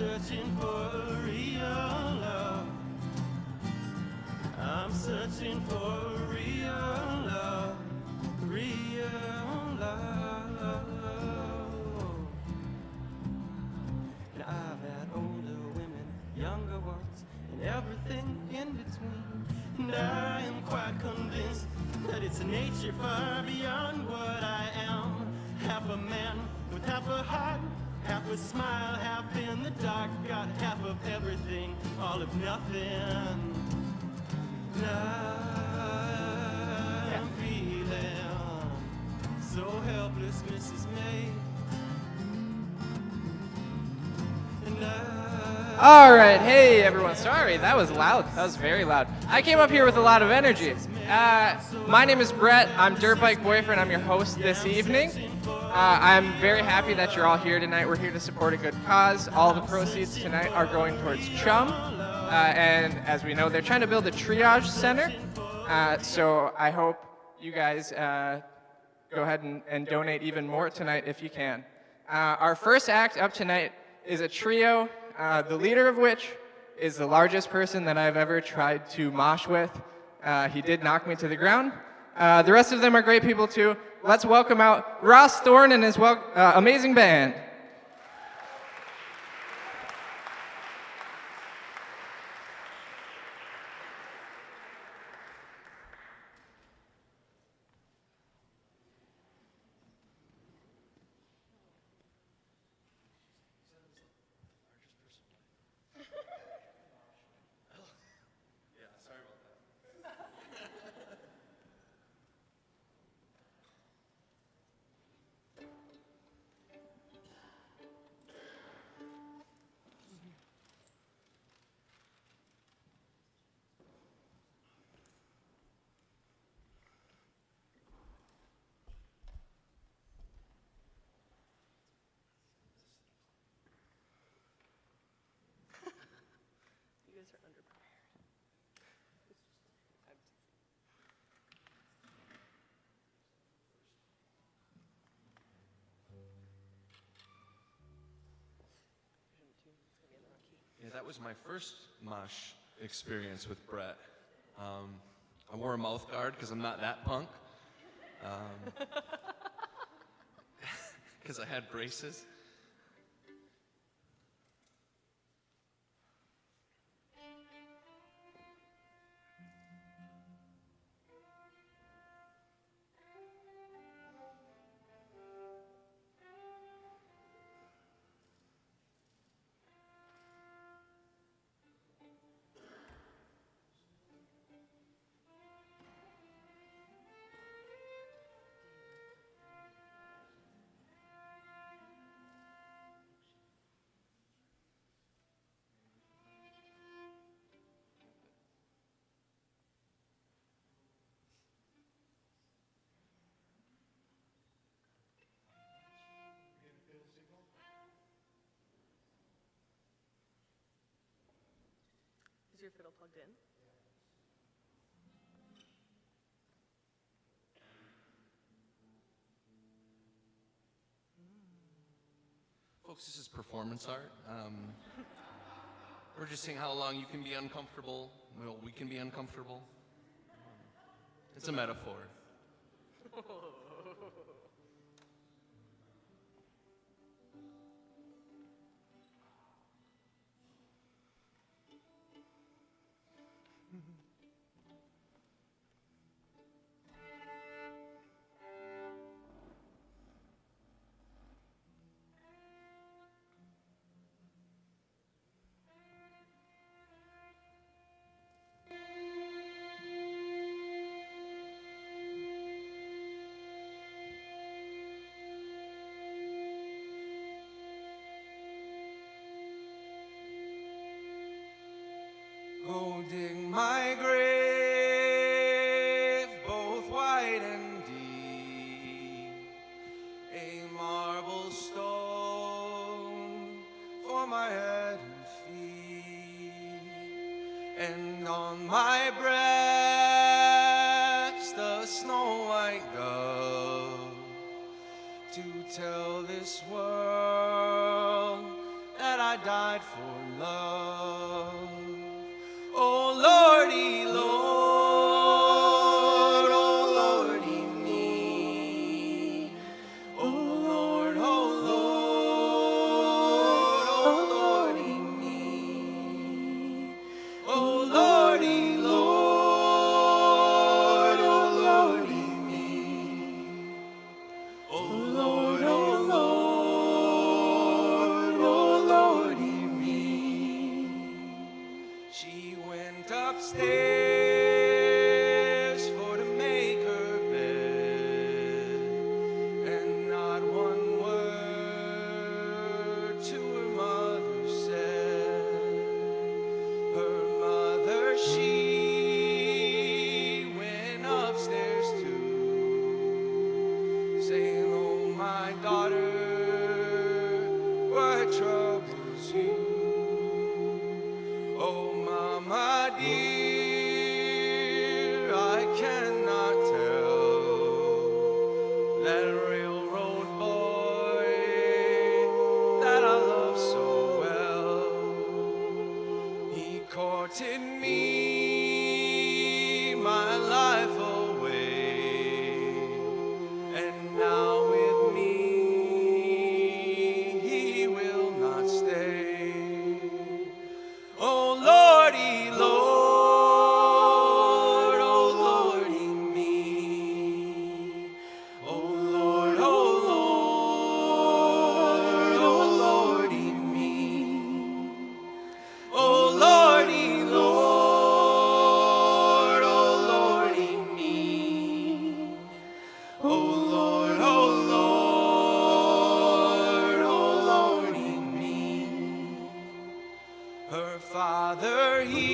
searching for real love. I'm searching for real love, real love. And I've had older women, younger ones, and everything in between. And I am quite convinced that it's a nature far beyond what I am. Half a man with half a heart, half a smile, half in the dark. Got half of everything, all of nothing. I'm feeling so helpless, Mrs. May. All right, hey everyone. Sorry, that was loud. That was very loud. I came up here with a lot of energy. My name is Brett. I'm Dirt Bike Boyfriend. I'm your host this evening. I'm very happy that you're all here tonight. We're here to support a good cause. All the proceeds tonight are going towards CHUM. And as we know, they're trying to build a triage center. So I hope you guys go ahead and donate even more tonight if you can. Our first act up tonight is a trio, the leader of which is the largest person that I've ever tried to mosh with. He did knock me to the ground. The rest of them are great people too. Let's welcome out Ross Thorn and his amazing band. Yeah, that was my first mosh experience with Brett. I wore a mouth guard because I'm not that punk. Because I had braces. Is your fiddle plugged in? Folks, this is performance art. We're just seeing how long you can be uncomfortable. Well, we can be uncomfortable. It's a metaphor. Go dig my grave, both wide and deep, a marble stone for my head and feet, and on my breast a snow white dove, to tell this world that I I died for love. Oh Lordy, Lord, oh Lordy me. Oh Lord, oh Lord, oh Lordy me. Oh Lordy, Lord, oh Lordy me. Oh Lord, oh Lord, oh Lordy me. She went upstairs for to make her bed, and not one word to her mother said. Her mother, she went upstairs too, saying, oh my daughter, what troubles you? Oh mama dear, I cannot tell that railroad boy that I love so well. He courted me my life away, and now with me he will not stay. Oh Lordy, Lord, oh Lordy me. Oh Lord, oh Lord, oh Lordy me. Oh Lordy, Lord, oh Lordy me. Oh Lord, oh Lord, oh Lordy me. Her father, he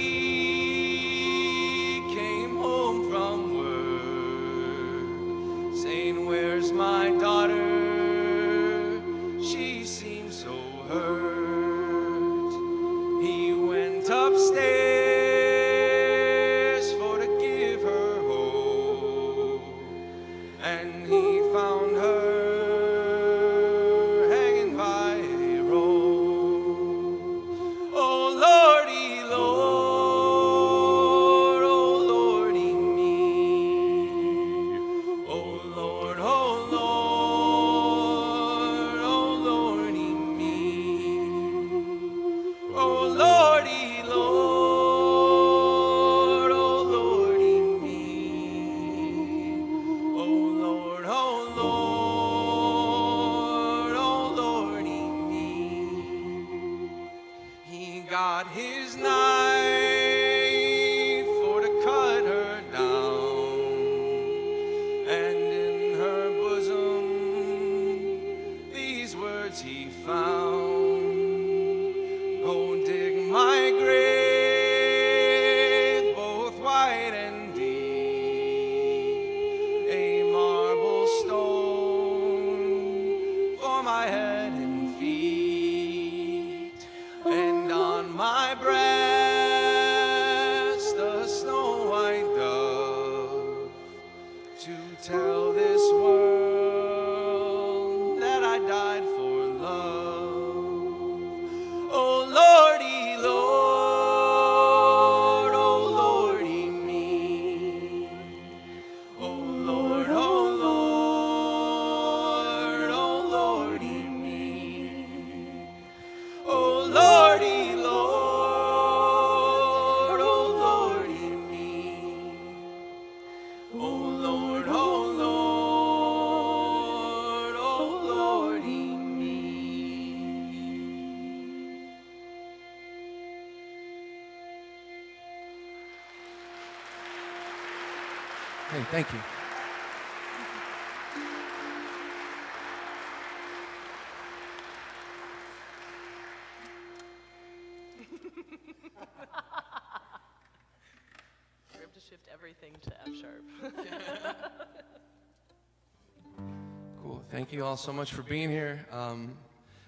came home from work, saying, where's my daughter? She seems so hurt. He went upstairs for to give her hope, and he found her hanging by a rope. Oh Lordy, Lord, oh Lordy me. Oh Lord, oh Lord, oh Lordy me. Oh Lordy, Lord, oh Lordy me. Oh Lord, oh Lord, oh Lordy me. He got his knife for to cut her down, and in her bosom these words he found. Go dig my grave, both wide and deep, a marble stone for my head and feet, and on my breast a snow white dove, to tell this world that I died for love. Oh Lordy, Lord, oh Lordy me. Oh Lord, oh Lord, oh Lordy me. Oh Lordy, Lord, oh Lordy me. Oh Lord, oh Lord, oh Lordy me. Hey, thank you. We have to shift everything to F sharp. Cool. Thank you all so much for being here.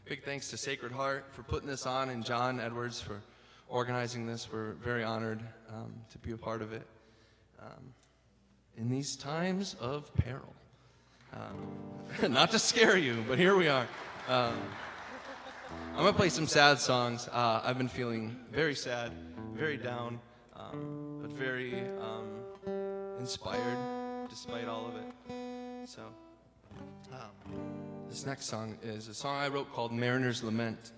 Big thanks to Sacred Heart for putting this on, and Jon Edwards for organizing this. We're very honored to be a part of it in these times of peril. Not to scare you, but here we are. I'm gonna play some sad songs. I've been feeling very sad, very down, but very inspired despite all of it. So, this next song is a song I wrote called Mariner's Lament.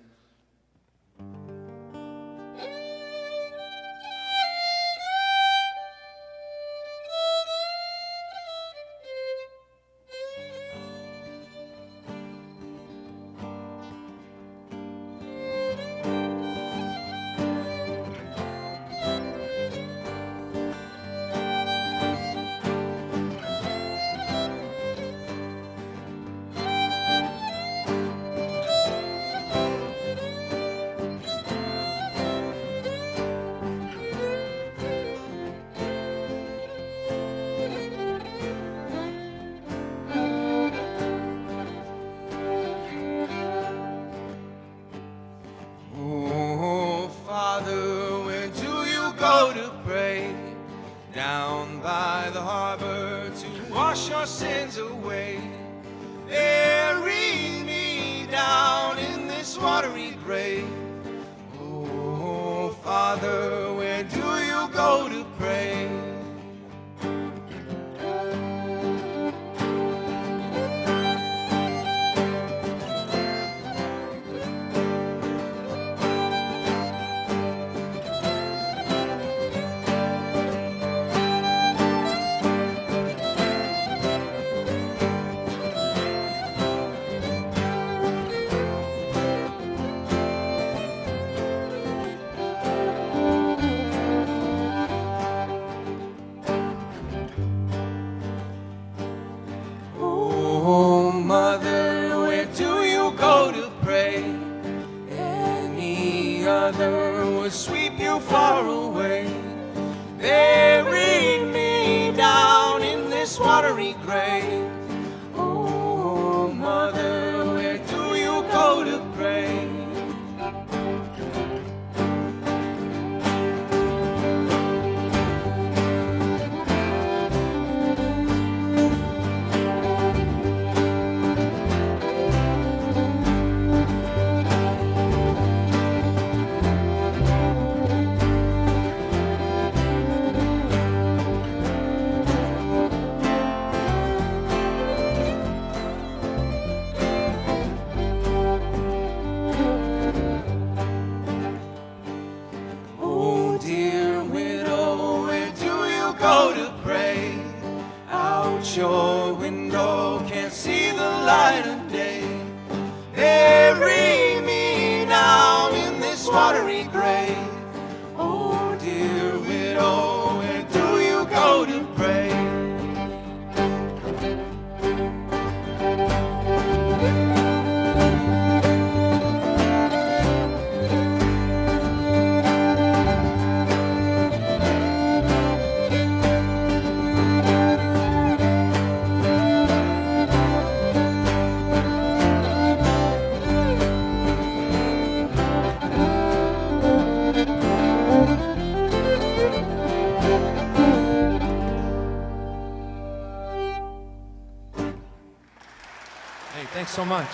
Thanks so much.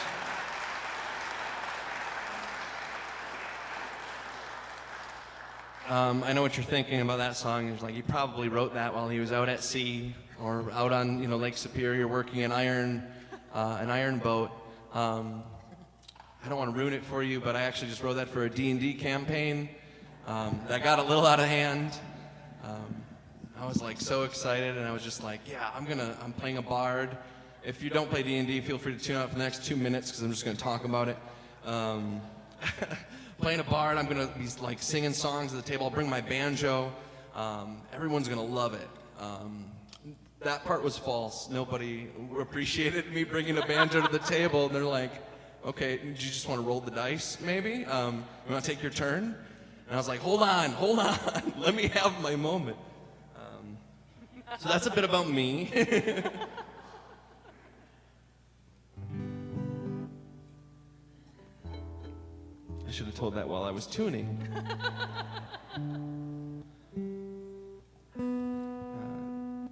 I know what you're thinking about that song. It's like he probably wrote that while he was out at sea or out on Lake Superior working an iron boat. I don't want to ruin it for you, but I actually just wrote that for a D&D campaign that got a little out of hand. I was like so excited, and I was just like, yeah, I'm playing a bard. If you don't play D&D, feel free to tune out for the next 2 minutes because I'm just going to talk about it. Playing a bard, I'm going to be like singing songs at the table. I'll bring my banjo. Everyone's going to love it. That part was false. Nobody appreciated me bringing a banjo to the table. And they're like, okay, do you just want to roll the dice, maybe? You want to take your turn? And I was like, hold on. Let me have my moment. So that's a bit about me. I should have told that while I was tuning.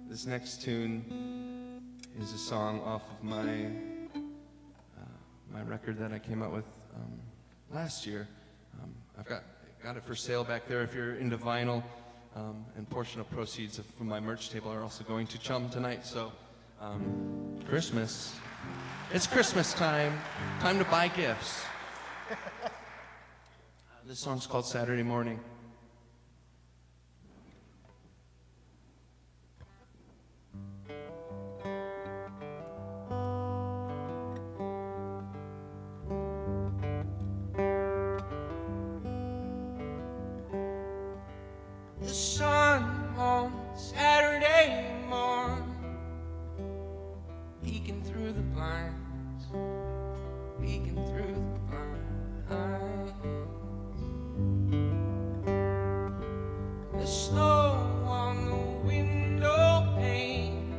This next tune is a song off of my record that I came out with last year. I've got it for sale back there if you're into vinyl, and portion of proceeds from my merch table are also going to CHUM tonight. So Christmas, it's Christmas time to buy gifts. This song's called Saturday Morning. The sun on Saturday morn, peeking through the blinds, peeking through the blinds. The snow on the window pane,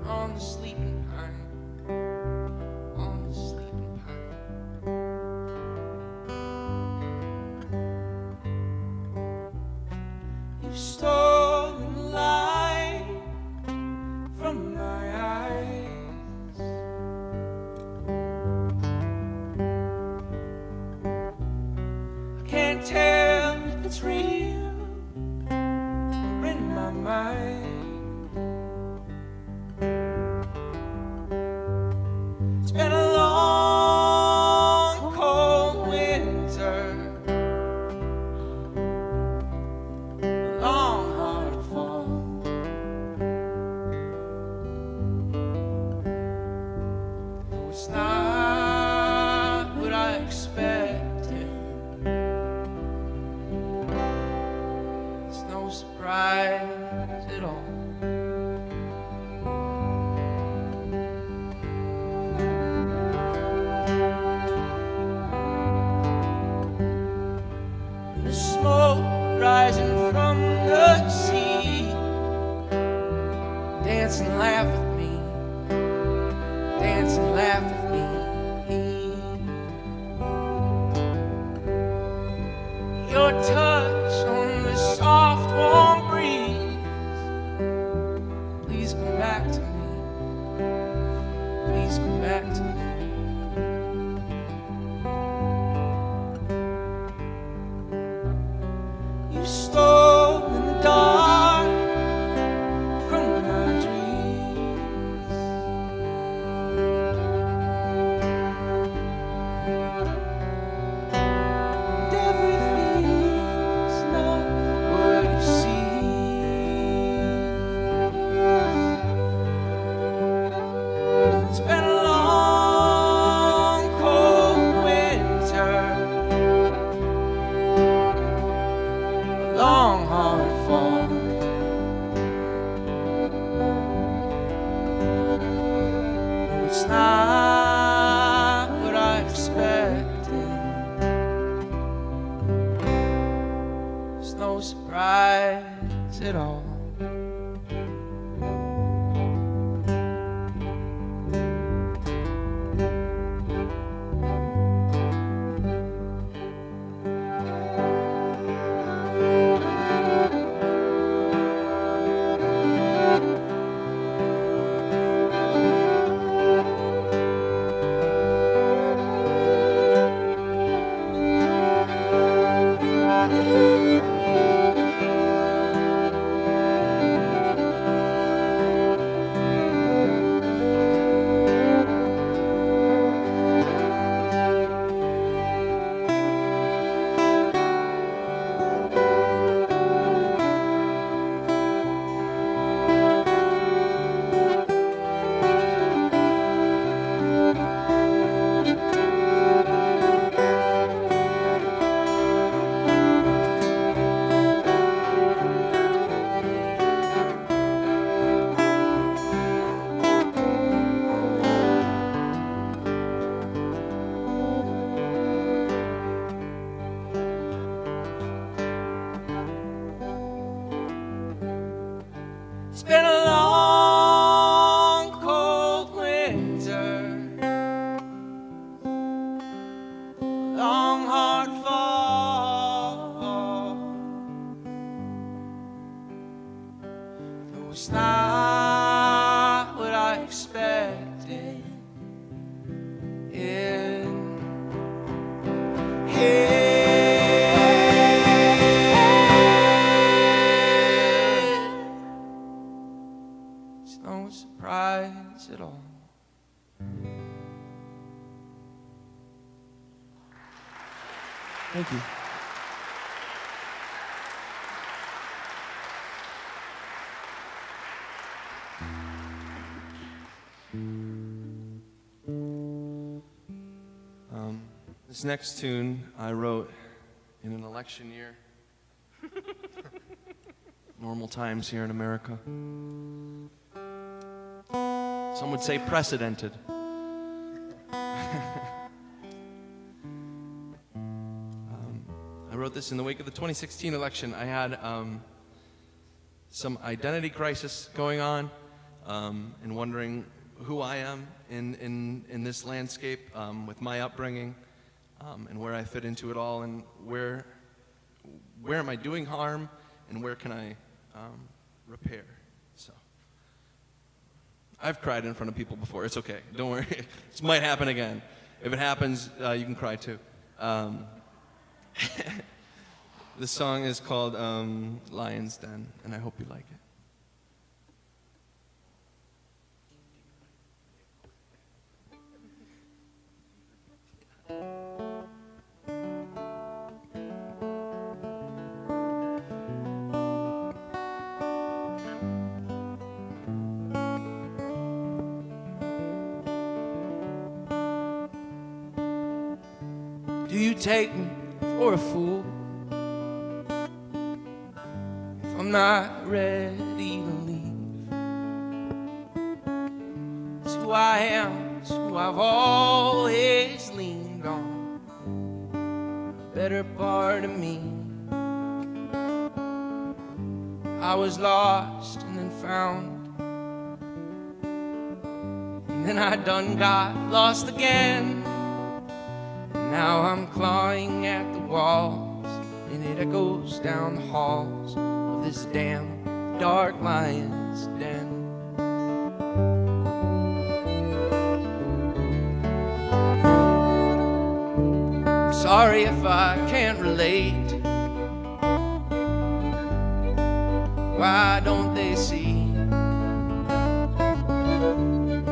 on the sleeping pine, on the sleeping pine. You've stolen light from my eyes. I can't tell if it's real or in my mind. It's been a long, cold winter, a long, hard fall. No, it's not what I expected. It's no surprise at all. The smoke rising from the sea, dance and laugh with me, dance and laugh with me. Your touch on the soft warm breeze, please come back to me, please come back to me. You stole in the dark from my dreams. Thank you. This next tune I wrote in an election year. Normal times here in America. Some would say precedented. I wrote this in the wake of the 2016 election. I had some identity crisis going on and wondering who I am in this landscape with my upbringing and where I fit into it all, and where am I doing harm and where can I repair. So I've cried in front of people before. It's okay. Don't worry. This might happen again. If it happens, you can cry too. This song is called Lion's Den, and I hope you like it. Do you take me for a fool if I'm not ready to leave? It's who I am, it's who I've always leaned on, a better part of me. I was lost and then found, and then I done got lost again. Now I'm clawing at the walls, and it echoes down the halls of this damn dark lion's den. I'm sorry if I can't relate. Why don't they see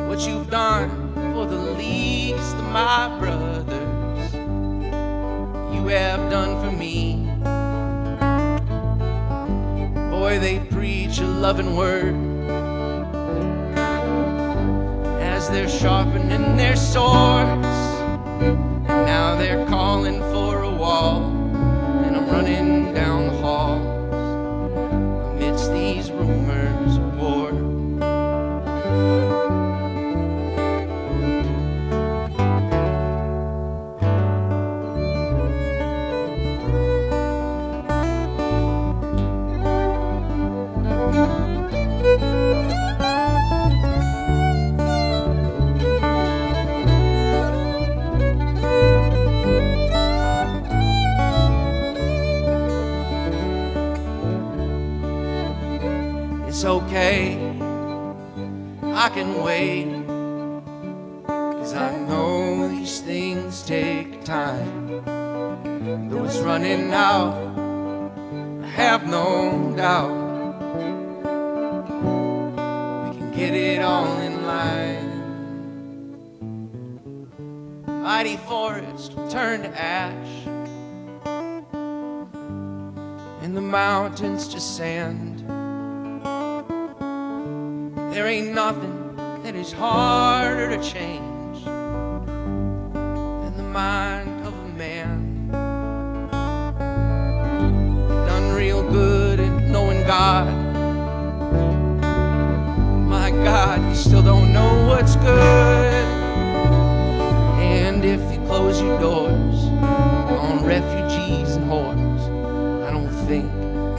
what you've done for the least of my brothers? You have done for me. Boy, they preach a loving word as they're sharpening their swords, and now they're calling for a wall, and I'm running down the halls amidst these rumors of war. It's okay, I can wait, 'cause I know these things take time. Though it's running out, I have no doubt we can get it all in line. Mighty forest will turn to ash, and the mountains to sand. There ain't nothing that is harder to change than the mind of a man. Done real good at knowing God. My God, you still don't know what's good. And if you close your doors on refugees and whores, I don't think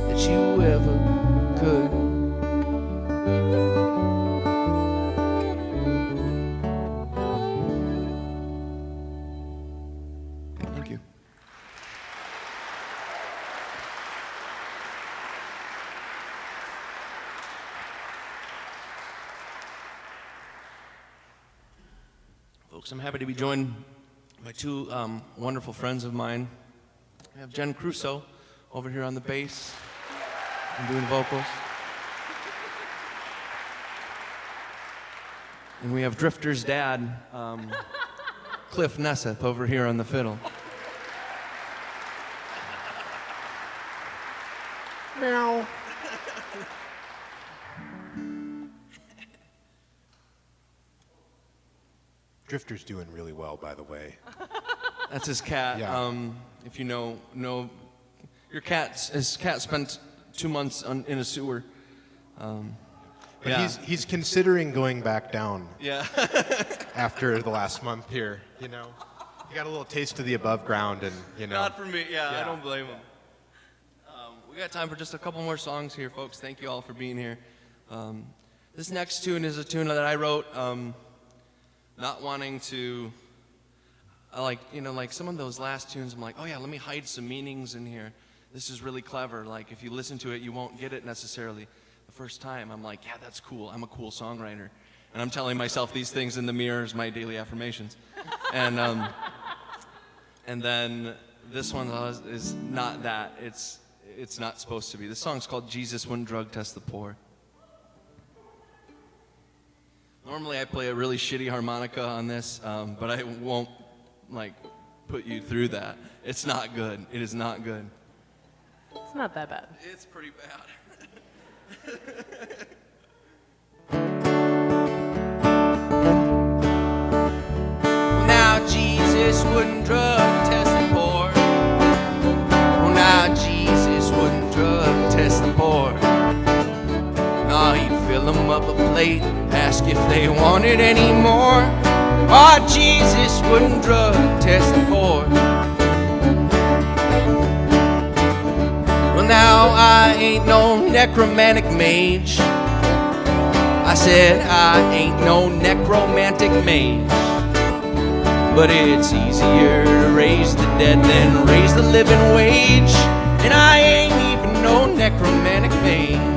that you ever could. Folks, I'm happy to be joined by two wonderful friends of mine. I have Jen Crusoe over here on the bass and doing vocals. And we have Drifter's dad, Cliff Nesseth, over here on the fiddle. Meow. Drifter's doing really well, by the way. That's his cat. Yeah. If you know, his cat spent 2 months in a sewer. But Yeah. he's considering going back down Yeah. after the last month here, you know. He got a little taste of the above ground and, you know. Not for me. Yeah, Yeah. I don't blame him. We got time for just a couple more songs here, folks. Thank you all for being here. This next tune is a tune that I wrote, not wanting to, like some of those last tunes, I'm like, oh yeah, let me hide some meanings in here. This is really clever. Like, if you listen to it, you won't get it necessarily the first time. I'm like, yeah, that's cool. I'm a cool songwriter. And I'm telling myself these things in the mirror as my daily affirmations. And then this one is not that. It's not supposed to be. This song's called Jesus Wouldn't Drug Test the Poor. Normally I play a really shitty harmonica on this, but I won't put you through that. It's not good. It is not good. It's not that bad. It's pretty bad. Well, now Jesus wouldn't drug test the poor. Well, now Jesus wouldn't drug test the poor. No, he'd fill them up a plate, ask if they wanted any more. Oh, Jesus wouldn't drug test the poor. Well, now I ain't no necromantic mage. I said I ain't no necromantic mage. But it's easier to raise the dead than raise the living wage. And I ain't even no necromantic mage.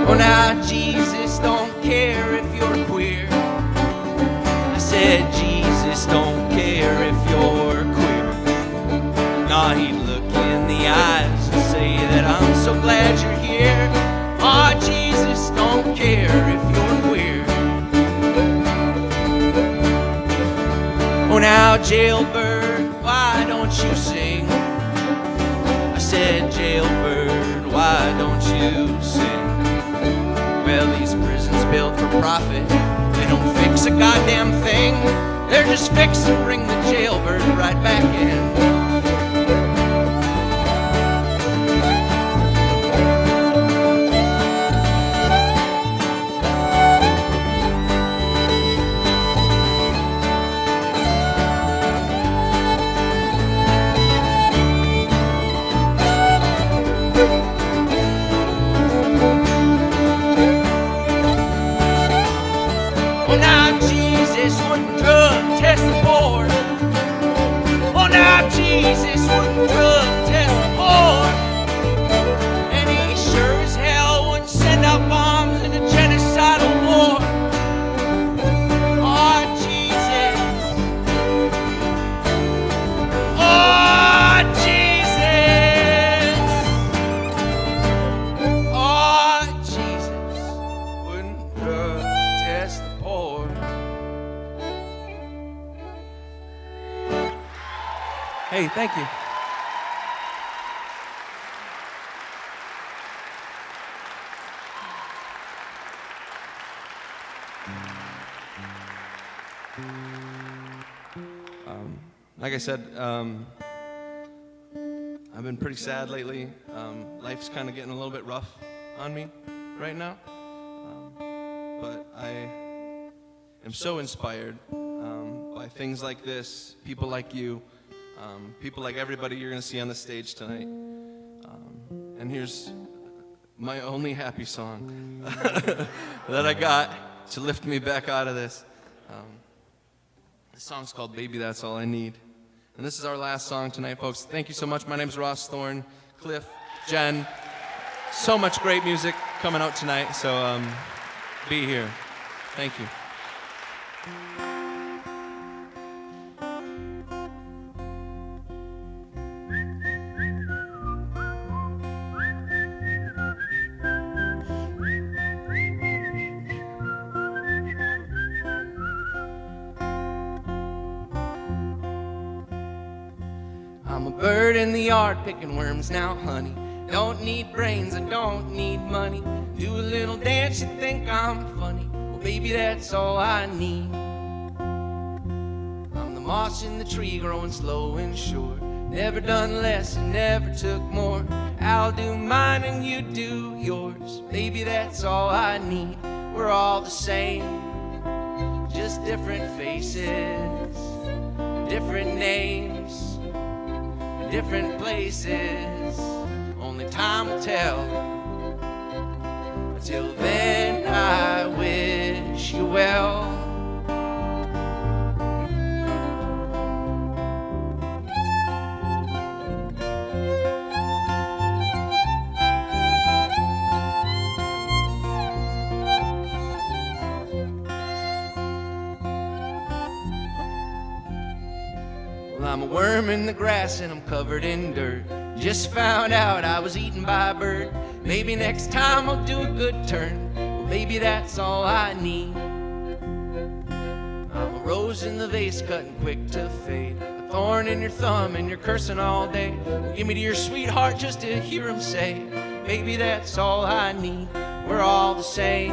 Oh, now Jesus don't care if you're queer. I said Jesus don't care if you're queer. Nah, he'd look in the eyes and say that I'm so glad you're here. Ah, Jesus don't care if you're queer. Oh, now jailbird, why don't you sing? I said jailbird, why don't you sing? Well, these prisons built for profit, they don't fix a goddamn thing. They're just fixed to bring the jailbird right back in. Oh, now Jesus wouldn't drug test the poor. Oh, now Jesus wouldn't drug test the poor. And he sure as hell wouldn't send out bombs in a genocidal war. Oh, Jesus. Oh, Jesus. Oh, Jesus wouldn't drug test the poor. Hey, thank you. Like I said, I've been pretty sad lately. Life's kind of getting a little bit rough on me right now. But I am so inspired by things like this, people like you, people like everybody you're going to see on the stage tonight. And here's my only happy song that I got to lift me back out of this. This song's called Baby That's All I Need. And this is our last song tonight, folks. Thank you so much. My name's Ross Thorn, Cliff, Jen. So much great music coming out tonight, so be here. Thank you. I'm a bird in the yard picking worms now, honey. Don't need brains, I don't need money. Do a little dance, you think I'm funny. Well, baby, that's all I need. I'm the moss in the tree growing slow and sure. Never done less and never took more. I'll do mine and you do yours. Baby, that's all I need. We're all the same, just different faces, different names, different places. Only time will tell. Until then, I wish you well. Well, I'm a worm in the grass and I'm covered in dirt. Just found out I was eaten by a bird. Maybe next time I'll do a good turn. Well, maybe that's all I need. I'm a rose in the vase cutting quick to fade. A thorn in your thumb and you're cursing all day. Well, give me to your sweetheart just to hear him say, baby, that's all I need. We're all the same,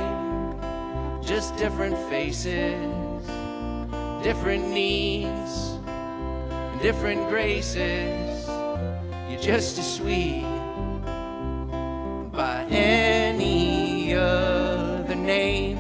just different faces, different needs, and different graces. You're just as sweet by any other name.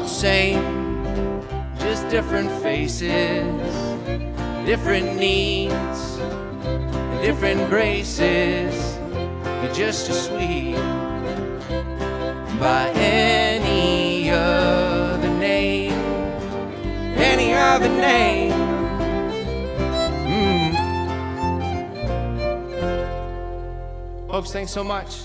Same, just different faces, different needs, and different graces. You're just as sweet by any other name, any other name. Folks, thanks so much.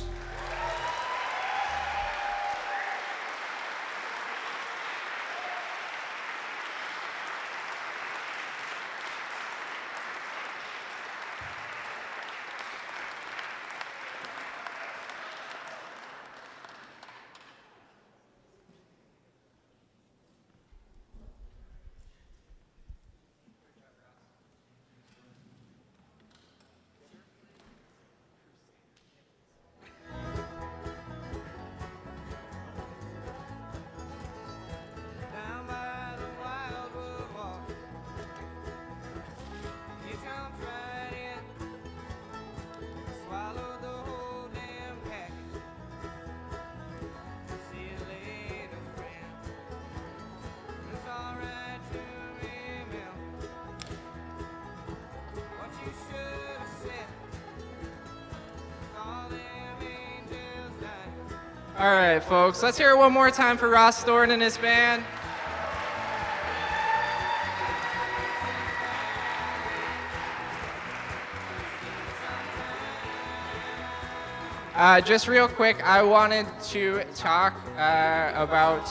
All right, folks, let's hear it one more time for Ross Thorn and his band. Just real quick, I wanted to talk about,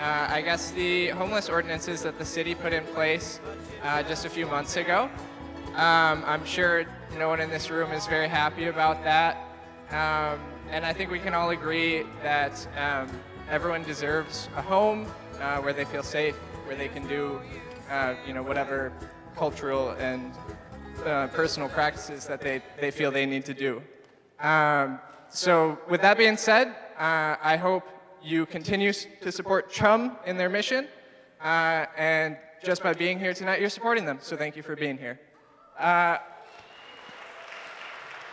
I guess, the homeless ordinances that the city put in place just a few months ago. I'm sure no one in this room is very happy about that. And I think we can all agree that everyone deserves a home where they feel safe, where they can do, whatever cultural and personal practices that they feel they need to do. So with that being said, I hope you continue to support CHUM in their mission. And just by being here tonight, you're supporting them. So thank you for being here.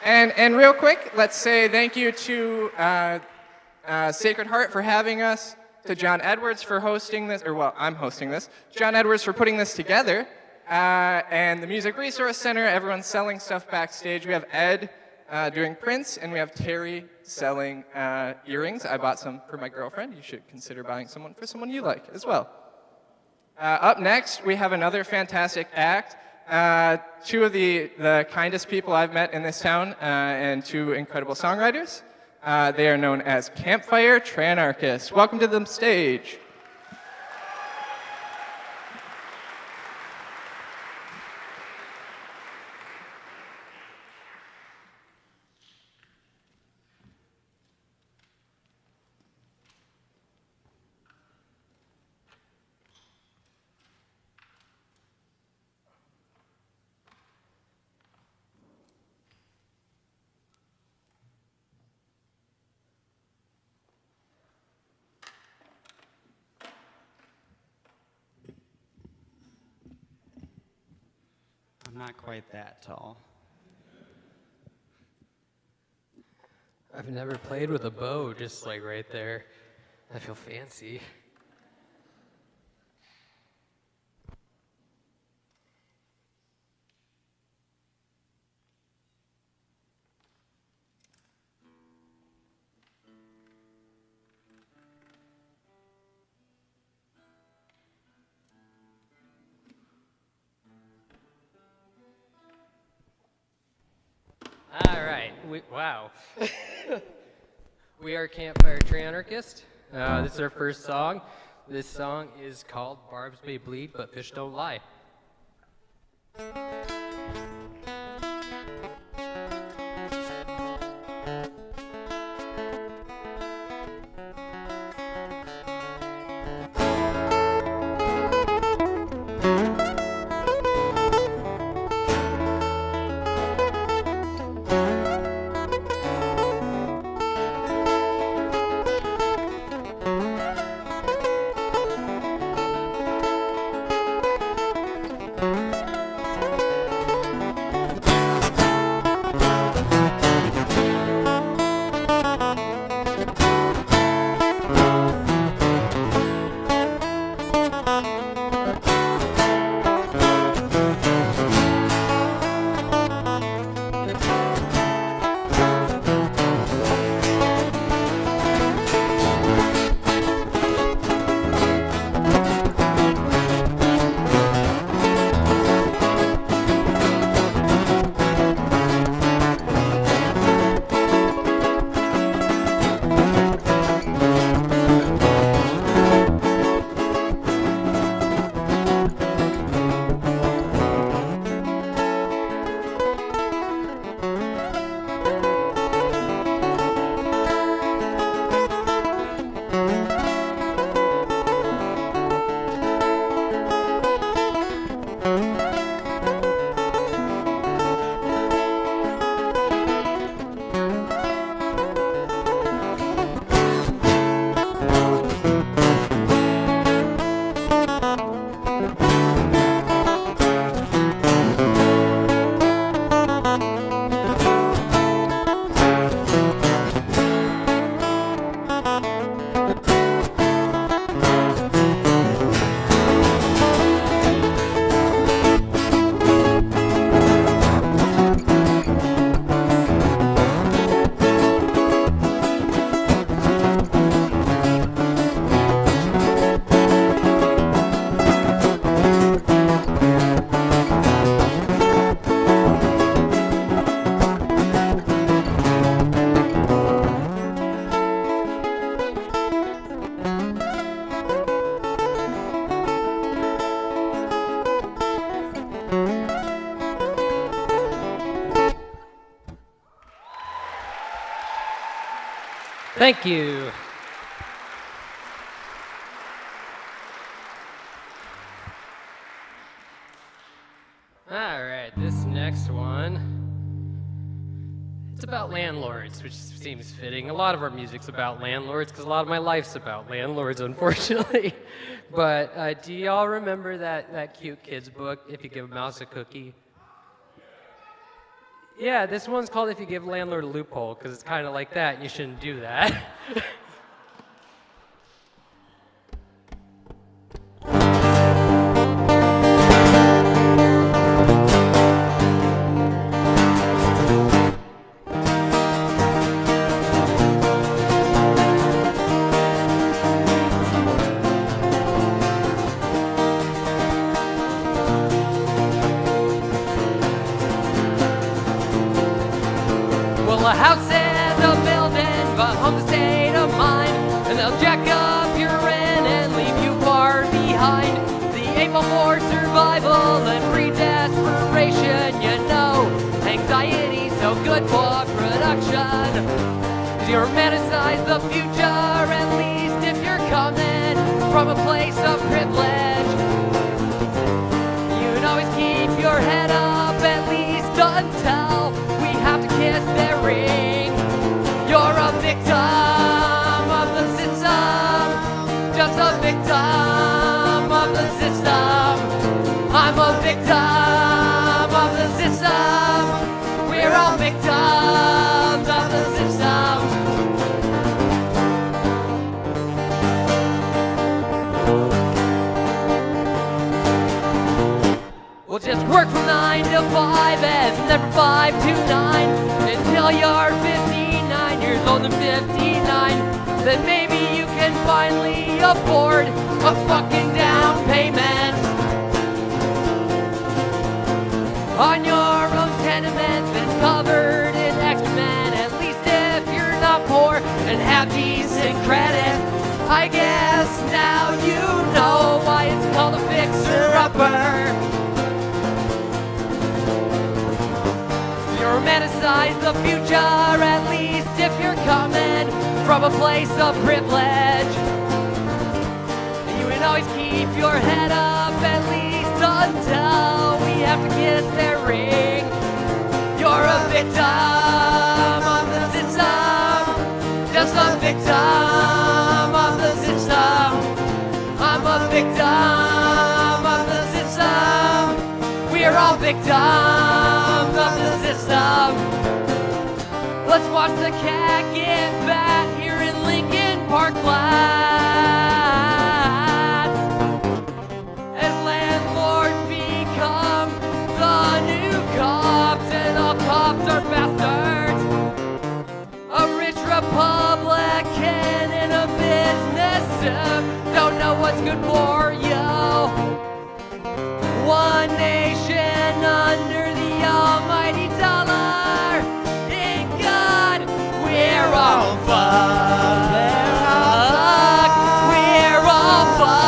And real quick, let's say thank you to Sacred Heart for having us, to Jon Edwards for hosting this, or well, I'm hosting this, Jon Edwards for putting this together, and the Music Resource Center, everyone's selling stuff backstage. We have Ed doing prints, and we have Terry selling earrings. I bought some for my girlfriend. You should consider buying someone for someone you like as well. Up next, we have another fantastic act. Two of the kindest people I've met in this town, and two incredible songwriters. They are known as Campfire Tranarchists. Welcome to the stage. I'm not quite that tall. I've never played with a bow, just like right there. I feel fancy. All right, wow. We are Campfire Tranarchists. This is our first song. This song is called Barbs May Bleed, But Fish Don't Lie. Thank you. All right, this next one, it's about landlords, which seems fitting. A lot of our music's about landlords because a lot of my life's about landlords, unfortunately. But do y'all remember that cute kid's book, If You Give a Mouse a Cookie? Yeah, this one's called If You Give a Landlord a Loophole, because it's kind of like that, and you shouldn't do that. Well, a house is a building, but home's a state of mind. And they'll jack up your rent and leave you far behind. The aim for survival and predesperation, you know. Anxiety so good for production. You romanticize the future, at least if you're coming from a place of privilege. You'd always keep your head up, at least until we have to kiss their ring. You're a victim of the system, just a victim of the system. I'm a victim of the system. We're all victims of the system. We'll just work from 9 to 5 and then from 5 to 9 until you're 59 years old and 59. Then maybe you can finally afford a fucking down payment on your own tenement that's covered in excrement. At least if you're not poor and have decent credit, I guess now you know why it's called a fixer-upper. You romanticize the future, at least if you're coming from a place of privilege. You would always keep your head up, at least until we have to kiss their ring. You're a victim of the system, just a victim of the system. I'm a victim of the system. We're all victims of the system. Let's watch the cat get fat here in Lincoln Park Flats. And landlords become the new cops, and all cops are bastards. A rich Republican in a business suit don't know what's good for you. One nation under the almighty dollar. In God, we're all fucked. We're all fucked.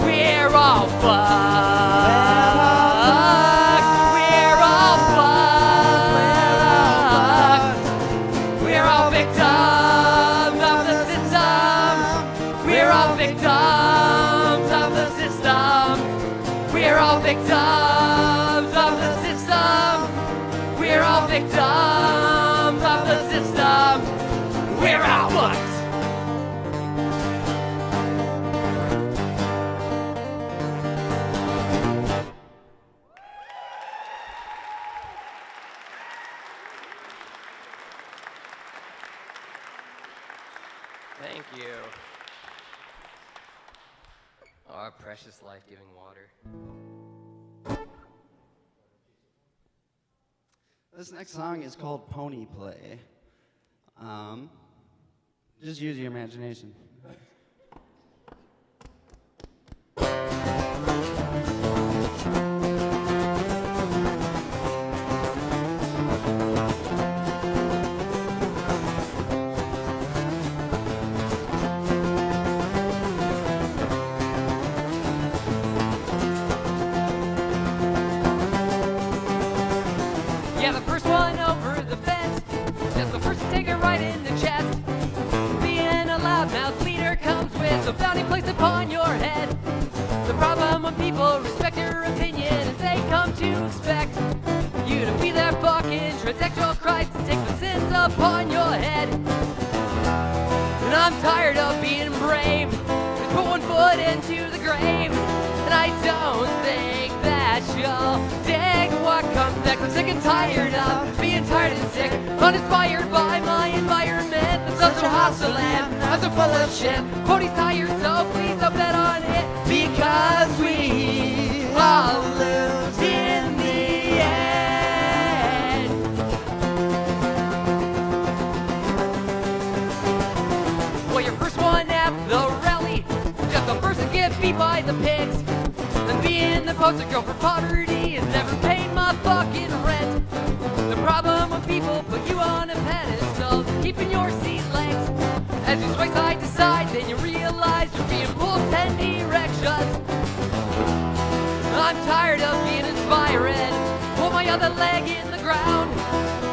We're all fucked. We're all fucked. We're all victims of the system. We're all victims of the system. We're all victims of the system. We're all victims of the system. We're all fucked. Thank you. Our precious life-giving water. This next song is called Pony Play. Just use your imagination. Yeah, the first one over the fence, just the first to take it right in the chest. Being a loudmouth leader comes with a bounty placed upon your head. The problem when people respect your opinion is they come to expect you to be their fucking transsexual Christ and take the sins upon your head. And I'm tired of being brave, just put one foot into the grave. And I don't think that you'll dig what comes next. I'm sick and tired of being tired and sick, uninspired by my environment. That's such a hostile land, I'm so full of shit. Pony's tired, so please don't bet on it, because we all lose in the end. Well, your first one at the rally, just the first to get beat by the pigs. And being the poster girl for poverty has never paid my fucking rent. The on a pedestal, keeping your seat legs. As you sway side to side, then you realize you're being pulled 10 erections. I'm tired of being inspired. Put my other leg in the ground.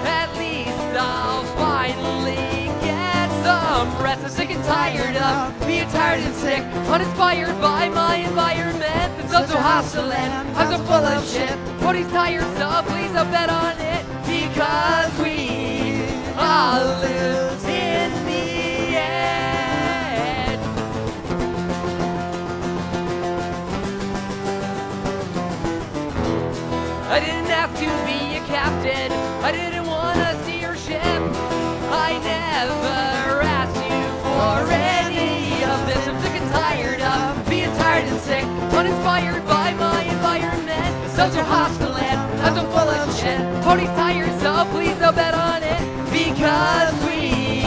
At least I'll finally get some rest. I'm sick and tired of being tired and sick, uninspired by my environment. It's so hostile and I'm so full of shit. Put these tires up, please don't bet on it, because we all lose in the end. I didn't have to be a captain. I didn't want to steer your ship. I never asked you for any of this. I'm sick and tired of being tired and sick, uninspired by my environment. Such a hostile land, I'm so full of shit. Pony's tires up, please don't bet on it, because we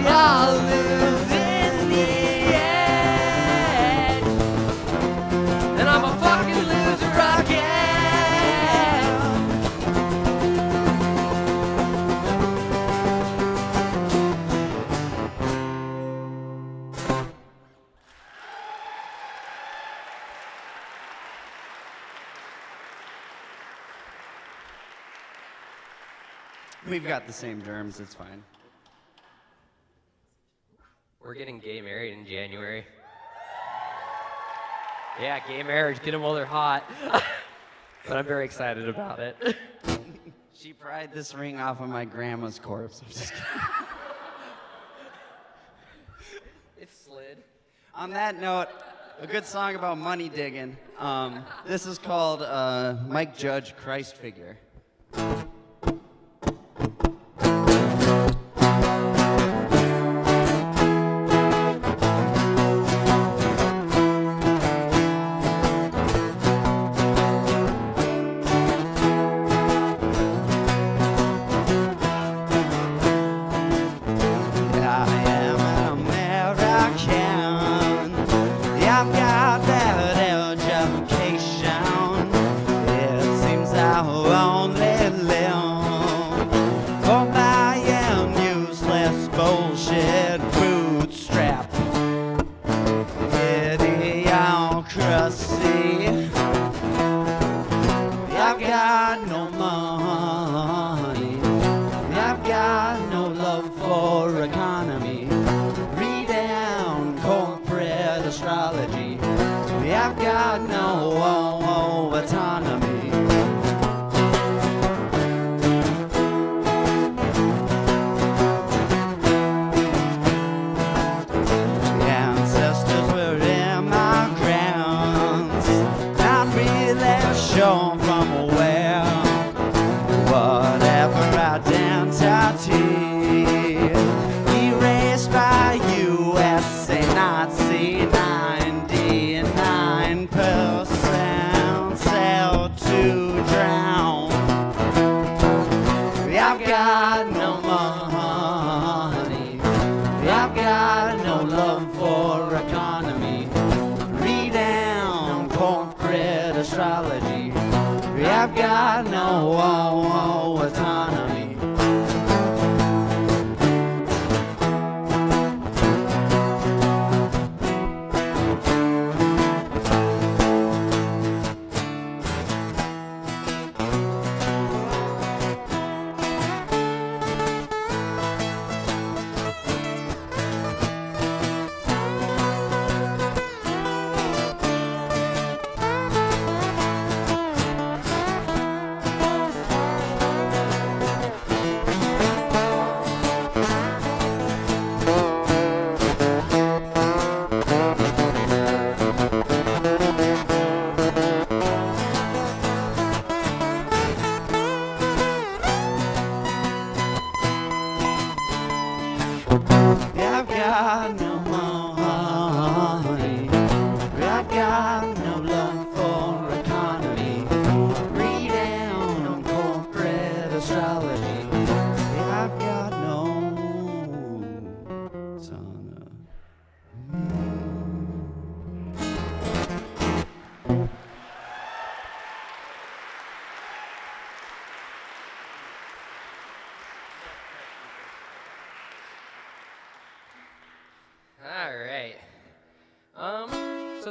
all lose in the end. And I'm a fucking loser again. We've got the same germs, it's fine. We're getting gay married in January. Yeah, gay marriage, get them while they're hot. But I'm very excited about it. She pried this ring off of my grandma's corpse. I'm just kidding. It slid. On that note, a good song about money digging. This is called Mike Judge Christ Figure.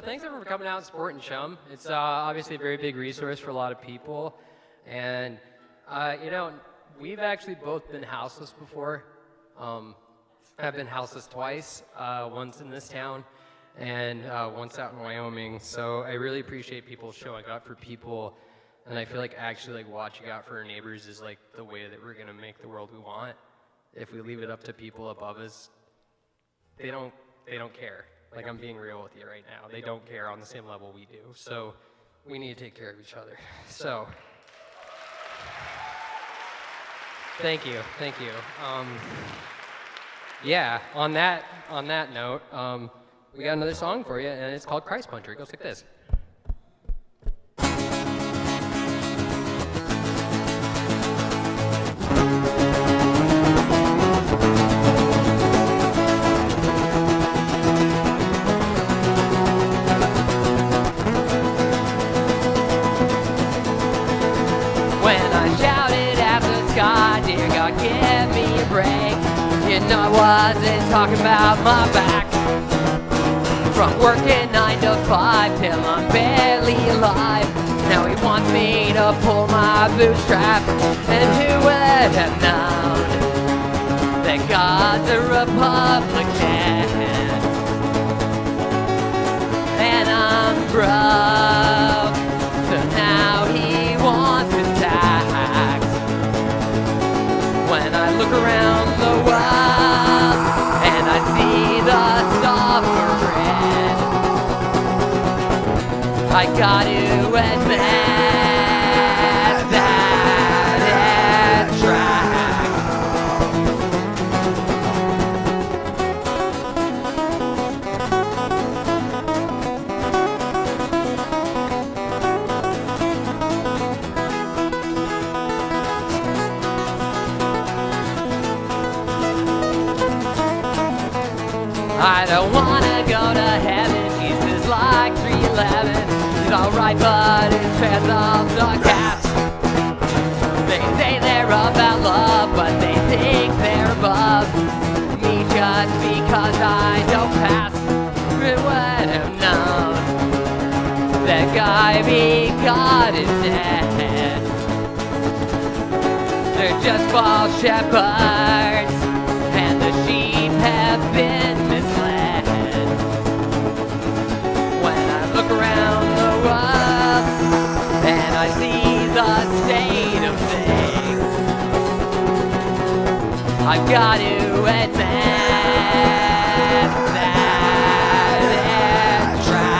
thanks everyone for coming out and supporting CHUM. It's obviously a very big resource for a lot of people. And, you know, we've actually both been houseless before. I've been houseless twice, once in this town and once out in Wyoming. So I really appreciate people showing up for people. And I feel like actually like watching out for our neighbors is like the way that we're gonna make the world we want. If we leave it up to people above us, they don't care. Like, I'm being real with you right now. They don't care on the same level we do. So we need to take care of each other. So thank you. Yeah, on that note, we got another song for you, and it's called Christ Puncher. It goes like this. God, dear God, give me a break. You know I wasn't talking about my back. From working 9 to 5 till I'm barely alive. Now he wants me to pull my bootstraps. And who would have known that God's a Republican? And I'm broke, so now he wants his tax. When I look around the world and I see the suffering, I got to admit that it's tragic. I don't wanna go to heaven, Jesus like 311. He's alright, but his pants all suck ass. They say they're about love, but they think they're above me just because I don't pass. Who would have known that guy God is dead? They're just false shepherds, and the sheep have been misled. When I look around the world and I see the state of things, I've got to admit that it's tragic.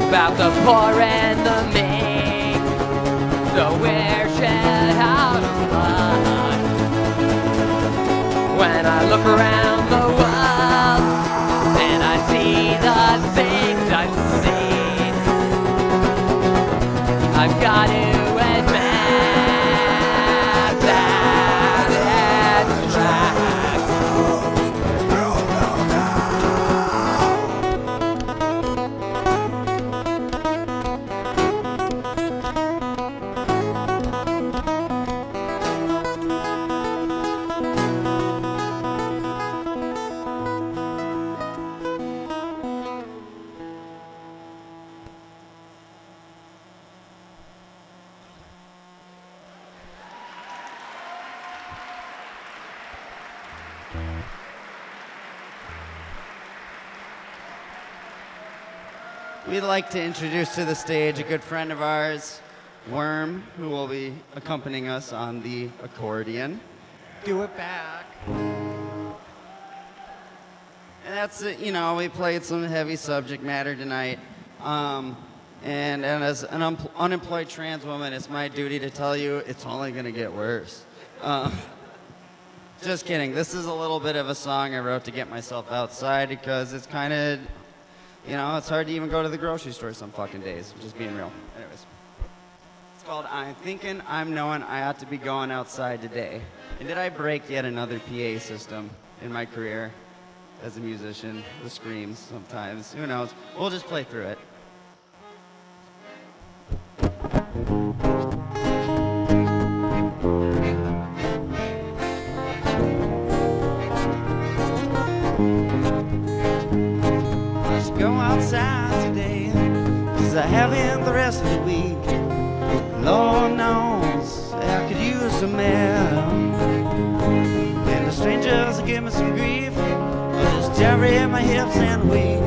About the poor and the meek, so we're shed out of blood. When I look around the world and I see the things I've seen, I've got to admit that it's tragic. We'd like to introduce to the stage a good friend of ours, Worm, who will be accompanying us on the accordion. Do it back. And that's it, you know, we played some heavy subject matter tonight. And as an unemployed trans woman, it's my duty to tell you it's only gonna get worse. Just kidding. This is a little bit of a song I wrote to get myself outside because it's kind of, you know, it's hard to even go to the grocery store some fucking days, just being real. Anyways. called I'm Thinking, I'm Knowing I Ought to Be Going Outside Today. And did I break yet another PA system in my career as a musician? The screams sometimes. Who knows? We'll just play through it. I should go outside today, 'cause I haven't the rest of the week. Lord knows I could use some air. And the strangers will give me some grief. I'll just carry my hips and weak,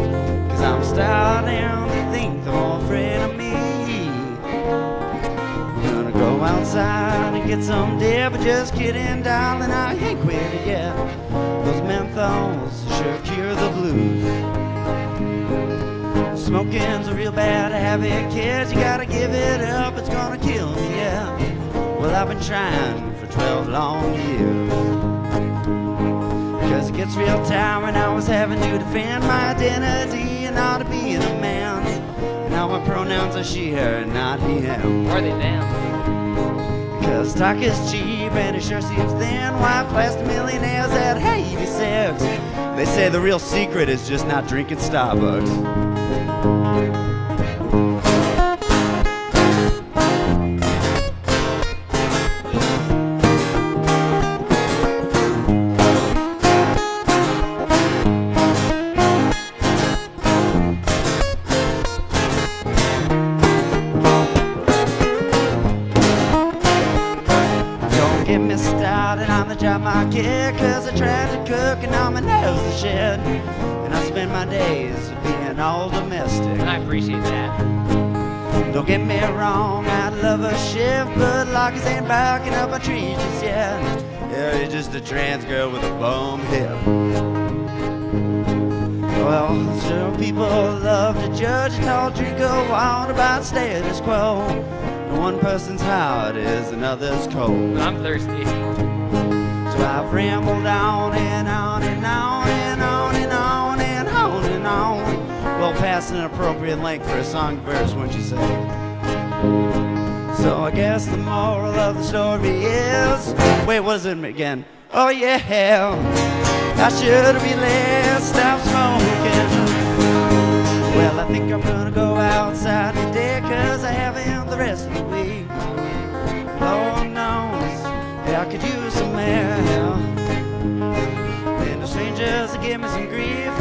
'cause I'm starting to think they're all afraid of me. I'm gonna go outside and get some dare, but just kidding, darling, I ain't quit it yet. Those menthols sure cure the blues. Smoking's a real bad habit, kids, you gotta give it up, it's gonna kill me, yeah. Well, I've been trying for 12 long years. 'Cause it gets real tiring, I was having to defend my identity and ought to being a man. And now my pronouns are she, her, and not he, him. Or they them. 'Cause talk is cheap and it sure seems thin. White plastic millionaires that hate me sex. They say the real secret is just not drinking Starbucks. Job market, 'cause I tried to cook and all my nerves are shed. And I spend my days being all domestic. And I appreciate that. Don't get me wrong, I'd love a shift, but lockers ain't barking up my trees just yet. Yeah, you're just a trans girl with a bum hip. Well, sure, people love to judge a tall drink of water about status quo. And one person's heart is another's cold. I'm thirsty. So I've rambled on and on and on and on and on and on and on. Well, past an appropriate length for a song verse, wouldn't you say? So I guess the moral of the story is, wait, what is it again? Oh yeah, I should really stop smoking. Well, I think I'm gonna go outside today, 'cause I haven't the rest of the week. Lord knows I could use some air. And the strangers will give me some grief.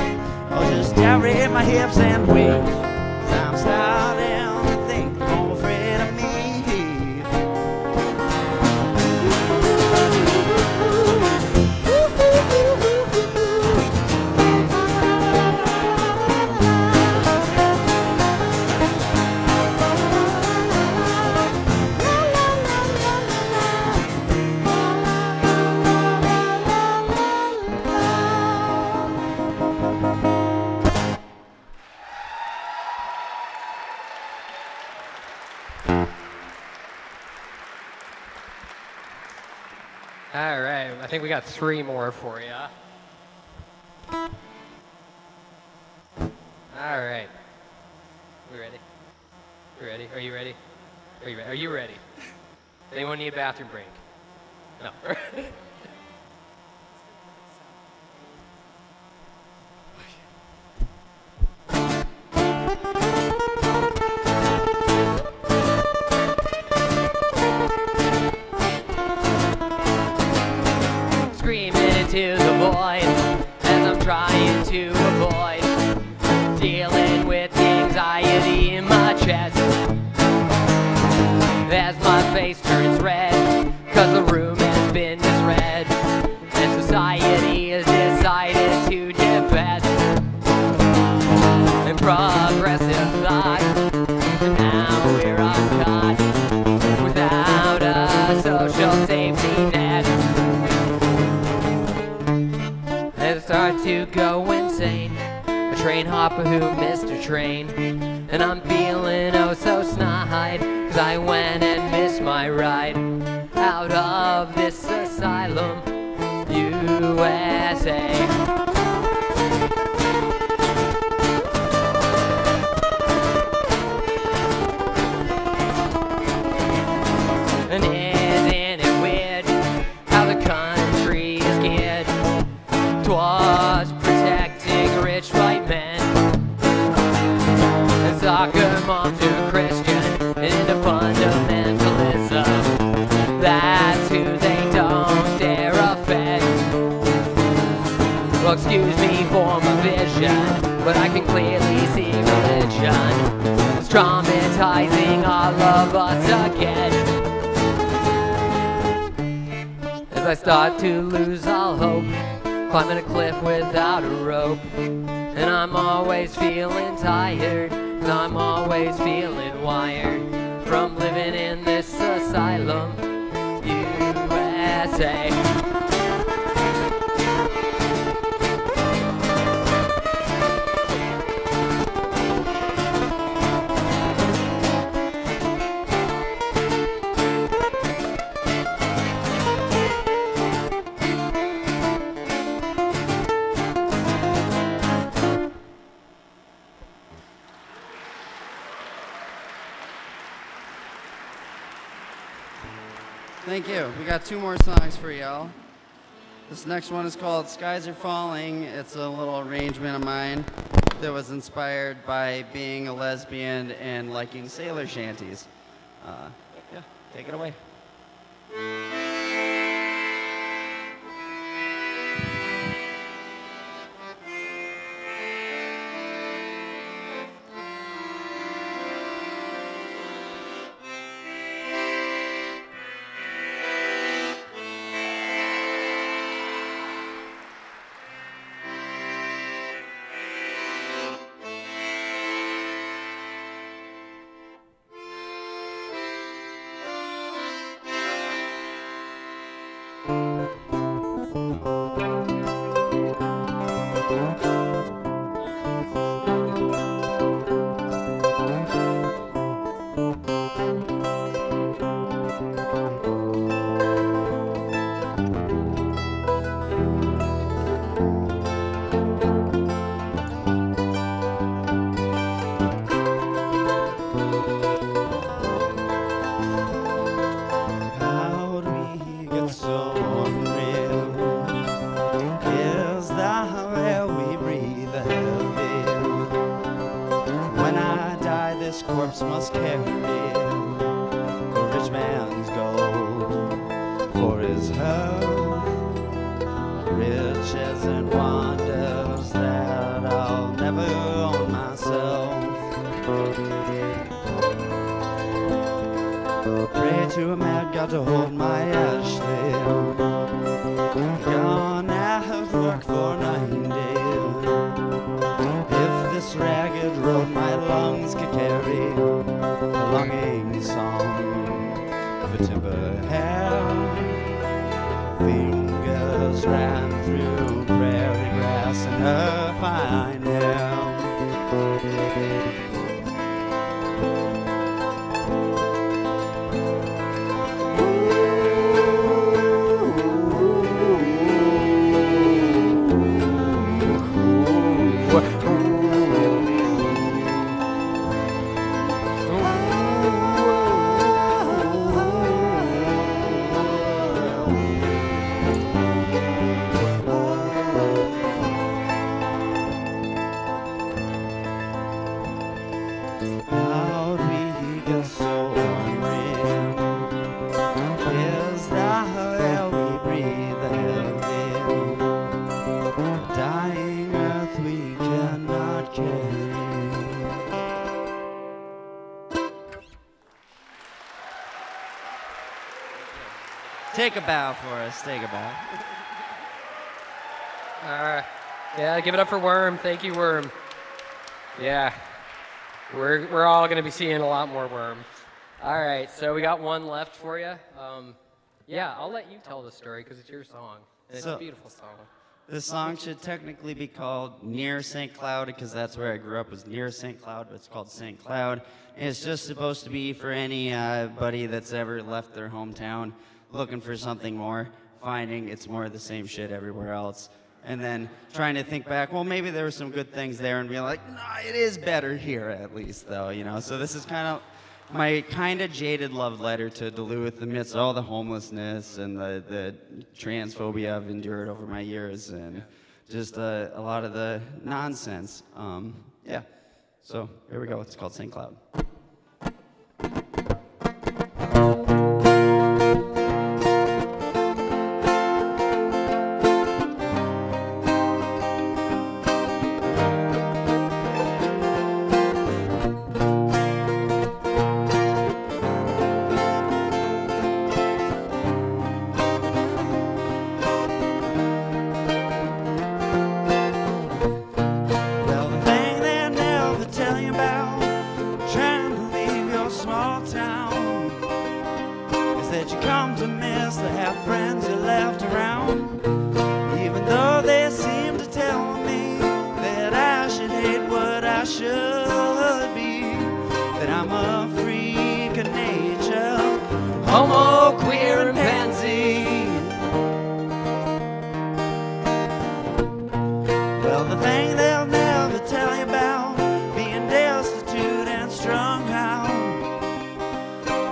I'll just gyrate my hips and weep, 'cause I'm starting to think they're all afraid of me. All right, I think we got 3 more for you. All right. We ready? We ready? Are you ready? Are you ready? Are you ready? Anyone need a bathroom break? No. To the void as I'm trying to avoid dealing with anxiety in my chest as my face turns red, 'cause the room has been misread and society has decided to divest in progressive thought, and now we're uncaught without a social safety net. Start to go insane, a train hopper who missed a train, and I'm feeling oh so snide, 'cause I went and missed my ride out of this asylum, USA. 'twas protecting rich white men. And soccer moms who are Christian into fundamentalism. That's who they don't dare offend. Well, excuse me for my vision, but I can clearly see religion is traumatizing all of us again. As I start to lose all hope, climbing a cliff without a rope, and I'm always feeling tired, 'cause I'm always feeling wired from living in this asylum, USA. Thank you. We got 2 more songs for y'all. This next one is called Skies Are Falling. It's a little arrangement of mine that was inspired by being a lesbian and liking sailor shanties. Yeah, take it away. Must carry the rich man's gold for his health, riches and wonders that I'll never own myself. Pray to a mad God to hold my Ashley, gone out work for 9 days. If this ragged road my lungs could carry, a longing song for timber hair, fingers ran through prairie grass and her fine hair. Take a bow for us. Take a bow. Yeah, give it up for Worm. Thank you, Worm. Yeah, we're all gonna be seeing a lot more Worm. All right, so we got one left for you. Yeah, I'll let you tell the story because it's your song. And it's a beautiful song. This song should technically be called Near St. Cloud because that's where I grew up, was near St. Cloud, but it's called St. Cloud. And it's just supposed to be for anybody that's ever left their hometown looking for something more, finding it's more of the same shit everywhere else, and then trying to think back, well, maybe there were some good things there, and being like, nah, it is better here at least, though, you know? So this is kind of my kind of jaded love letter to Duluth amidst all the homelessness and the transphobia I've endured over my years, and just a lot of the nonsense. Yeah, so here we go. It's called St. Cloud. Homo, queer, and pansy. Well, the thing they'll never tell you about being destitute and strung out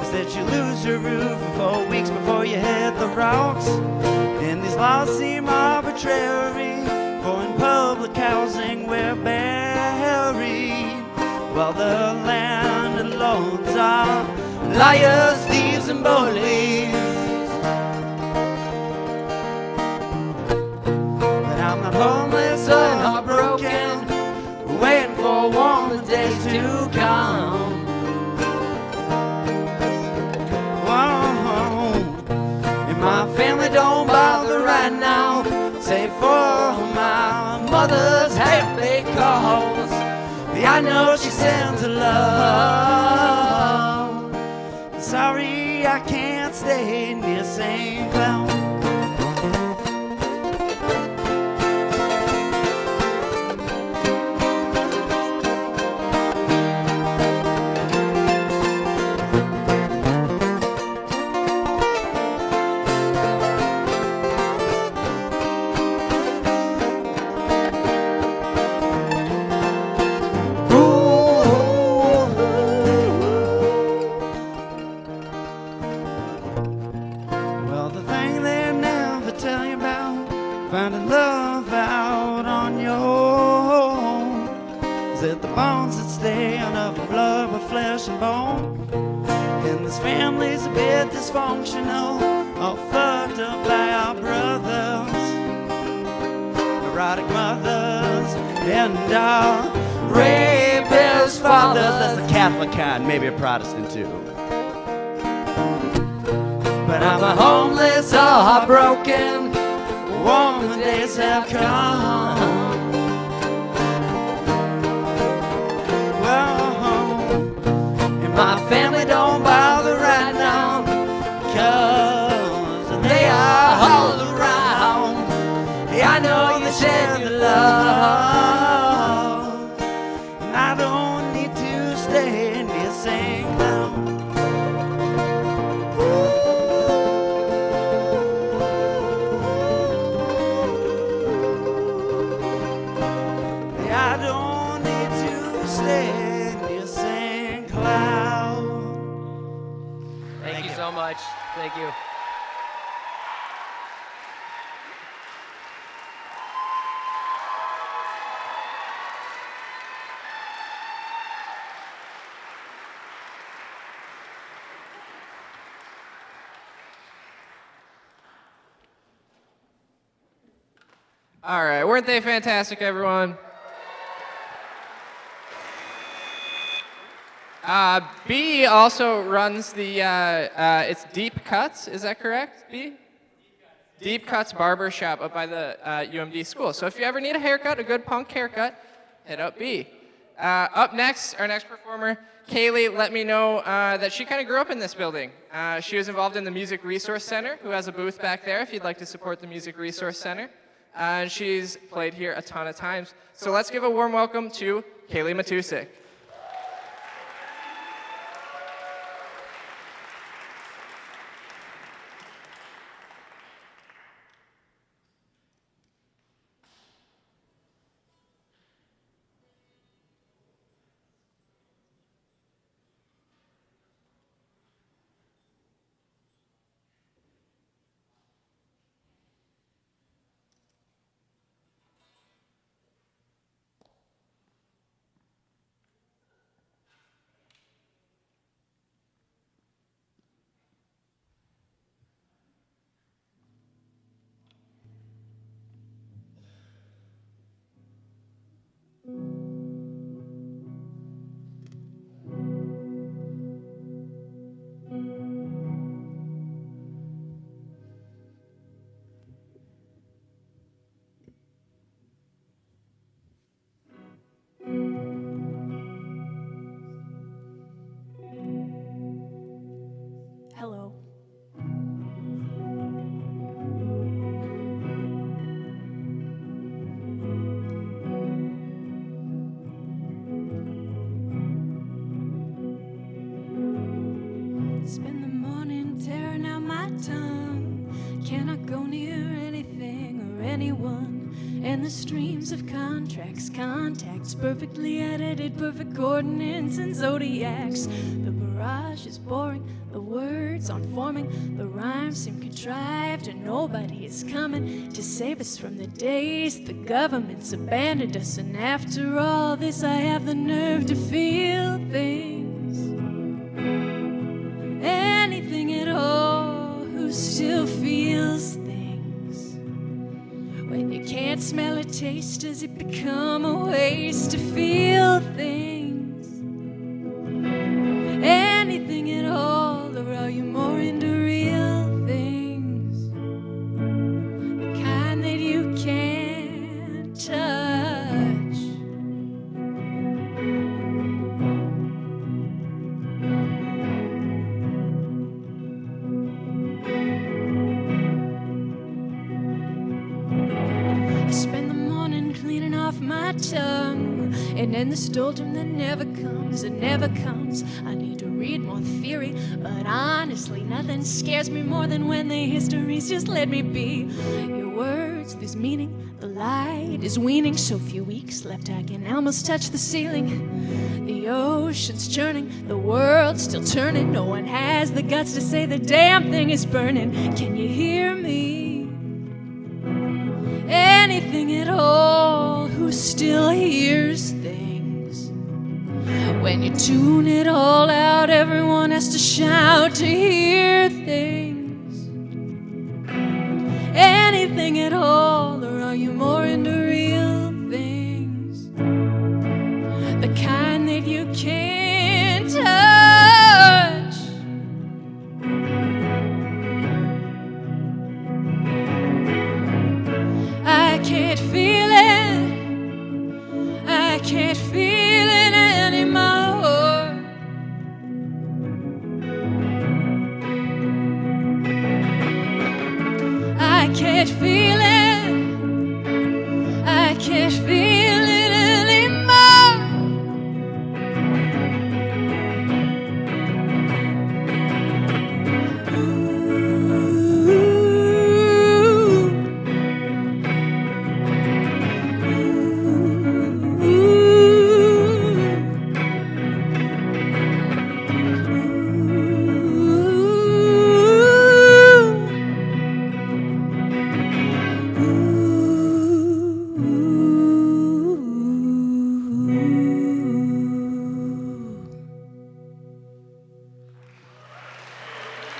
is that you lose your roof for 4 weeks before you hit the rocks. And these laws seem arbitrary, for in public housing we're buried, while the landlords are liars, thieves, and bullies. But I'm not homeless or heartbroken, waiting for warmer days to come. Whoa. And my family don't bother right now, save for my mother's half-baked calls. I know she sends her love. Sorry, I can't stay near St. Cloud. Finding love out on your own. Is it the bonds that stay enough of blood with flesh and bone? And this family's a bit dysfunctional, all fucked up by our brothers, erotic mothers, and our rapist fathers. That's the Catholic kind, maybe a Protestant too. But I'm a homeless, all heartbroken, warmer days have come. Whoa. And my family don't bother right now, 'cause they are all around. Yeah, I know you said you love, and I don't need to stay near St. Cloud. Thank you. All right, weren't they fantastic, everyone? B also runs the, it's Deep Cuts, is that correct, B? Deep Cuts Barber Shop up by the UMD school. So if you ever need a haircut, a good punk haircut, hit up B. Up next, our next performer, Kaylee let me know that she kind of grew up in this building. She was involved in the Music Resource Center, who has a booth back there if you'd like to support the Music Resource Center. And she's played here a ton of times. So let's give a warm welcome to Kaylee Matuszak. everyone, and the streams of contracts, contacts, perfectly edited, perfect coordinates and zodiacs. The barrage is boring, the words aren't forming, the rhymes seem contrived, and nobody is coming to save us from the days the government's abandoned us. And after all this, I have the nerve to feel things, anything at all. Who still feels things? When you can't smell or taste, does it become a waste to feel things? Anything at all, or are you more into real things? The kind that you can't touch. I spend the morning cleaning off my tongue, and then the doldrum that never comes, it never comes. I need to read more theory, but honestly, nothing scares me more than when the histories just let me be. Your words, there's meaning, the light is weaning. So few weeks left, I can almost touch the ceiling. The ocean's churning, the world's still turning. No one has the guts to say the damn thing is burning. Can you hear me? Anything at all. Who still hears things? When you tune it all out, everyone has to shout to hear things. Anything at all, or are you more into real things? The kind that you can't touch. I can't feel it. I can't feel it anymore. I can't feel it. I can't feel it anymore.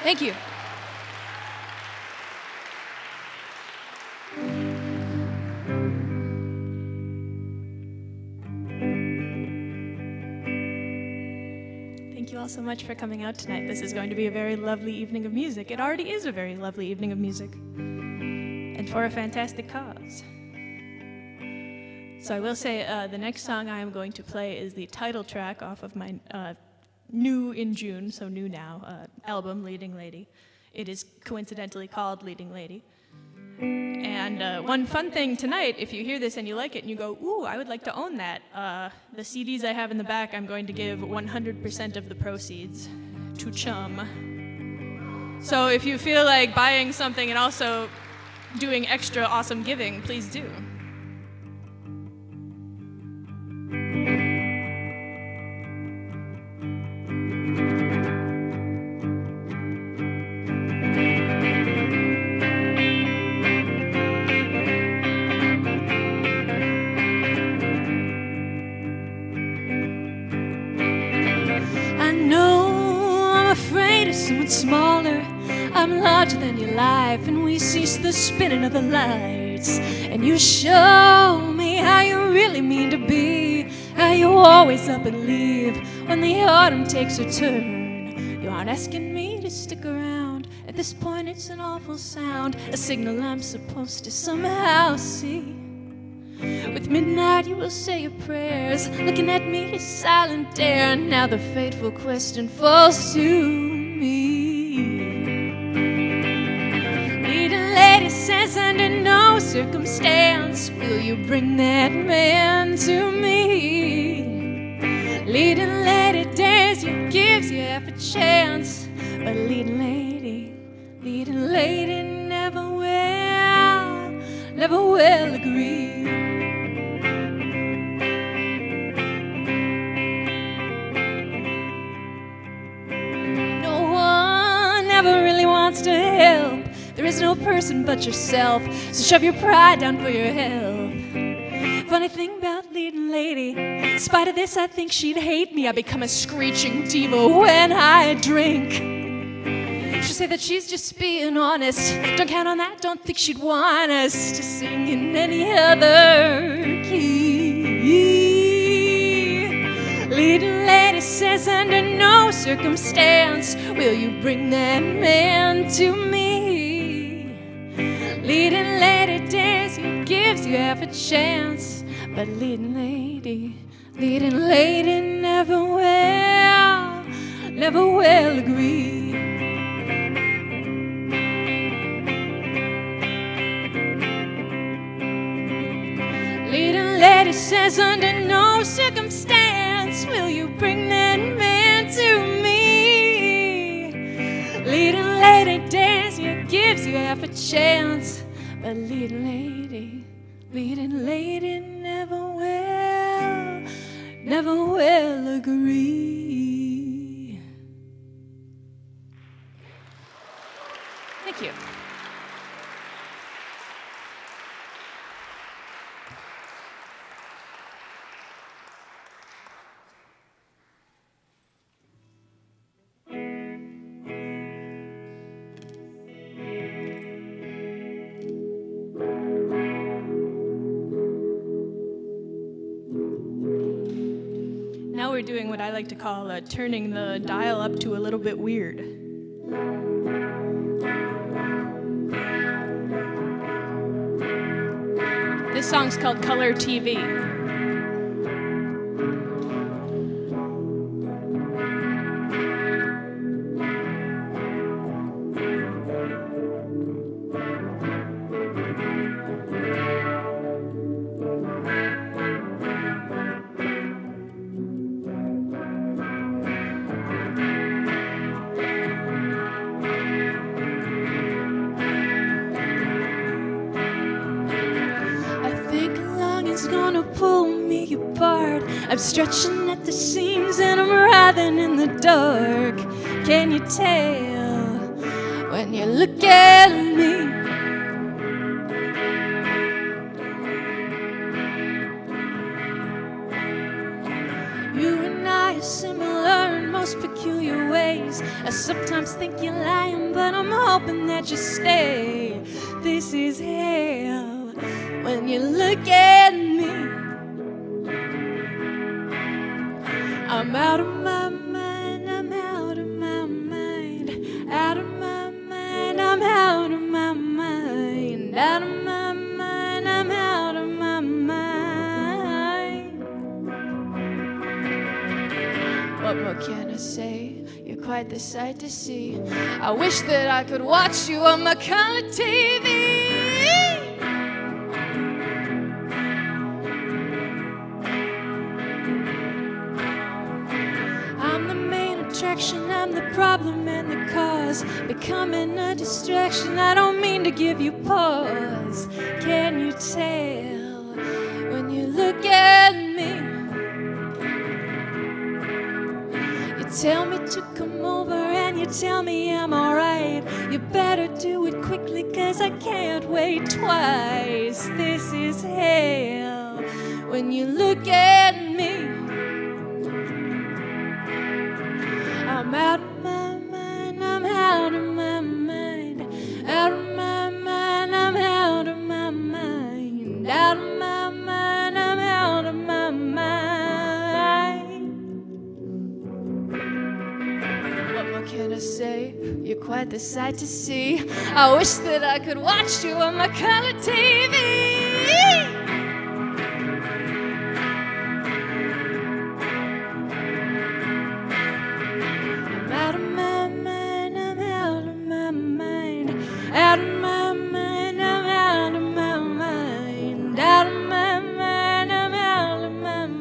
Thank you. Thank you all so much for coming out tonight. This is going to be a very lovely evening of music. It already is a very lovely evening of music, and for a fantastic cause. So I will say the next song I am going to play is the title track off of my new in June, so new now, album, Leading Lady. It is coincidentally called Leading Lady. And one fun thing tonight, if you hear this and you like it and you go, ooh, I would like to own that, the CDs I have in the back, I'm going to give 100% of the proceeds to CHUM. So if you feel like buying something and also doing extra awesome giving, please do. Smaller, I'm larger than your life, and we cease the spinning of the lights. And you show me how you really mean to be, how you always up and leave when the autumn takes a turn. You aren't asking me to stick around. At this point, it's an awful sound, a signal I'm supposed to somehow see. With midnight, you will say your prayers, looking at me, a silent dare. And now the fateful question falls to me. Leading lady says, under no circumstance will you bring that man to me. Leading lady dares you, gives you half a chance, but leading lady never will. never will agree. No one ever really wants to help. There is no person but yourself, so shove your pride down for your health. Funny thing about leading lady, in spite of this I think she'd hate me. I become a screeching diva when I drink. She'll say that she's just being honest. Don't count on that, don't think she'd want us to sing in any other key. Leading lady says under no circumstance will you bring that man to me. Leading lady dares you, gives you half a chance. But leading lady never will agree. Leading lady says under no circumstance will you bring that man to me. Leading lady dares you, gives you half a chance. But leading lady never will agree. Thank you. Now we're doing what I like to call turning the dial up to a little bit weird. This song's called Color TV. I'm stretching at the seams and I'm writhing in the dark. Can you tell when you look at me? You and I are similar in most peculiar ways. I sometimes think you're lying, but I'm hoping that you stay. This is hell when you look at me. I'm out of my mind, I'm out of my mind, out of my mind, I'm out of my mind, out of my mind, I'm out of my mind. What more can I say? You're quite the sight to see. I wish that I could watch you on my color TV. I'm the problem and the cause, becoming a distraction. I don't mean to give you pause. Can you tell when you look at me? You tell me to come over and you tell me I'm alright. You better do it quickly, 'cause I can't wait twice. This is hell when you look at me. I'm out of my mind, I'm out of my mind, out of my mind, I'm out of my mind, out of my mind, I'm out of my mind. What more can I say? You're quite the sight to see. I wish that I could watch you on my color TV. Out of my mind, I'm out of my mind. Out of my mind, I'm out of my mind.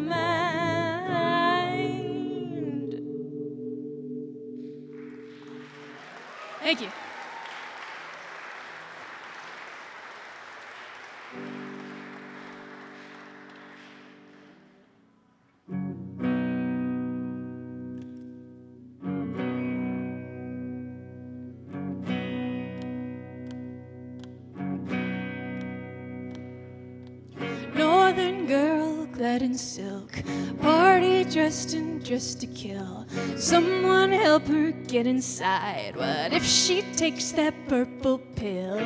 Thank you. Northern girl clad in silk, party dressed to kill. Someone help her get inside. What if she takes that purple pill?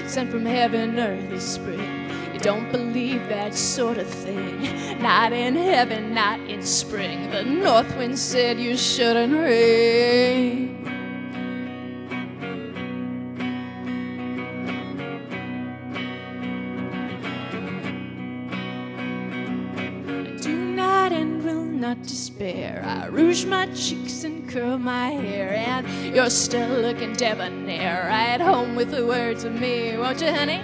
Sent from heaven, early spring. You don't believe that sort of thing. Not in heaven, not in spring. The north wind said you shouldn't ring. Not despair. I rouge my cheeks and curl my hair, and you're still looking debonair. Ride home with the words of me, won't you, honey?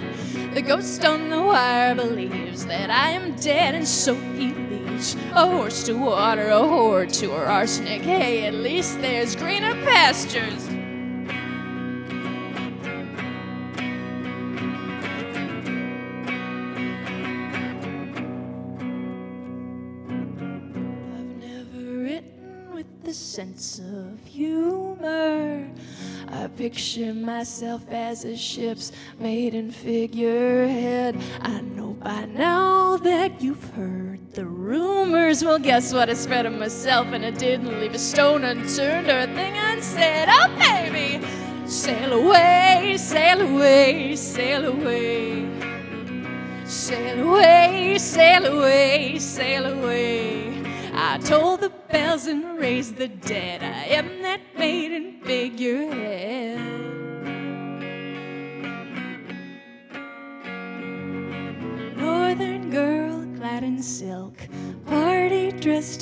The ghost on the wire believes that I am dead, and so he leaves. A horse to water, a whore to her arsenic. Hey, at least there's greener pastures. Sense of humor. I picture myself as a ship's maiden figurehead. I know by now that you've heard the rumors. Well, guess what? I spread them myself, and I didn't leave a stone unturned or a thing unsaid. Oh, baby, sail away, sail away, sail away. Sail away, sail away, sail away. I told the bells and raised the dead. I am that maiden figurehead. Northern girl clad in silk, party dressed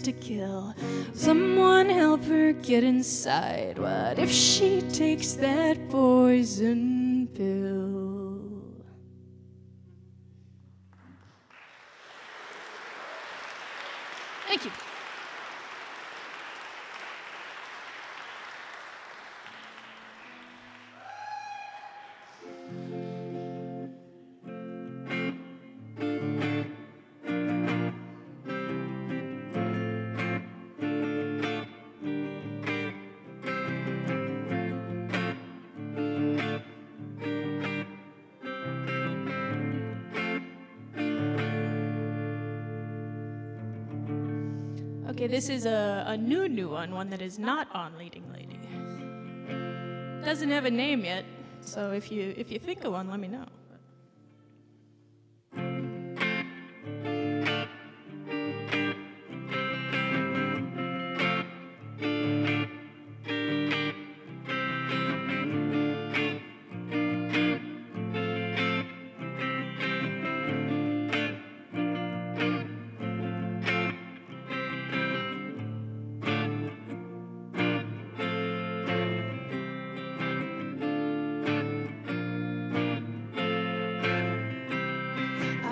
to kill. Someone help her get inside. What if she takes that poison pill? Thank you. Okay, this is a new one that is not on Leading Lady. Doesn't have a name yet, so if you think of one, let me know.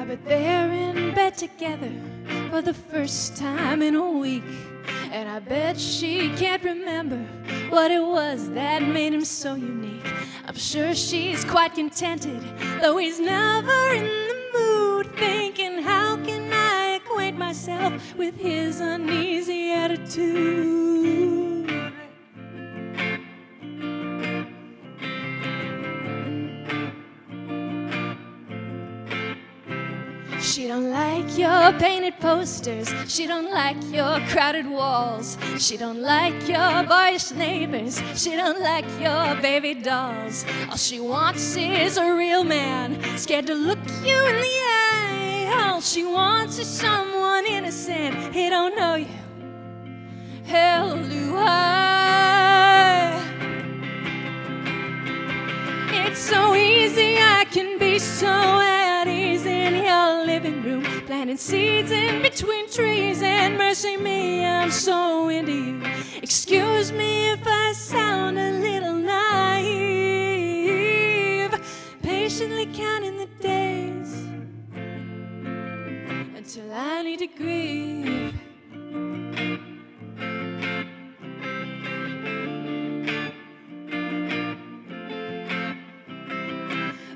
But they're in bed together for the first time in a week, and I bet she can't remember what it was that made him so unique. I'm sure she's quite contented, though he's never in the mood, thinking, how can I acquaint myself with his uneasy attitude? She don't like your painted posters. She don't like your crowded walls. She don't like your boyish neighbors. She don't like your baby dolls. All she wants is a real man, scared to look you in the eye. All she wants is someone innocent. He don't know you. Hell do I. It's so easy, I can be so at ease in your living room, planting seeds in between trees, and mercy me, I'm so into you. Excuse me if I sound a little naive, patiently counting the days until I need to grieve.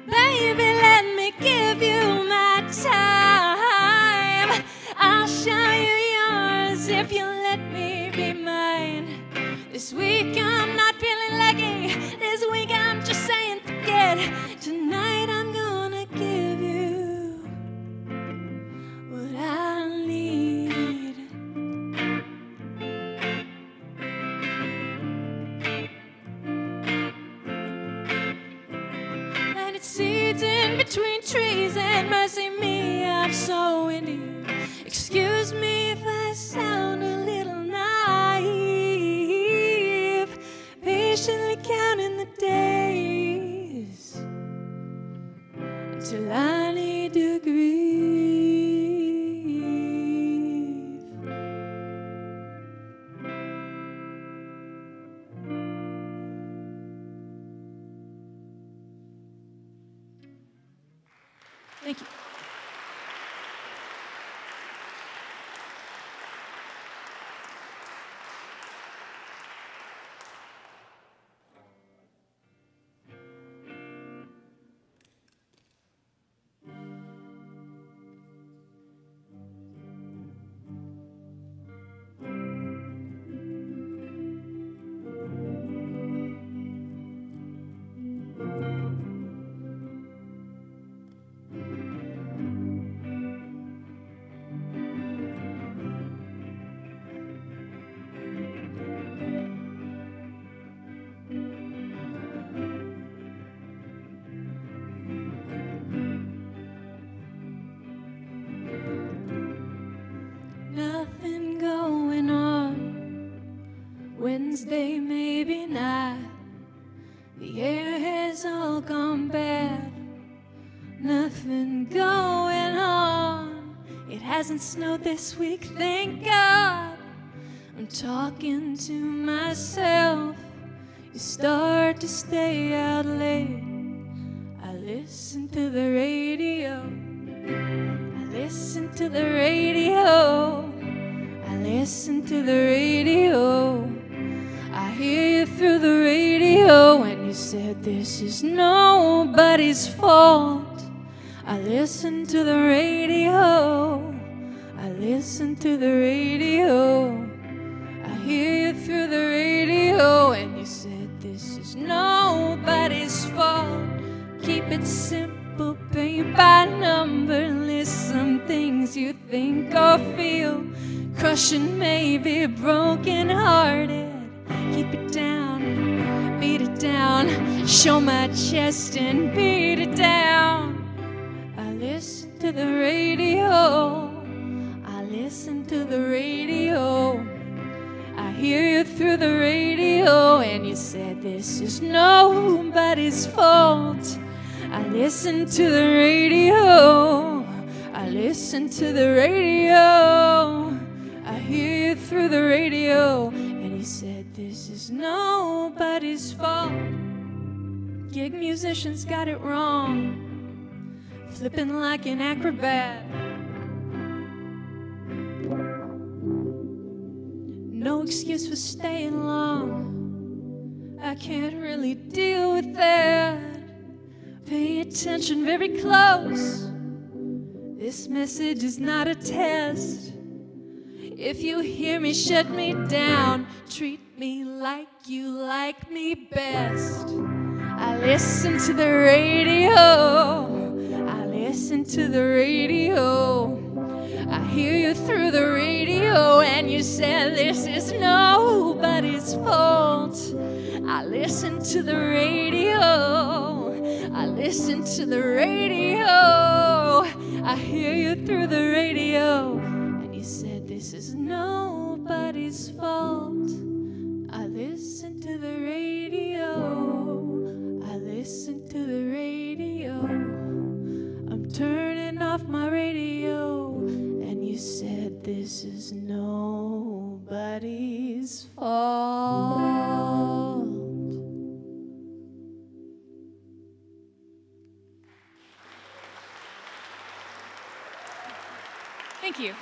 Baby, let me give you my time. I'll show you yours if you let me be mine. This week I'm not feeling lucky. This week I'm just saying forget. Tonight I'm gonna give you mercy me, I'm so into you. Excuse me if I sound a little naive, patiently counting the days until I need to grieve. Thank you. Nothing going on. Wednesday, maybe not. The air has all gone bad. Nothing going on. It hasn't snowed this week, thank God. I'm talking to myself. You start to stay out late. I listen to the radio. I listen to the radio. I listen to the radio. I hear you through the radio and you said this is nobody's fault. I listen to the radio. I listen to the radio. I hear you through the radio and you said this is nobody's fault. Keep it simple, paint by number. List some things you think or feel. Crushing, maybe broken hearted. Keep it down, beat it down. Show my chest and beat it down. I listen to the radio. I listen to the radio. I hear you through the radio and you said this is nobody's fault. I listen to the radio. I listen to the radio. I hear you through the radio and you said this is nobody's fault. Gig musicians got it wrong, flipping like an acrobat. No excuse for staying long. I can't really deal with that. Pay attention very close. This message is not a test. If you hear me, shut me down. Treat me like you like me best. I listen to the radio. I listen to the radio. I hear you through the radio and you said this is nobody's fault. I listen to the radio. I listen to the radio. I hear you through the radio and you said this is nobody's fault. I listen to the radio. I listen to the radio. I'm turning off my radio and you said this is nobody's fault. Thank you.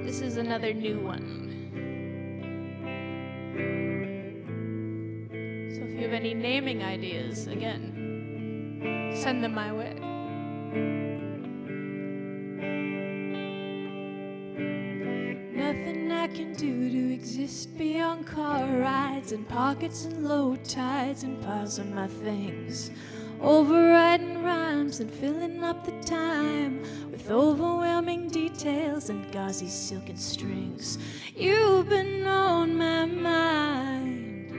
This is another new one. So if you have any naming ideas, again, send them my way. I can do to exist beyond car rides and pockets and low tides and piles of my things. Overriding rhymes and filling up the time with overwhelming details and gauzy silken strings. You've been on my mind,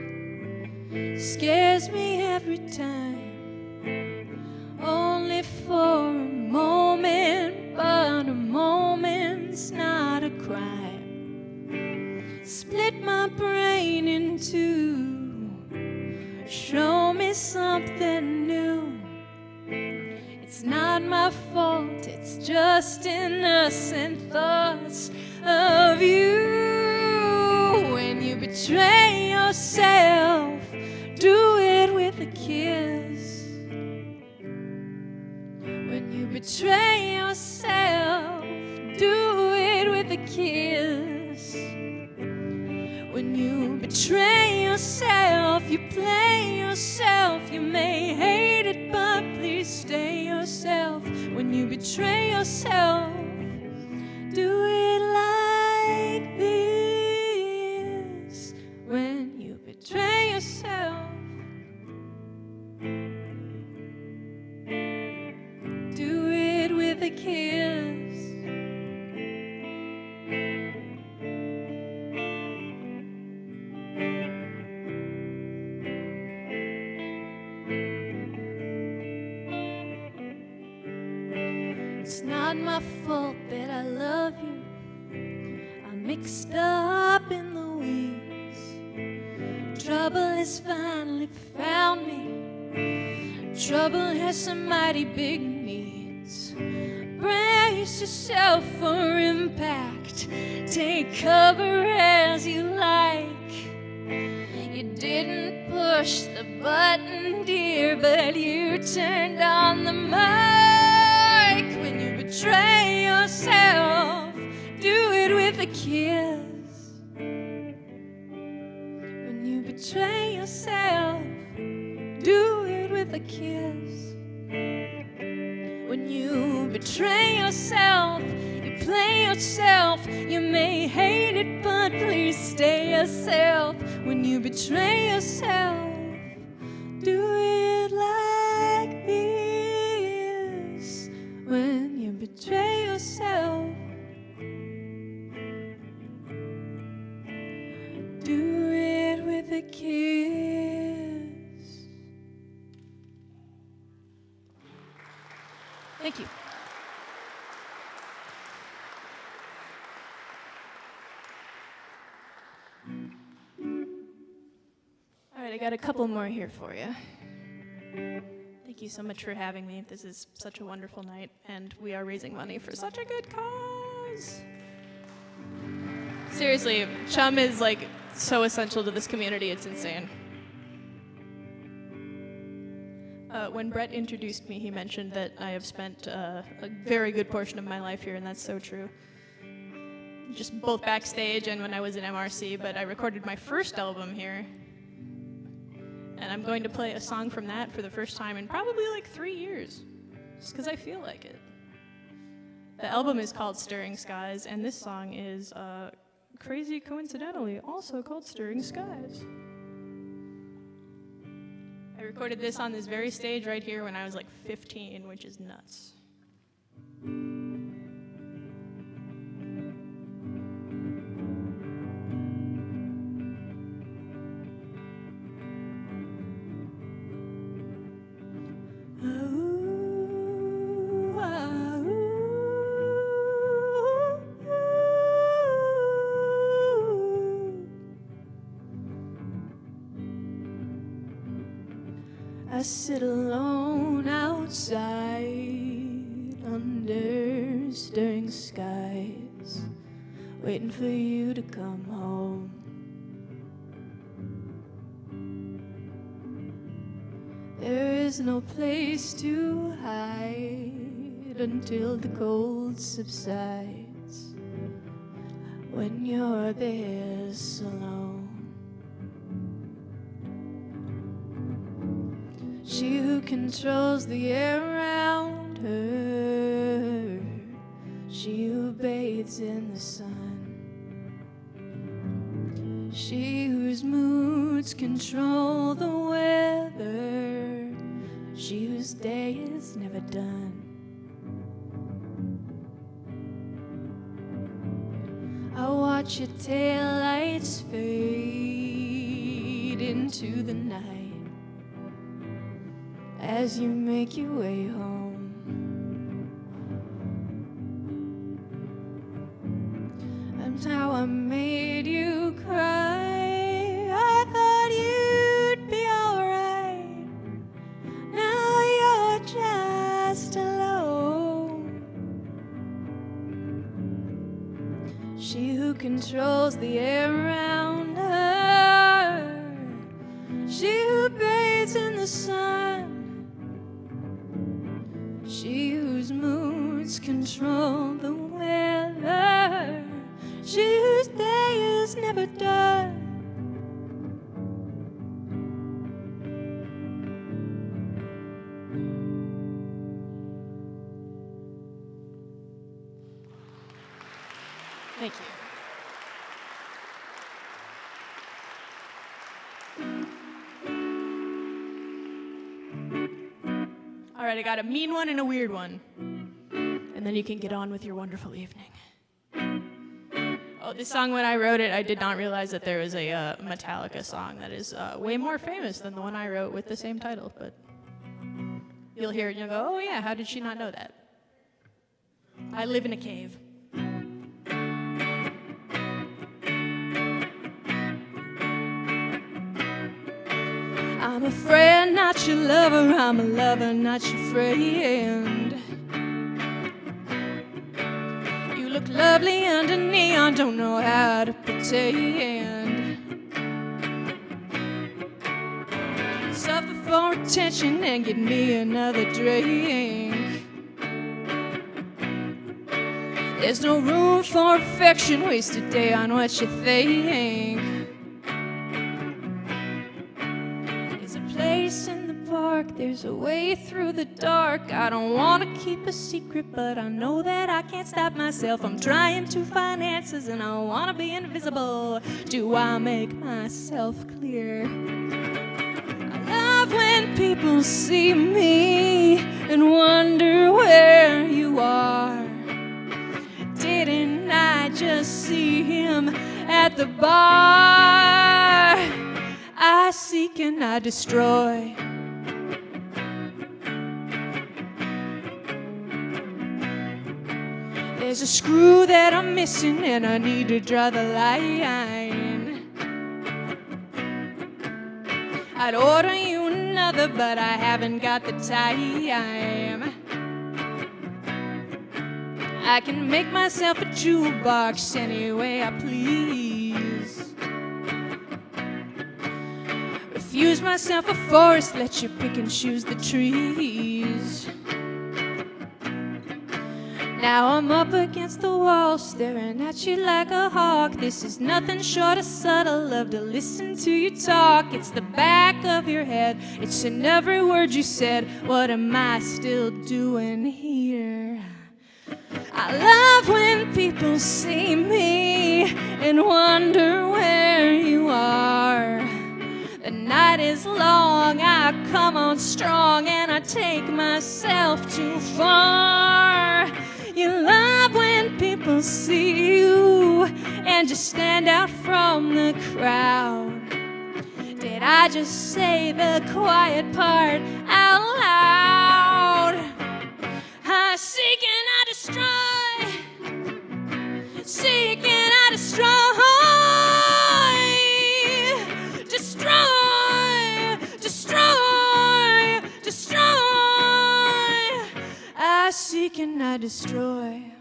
scares me every time. Only for a moment, but a moment's not a crime. Split my brain in two, show me something new. It's not my fault, it's just innocent thoughts of you. When you betray yourself, do it with a kiss. When you betray yourself, do it with a kiss. When you betray yourself, you play yourself. You may hate it, but please stay yourself. When you betray yourself, do it like this. When you betray yourself, do it with a kiss. It's not my fault that I love you. I'm mixed up in the weeds. Trouble has finally found me. Trouble has some mighty big needs. Brace yourself for impact. Take cover as you like. You didn't push the button, dear, but you turned on the mic. When you betray yourself, do it with a kiss. When you betray yourself, do it with a kiss. When you betray yourself, you play yourself. You may hate it, but please stay yourself. When you betray yourself, do it like this. When you betray yourself, do it with a kiss. Thank you. All right, I got a couple more here for you. Thank you so much for having me. This is such a wonderful night, and we are raising money for such a good cause. Seriously, CHUM is like so essential to this community, it's insane. When Brett introduced me, he mentioned that I have spent a very good portion of my life here, and that's so true. Just both backstage and when I was in MRC, but I recorded my first album here. And I'm going to play a song from that for the first time in probably like 3 years, just because I feel like it. The album is called Stirring Skies, and this song is, crazy coincidentally, also called Stirring Skies. I recorded this on this very stage right here when I was like 15, which is nuts. I sit alone outside under stirring skies, waiting for you to come home. There is no place to hide until the cold subsides. When you're there so alone, she who controls the air around her, she who bathes in the sun, She whose moods control the weather, she whose day is never done. I watch your taillights fade into the night as you make your way home. And how I made you cry, I thought you'd be alright. Now you're just alone. She who controls the air around her, she who bathes in the sun, she whose moods control the weather, she whose day is never done. Thank you. All right, I got a mean one and a weird one. And then you can get on with your wonderful evening. Oh, this song, when I wrote it, I did not realize that there was a Metallica song that is way more famous than the one I wrote with the same title. But you'll hear it and you'll go, oh yeah, how did she not know that? I live in a cave. I'm a friend, not your lover. I'm a lover, not your friend. You look lovely under neon, don't know how to pretend. Suffer for attention and get me another drink. There's no room for affection, waste a day on what you think. Place in the park, there's a way through the dark. I don't want to keep a secret, but I know that I can't stop myself. I'm trying to find answers and I want to be invisible. Do I make myself clear? I love when people see me and wonder where you are. Didn't I just see him at the bar? I seek and I destroy. There's a screw that I'm missing and I need to draw the line. I'd order you another, but I haven't got the time. I can make myself a jukebox any way I please. Refuse myself a forest, let you pick and choose the trees. Now I'm up against the wall, staring at you like a hawk. This is nothing short of subtle, love to listen to you talk. It's the back of your head, it's in every word you said. What am I still doing here? I love when people see me and wonder where you are. The night is long, I come on strong, and I take myself too far. You love when people see you and just stand out from the crowd. Did I just say the quiet part out loud? I seek and I destroy, seek and I destroy. I seek and I destroy.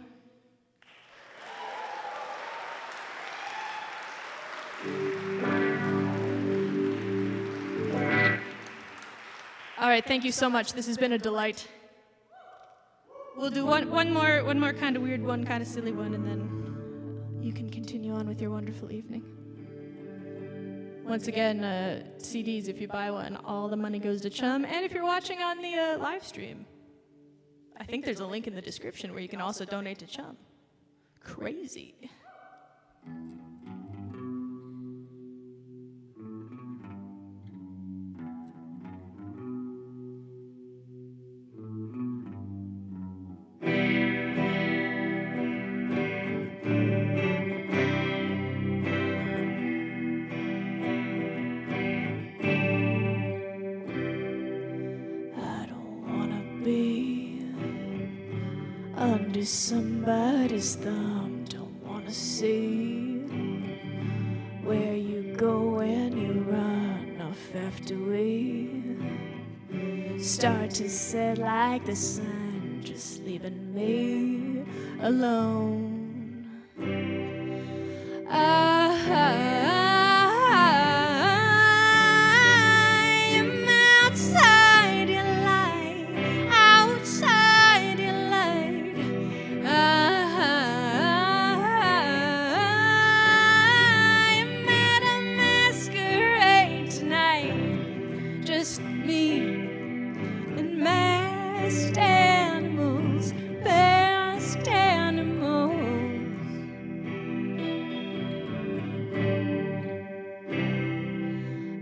All right, thank you so much. This has been a delight. We'll do one more kind of weird one, kind of silly one, and then you can continue on with your wonderful evening. Once again, CDs, if you buy one, all the money goes to CHUM. And if you're watching on the live stream, I think there's a link in the description where you can also donate to CHUM. Crazy. under somebody's thumb. Don't wanna see where you go when you run off after we start to set like the sun, just leaving me alone. I'm outside your light, outside your light. I'm at a masquerade tonight, just me and masked animals, masked animals.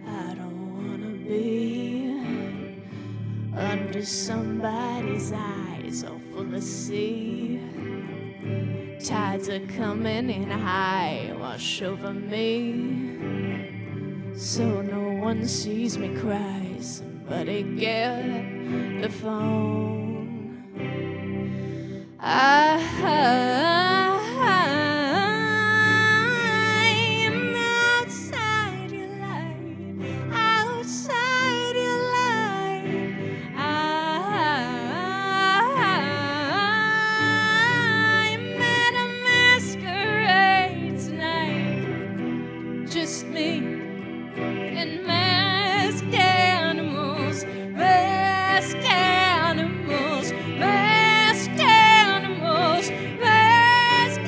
I don't wanna be under somebody's eyes, all full of sea. Tides are coming in high, wash over me, so no one sees me cry. Somebody get the phone. I'm outside your light, outside your light. I'm at a masquerade tonight, just me and masked animals, masked animals, masked animals, masked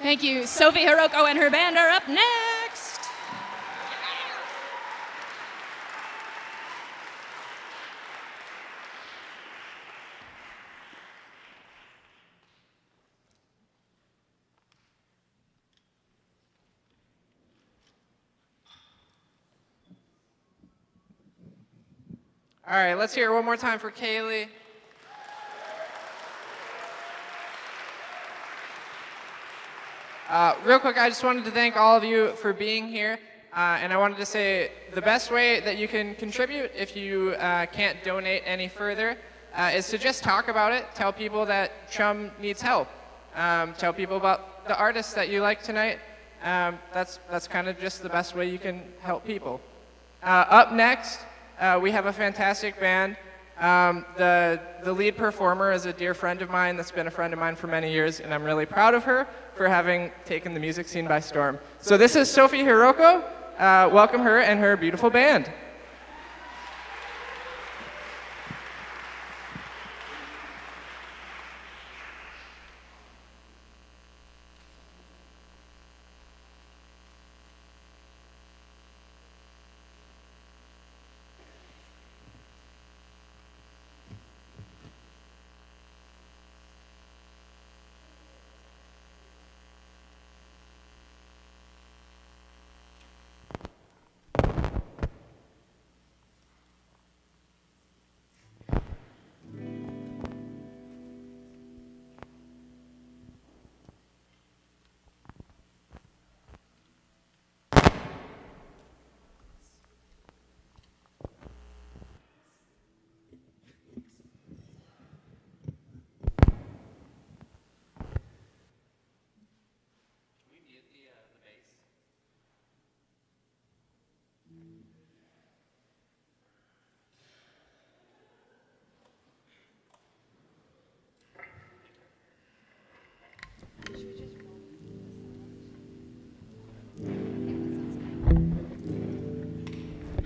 Thank you. Sophie Hiroko and her band are up next. All right, let's hear it one more time for Kaylee. Real quick, I just wanted to thank all of you for being here. And I wanted to say the best way that you can contribute if you can't donate any further is to just talk about it. Tell people that CHUM needs help. Tell people about the artists that you like tonight. That's kind of just the best way you can help people. Up next, we have a fantastic band. The lead performer is a dear friend of mine that's been a friend of mine for many years, and I'm really proud of her for having taken the music scene by storm. So this is Sophie Hiroko. Welcome her and her beautiful band.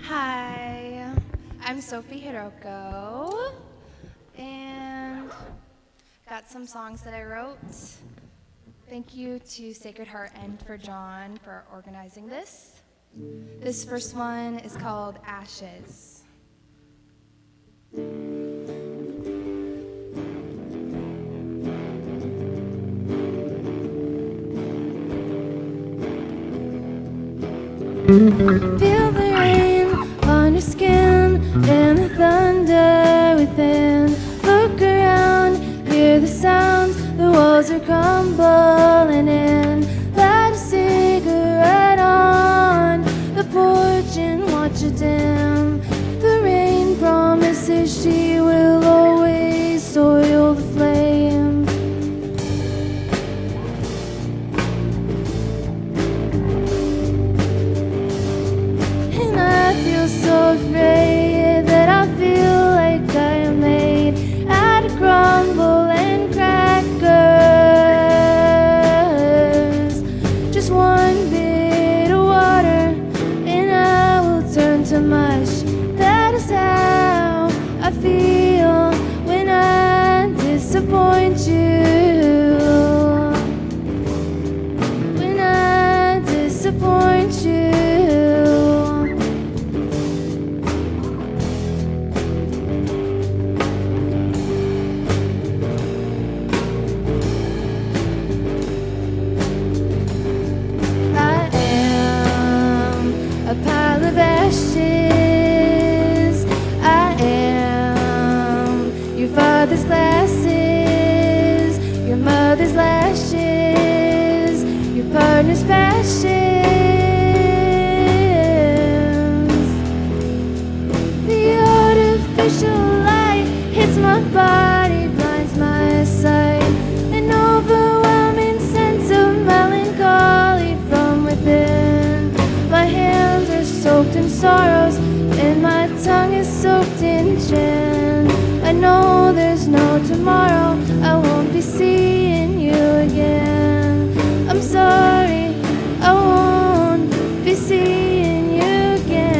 Hi, I'm Sophie Hiroko, and got some songs that I wrote. Thank you to Sacred Heart and for Jon for organizing this. This first one is called Ashes. Feel the rain on your skin and the thunder within. Look around, hear the sounds, the walls are crumbling in. Light a cigarette on the porch and watch it dim. The rain promises she will always soil the flame. And I feel so afraid that I feel like I am made out of crumble and crackers. Just one bit of water and I will turn to mush. That is how I feel when I disappoint you. When I disappoint you. I am a pile of ashes. I am your father's glasses, your mother's lashes, your partner's passions. The artificial light hits my body, blinds my sight. An overwhelming sense of melancholy from within. My hands are soaked in sorrows and my tongue is soaked in gin. I know there's no tomorrow, I won't be seeing you again. I'm sorry, I won't be seeing you again.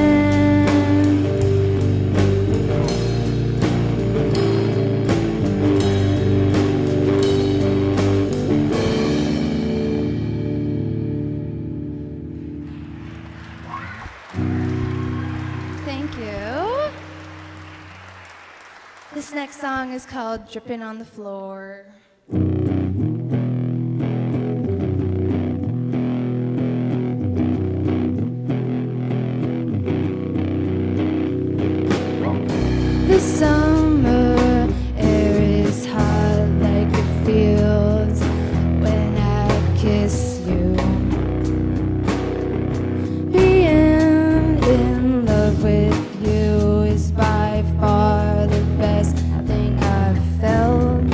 Thank you. This next song is called Drippin' on the Floor. The summer air is hot like it feels when I kiss you. Being in love with you is by far the best thing I've felt.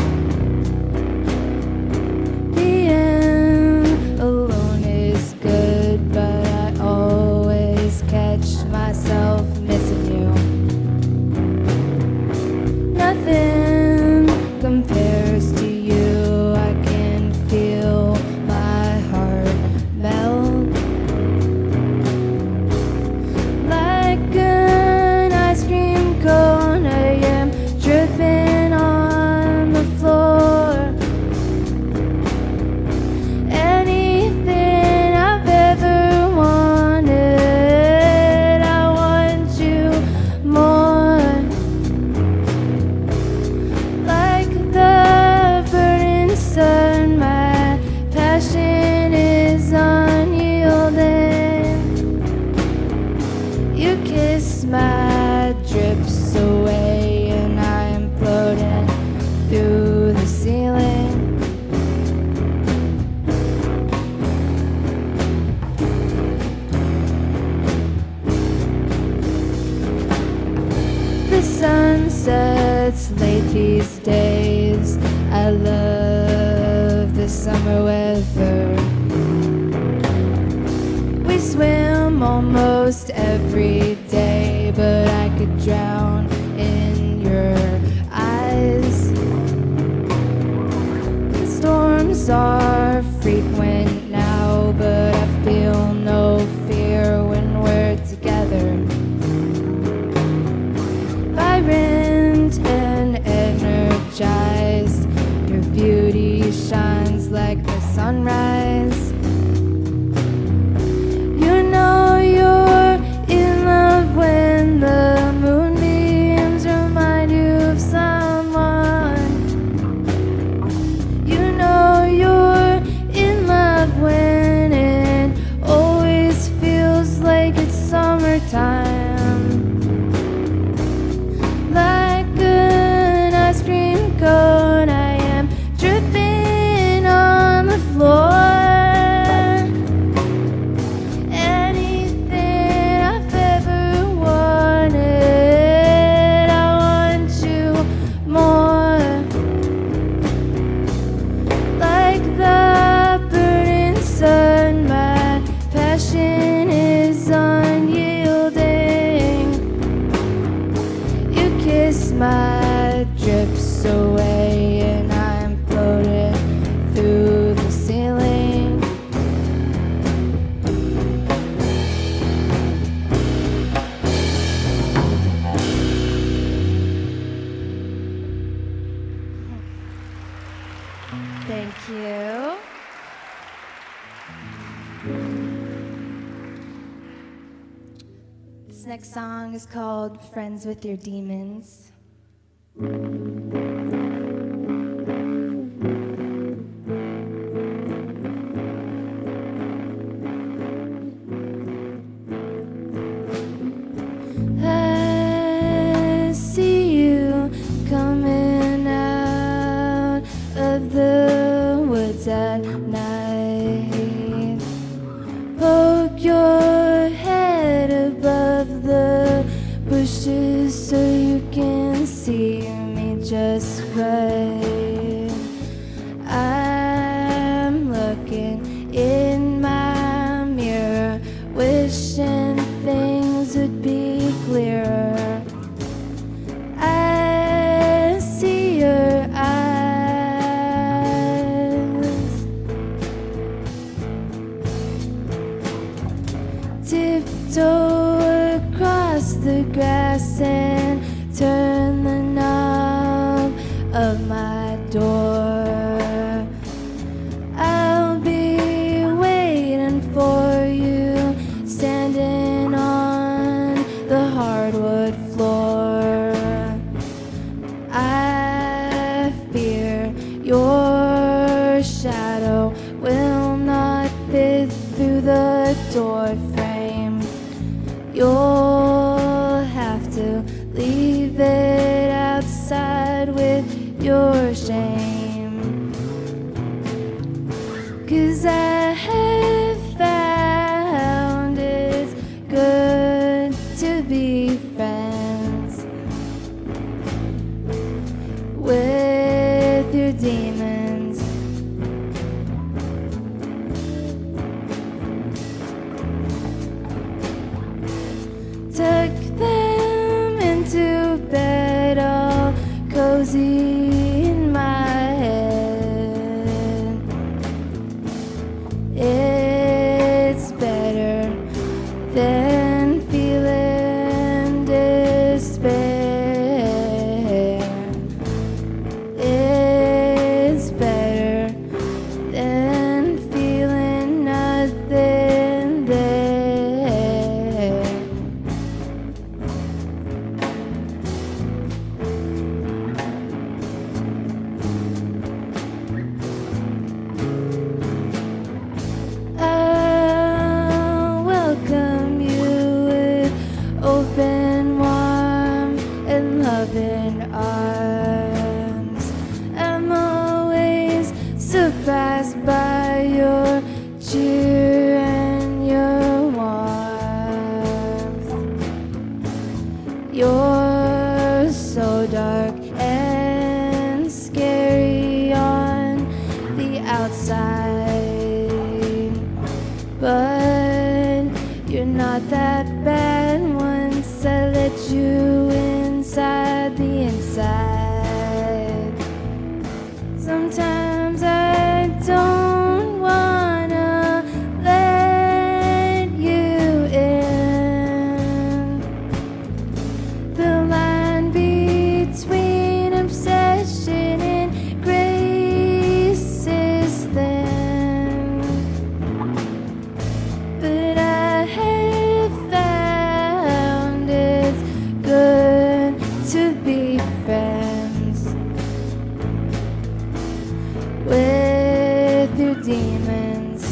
Being alone is good, but I always catch myself missing you. Nothing compares to you. I can feel my heart melt like an ice cream cone. I am dripping on the floor. Anything I've ever wanted, I want you more. Like the burning sun, my passion is unyielding. You kiss my drips away and I am floating through the ceiling. The sun sets late these days. I love the summer weather. We swim almost every day, but I could drown in your eyes. The storms are frequent now, but I feel no fear when we're together. Vibrant and energized, your beauty This next song is called Friends with Your Demons. I see you coming out of the woods at night. Poke your head above the bushes so you can see me just right. I'm looking in my mirror, wishing things would be clearer. I see your eyes. Tiptoe across the grass and turn the knob of my door. I'll be waiting for you, standing on the hardwood floor. I fear your shadow will not fit through the door frame. You'll have to leave it outside with your shame. 'Cause I have found it's good to be friends with your demons. Tuck them into bed all cozy in my head. It's better than feeling despair. It's better than feeling nothing there. I'll welcome you with open, warm, and loving arms. I'm always surprised by your cheer and your warmth. You're so dark and scary on the outside, but you're not that bad once I let you inside the inside. Sometimes I don't wanna let you in. The line between obsession and grace is thin. But I have found it's good to be friends with your demons.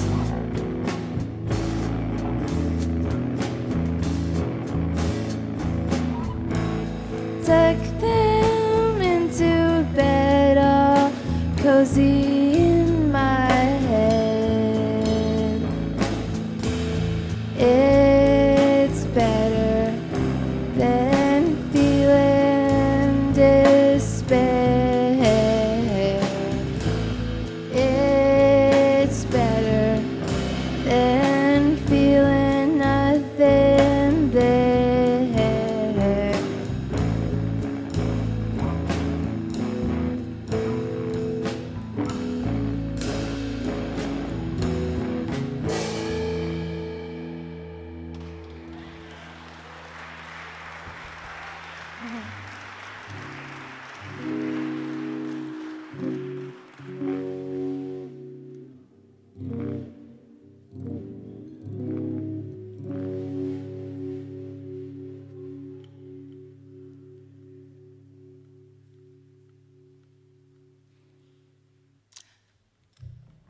Tuck them into bed all cozy in my head. It's better than feeling despair. It's better than feeling nothing there.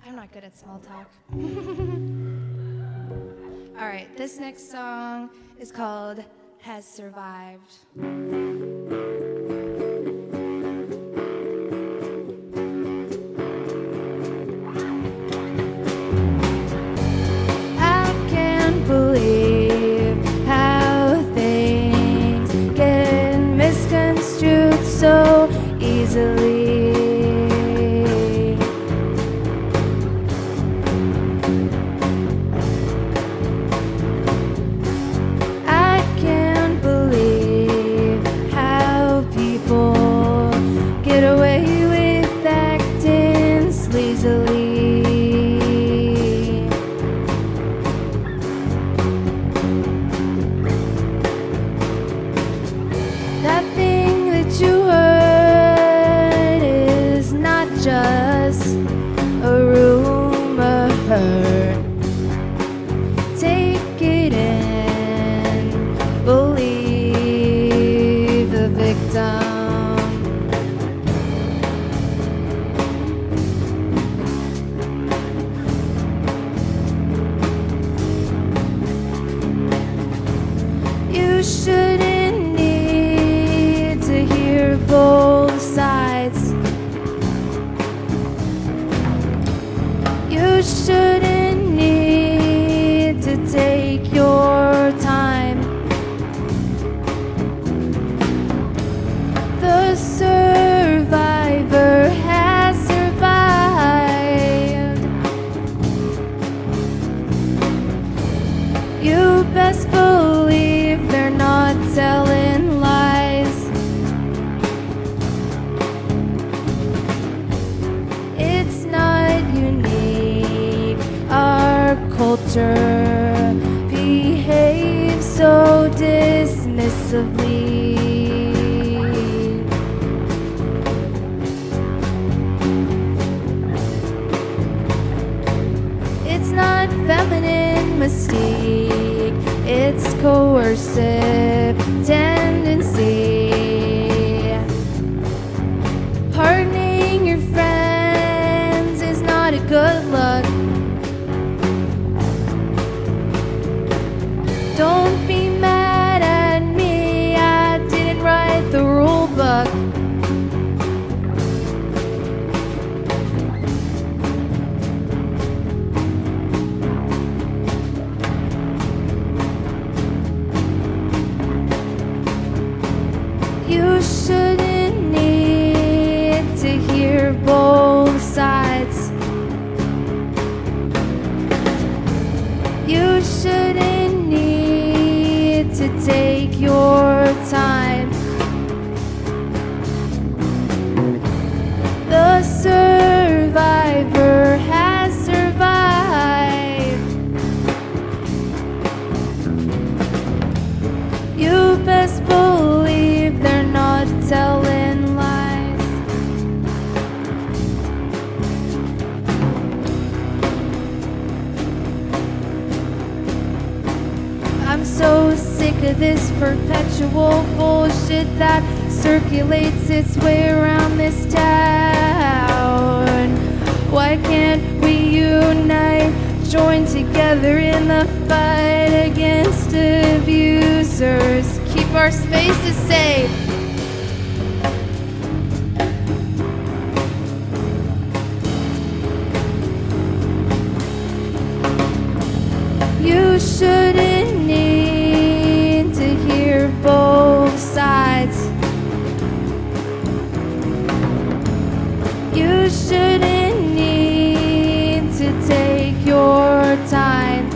I'm not good at small talk. All right, this next song is called Has Survived. I can't believe how things get misconstrued so easily. I can't believe how people get away with acting sleazily. That thing that you heard is not just a rumor. Take it in, believe the victim. You shouldn't need to hear both sides. You shouldn't need to take your time. The survivor has survived. You best believe they're not telling lies. It's not unique. Our culture behaves so dismissively. It's not feminine mystique, it's coercive tendency. Pardoning your friends is not a good look. Don't be mad at me, I didn't write the rule book. You shouldn't need to hear both sides. You shouldn't need to take your time. The survivor has survived. You best believe they're not telling lies. I'm so sick of this perpetual bullshit that circulates its way around this town. Why can't we unite, join together in the fight against abusers? Keep our spaces safe. You shouldn't need to hear both sides. You shouldn't need to take your time.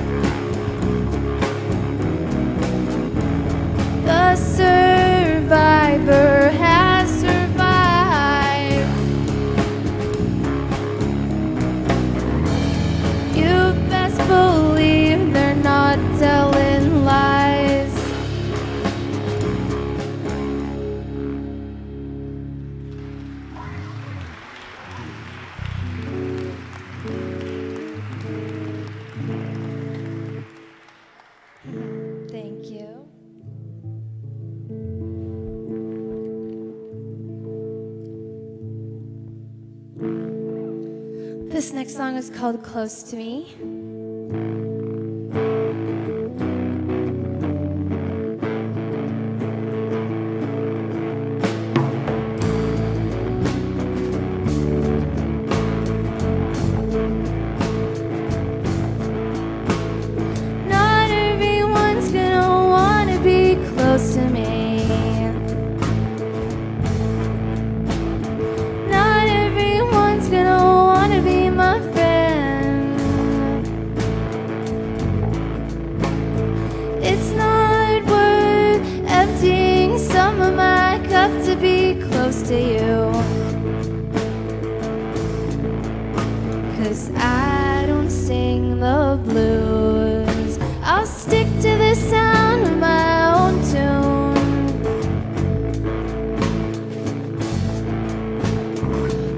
The survivor has survived. You best believe they're not telling This next song is called Close to Me. Not everyone's gonna wanna be close to me. Not everyone's gonna wanna be my friend. It's not worth emptying some of my cup to be close to you. 'Cause I don't sing the blues. I'll stick to the sound of my own tune.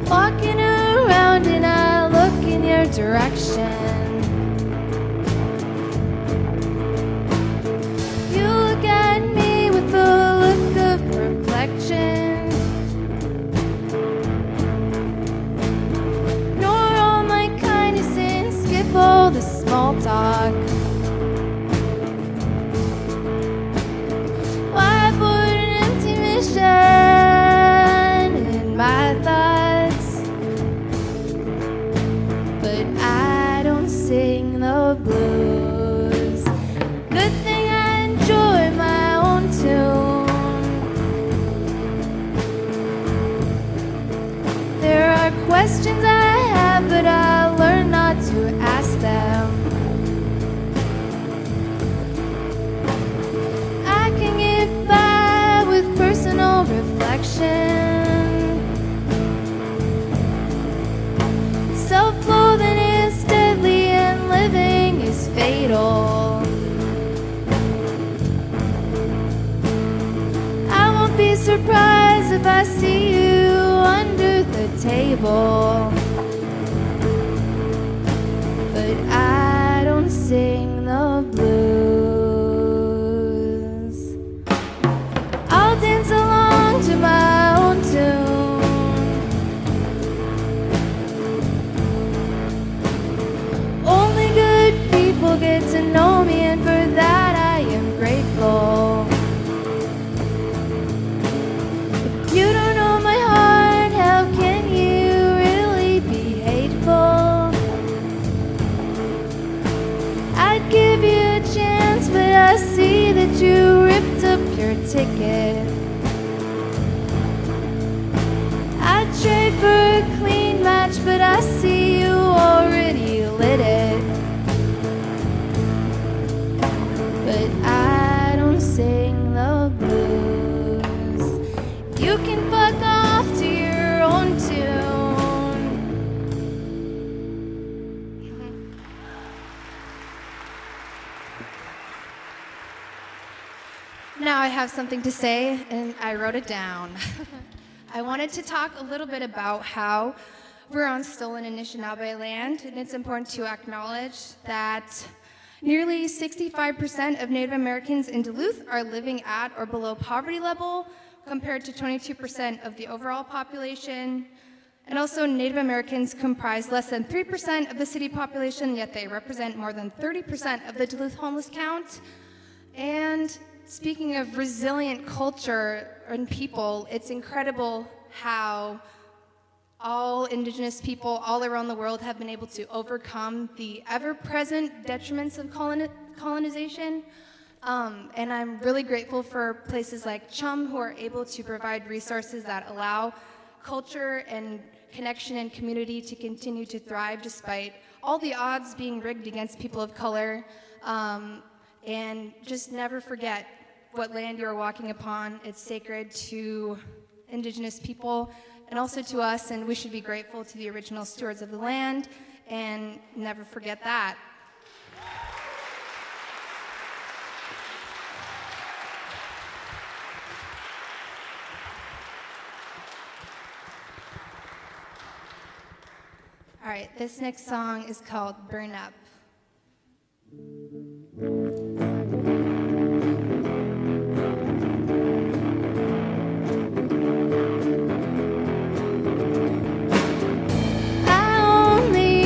Walking around and I look in your direction. You look at me with a look of perplexion. Ignore all my kindness and skip all the small talk. Why put an empty mission in my thoughts? But I don't sing the blues. Good thing I enjoy my own tune. There are questions I have, but I learn not to ask them. I can get by with personal reflection. Self-loathing is deadly and living is fatal. I won't be surprised if I see you under the table. But I don't sing the blues. I'll dance along to my own tune. Only good people get to know me, and for that I am grateful. If you don't know my heart, how can you really be hateful? I'd give you a chance, but I see that you ripped up your ticket. I'd trade for a clean match, but I see you already lit it. But I don't sing the blues. You can fuck off to your own tune. Now I have something to say, and I wrote it down. I wanted to talk a little bit about how we're on stolen Anishinaabe land, and it's important to acknowledge that nearly 65% of Native Americans in Duluth are living at or below poverty level, compared to 22% of the overall population. And also, Native Americans comprise less than 3% of the city population, yet they represent more than 30% of the Duluth homeless count. And speaking of resilient culture and people, it's incredible how all Indigenous people all around the world have been able to overcome the ever-present detriments of colonization. And I'm really grateful for places like CHUM, who are able to provide resources that allow culture and connection and community to continue to thrive despite all the odds being rigged against people of color. And just never forget what land you're walking upon. It's sacred to Indigenous people and also to us, and we should be grateful to the original stewards of the land and never forget that. All right, this next song is called Burn Up. I only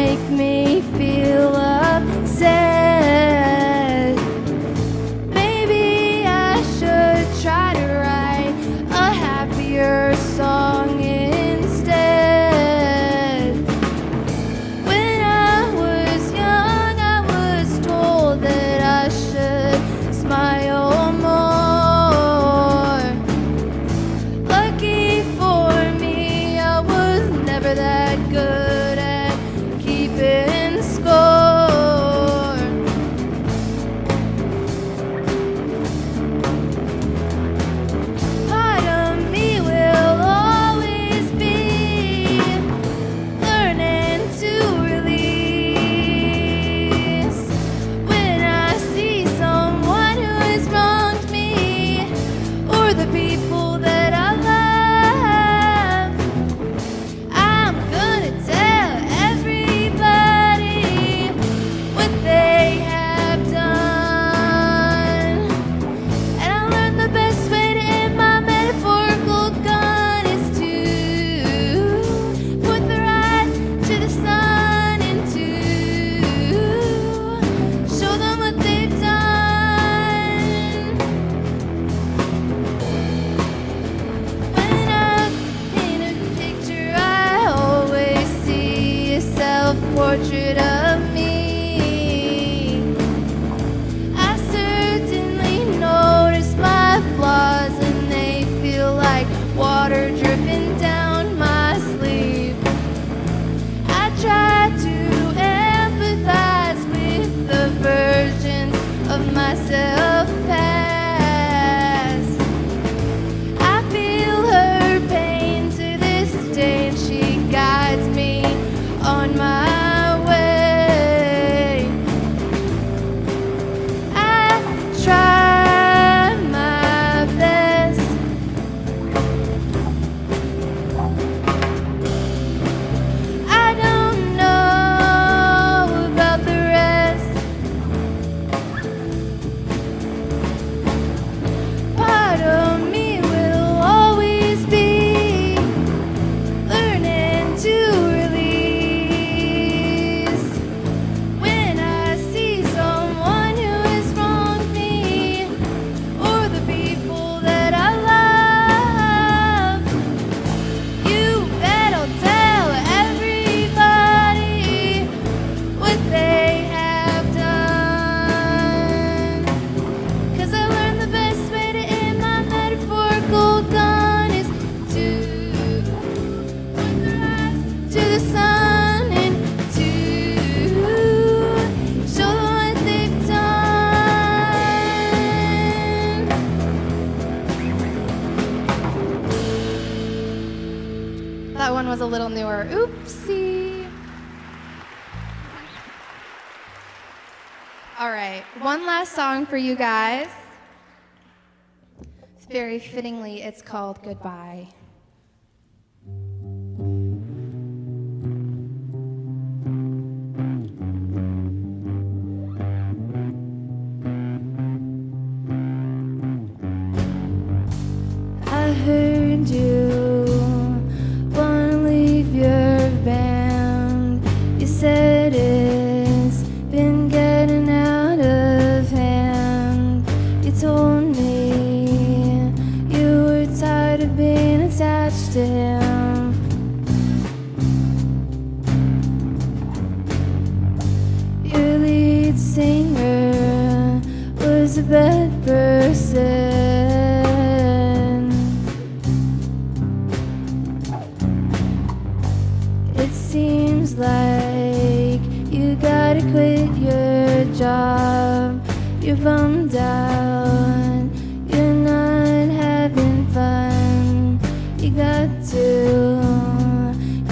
make me feel upset. Maybe I should try to write a happier song instead. When I was young, I was told that I should smile more. Lucky for me, I was never that good at keeping score. Part of me will always be learning to release. When I see someone who has wronged me or the people that I love, I'm gonna tell everybody what they have done. And I learned the best way to end my metaphorical gun is to put their eyes to the sun and to show them what they've done. When I paint a picture, I always see a self-portrait of me. I certainly notice my flaws, and they feel like water dripping down my sleeve. I try to empathize with the versions of myself past. I feel her pain to this day, and she guides me on my way. I try my best. I don't know about the rest. Part of me will always be learning to release. When I see someone who has wronged me or the people that I love, you bet I'll tell everybody what they have done. 'Cause I learned the best way to end my metaphorical gun is to put their eyes to the sun and to show them what they've done. That one was a little newer. Oopsie. All right, one last song for you guys. Very fittingly, it's called Goodbye. I heard you wanna leave your band. You said it's been getting out of hand. You told me you were tired of being attached to him. Your lead singer was a bad person. It seems like you gotta quit your job. You're bummed out, you're not having fun. You got to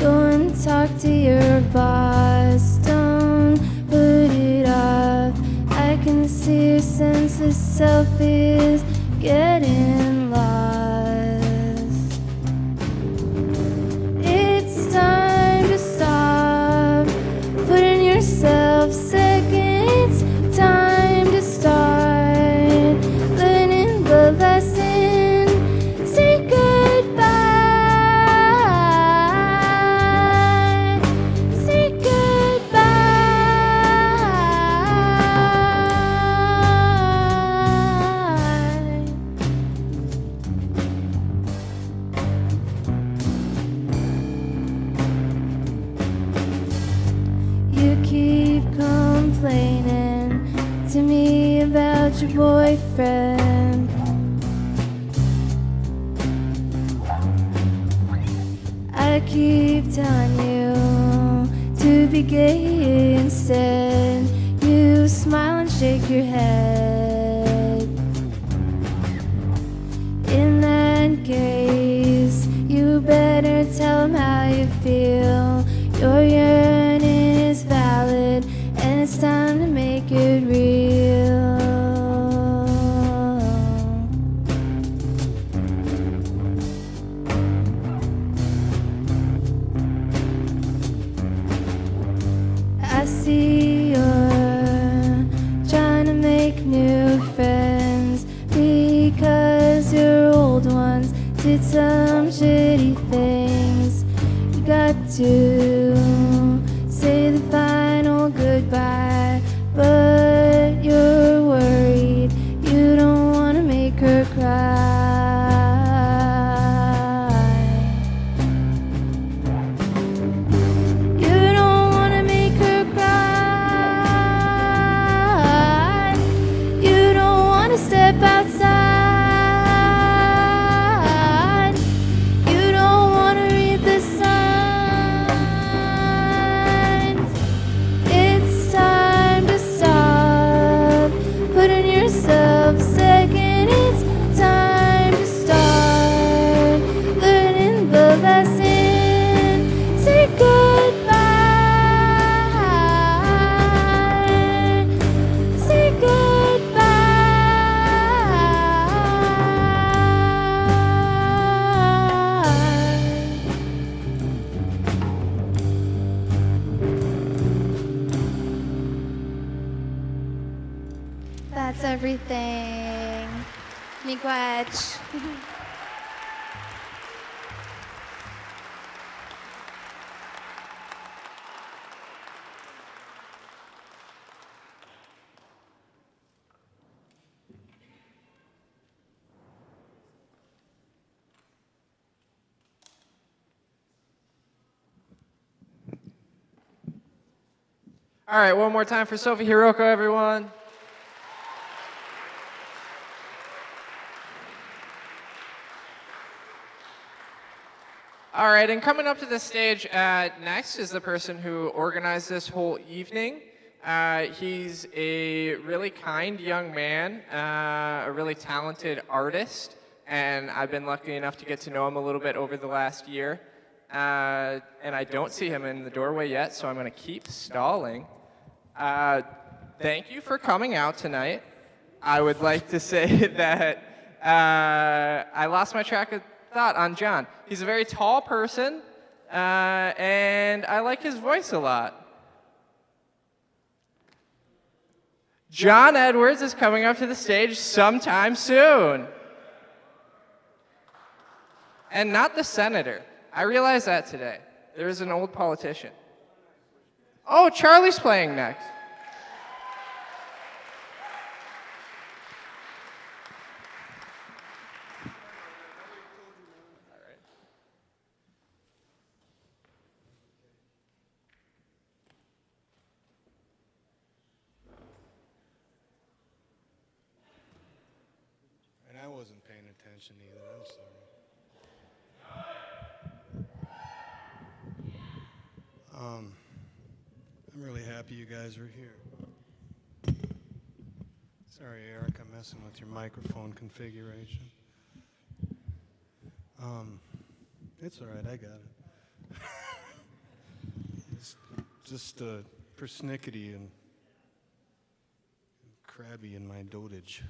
go and talk to your boss. Don't put it off. I can see your sense of self is getting lost. It's time to stop putting yourself second. It's time to start learning the lesson. Say goodbye. keep complaining to me about your boyfriend. I keep telling you to be gay instead. You smile and shake your head. In that case, you better tell him how you feel. Your yearning is valid, and it's time to make it real. I see you're trying to make new friends because your old ones did some shitty things. You got to say the final goodbye, but you're worried you don't want to make her cry. You don't want to make her cry. You don't want to step outside. You don't want to read the signs. It's time to stop putting yourself second. It's time to start learning the lesson. Say goodbye. Say goodbye. That's everything. Miigwech. All right, one more time for Sophie Hiroko, everyone. All right, and coming up to the stage next is the person who organized this whole evening. He's a really kind young man, a really talented artist, and I've been lucky enough to get to know him a little bit over the last year. And I don't see him in the doorway yet, so I'm going to keep stalling. Thank you for coming out tonight. I would like to say that I lost my track of thought on Jon. He's a very tall person, and I like his voice a lot. Jon Edwards is coming up to the stage sometime soon. And not the senator. I realized that today. There's an old politician. Oh, Charlie's playing next. And I wasn't paying attention either. I'm sorry. I'm really happy you guys are here. Sorry, Eric, I'm messing with your microphone configuration. It's all right, I got it. It's just persnickety and crabby in my dotage.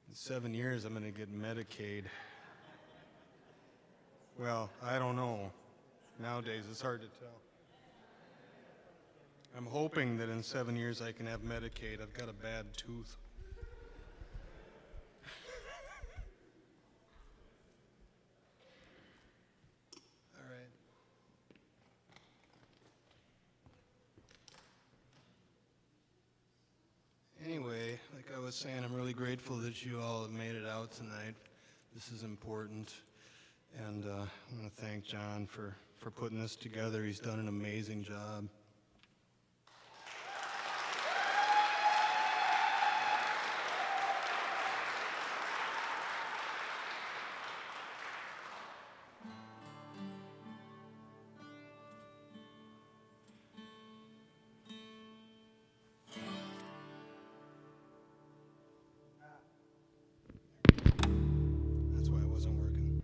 In 7 years, I'm going to get Medicaid. Well, I don't know. Nowadays, it's hard to tell. I'm hoping that in 7 years I can have Medicaid. I've got a bad tooth. All right. Anyway, like I was saying, I'm really grateful that you all have made it out tonight. This is important. And I want to thank Jon for putting this together. He's done an amazing job. That's why it wasn't working.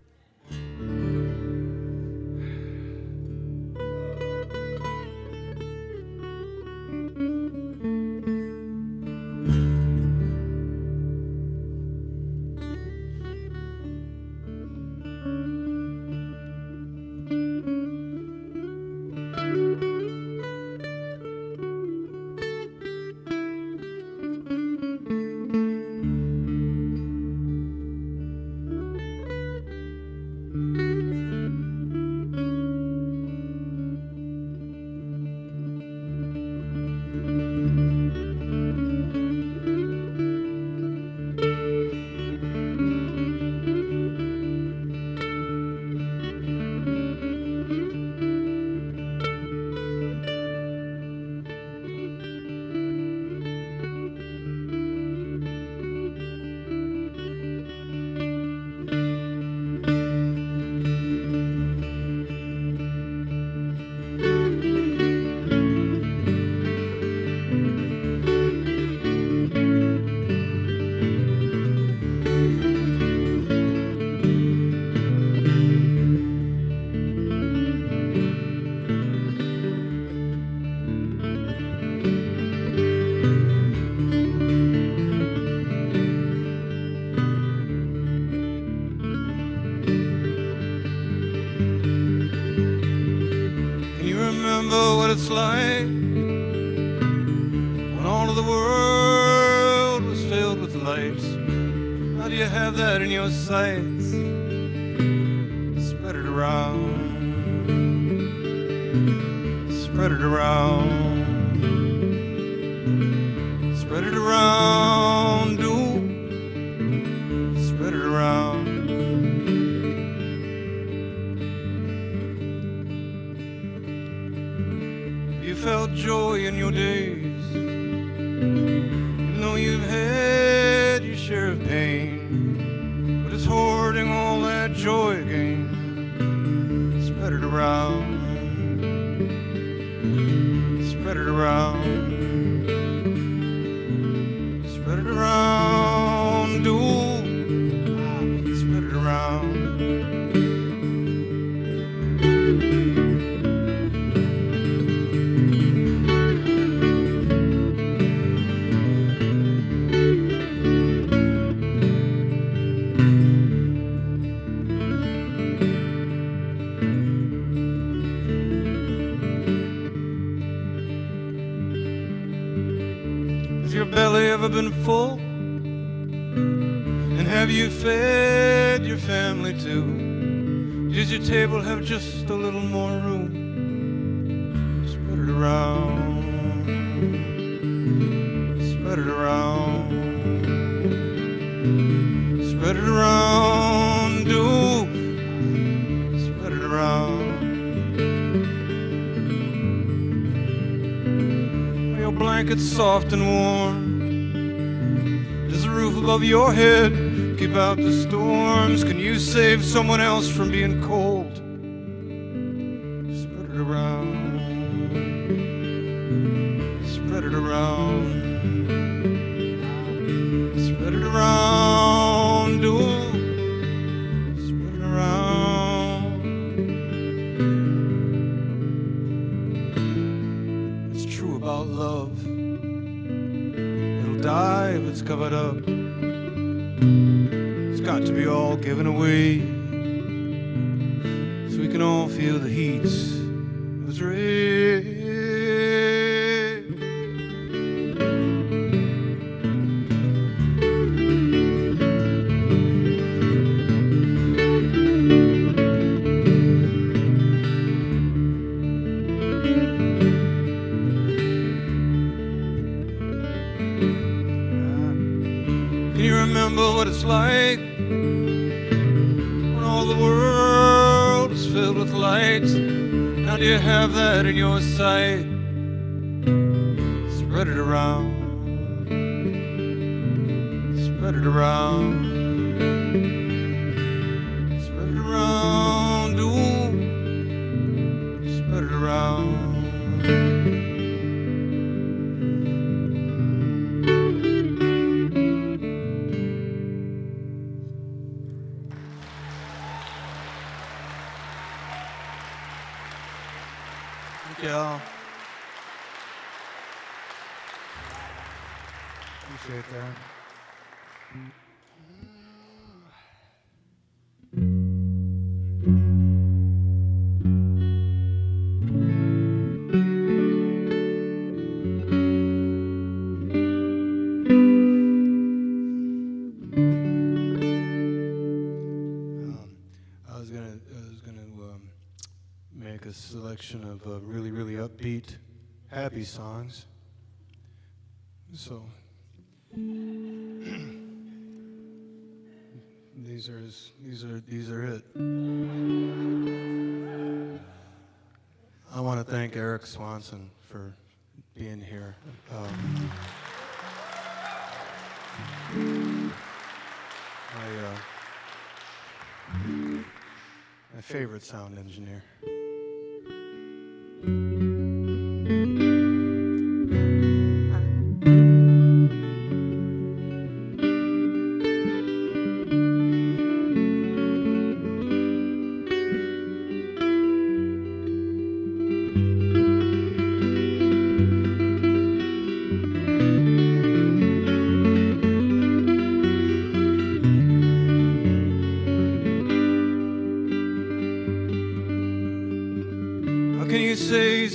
It's like when all of the world was filled with lights. How do you have that in your sights? Spread it around. Spread it around. Spread it around. Do spread it around. You felt joy in your days, even though you've had your share of pain. But it's hoarding all that joy again. Spread it around. Spread it around. Spread it around. Do spread it around. Belly ever been full? And have you fed your family too? Does your table have just a little more room? Spread it around. Spread it around. Spread it around. Do spread it around. Your blanket's soft and warm. Does the roof above your head keep out the storms? Can you save someone else from being cold? Spread it around. Spread it around. Spread it around. Do spread it around. It's true about love. It'll die if it's covered up. It's got to be all given away, so we can all feel the heat of its rays. Can you remember what it's like when all the world right. Now do you have that in your sight? Spread it around. Spread it around. Spread it around. Do. Spread it around. Yeah. Appreciate that. I was gonna make a selection of really, really upbeat, happy songs. So these are it. I want to thank Eric Swanson for being here. My favorite sound engineer.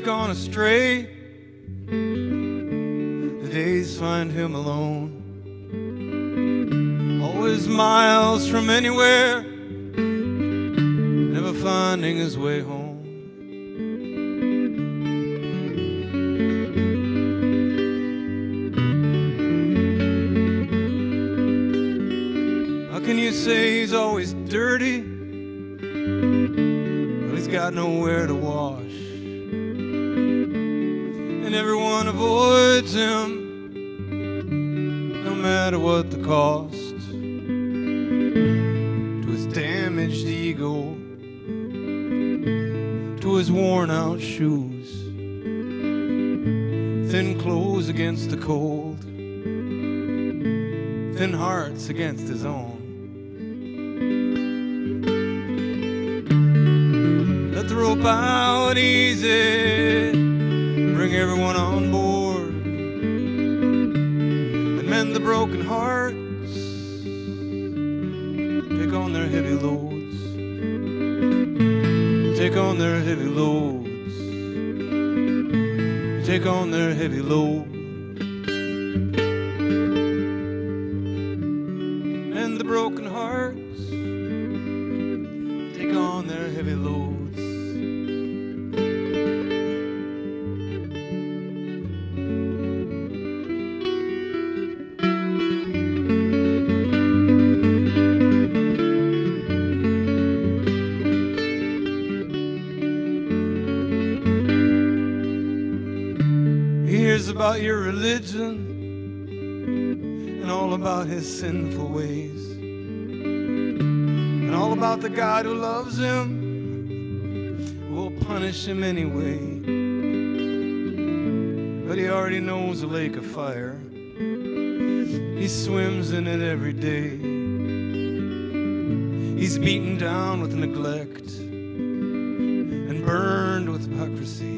Gone astray. The days find him alone, always miles from anywhere, never finding his way home. How can you say he's always dirty when he's got nowhere to wash? And everyone avoids him, no matter what the cost. To his damaged ego, to his worn out shoes, thin clothes against the cold, thin hearts against his own. Let the rope out easy, bring everyone on board and mend the broken hearts. Take on their heavy loads. Take on their heavy loads. Take on their heavy loads. Mend the broken hearts. Take on their heavy loads. About your religion and all about his sinful ways and all about the God who loves him, who will punish him anyway. But he already knows a lake of fire. He swims in it every day. He's beaten down with neglect and burned with hypocrisy.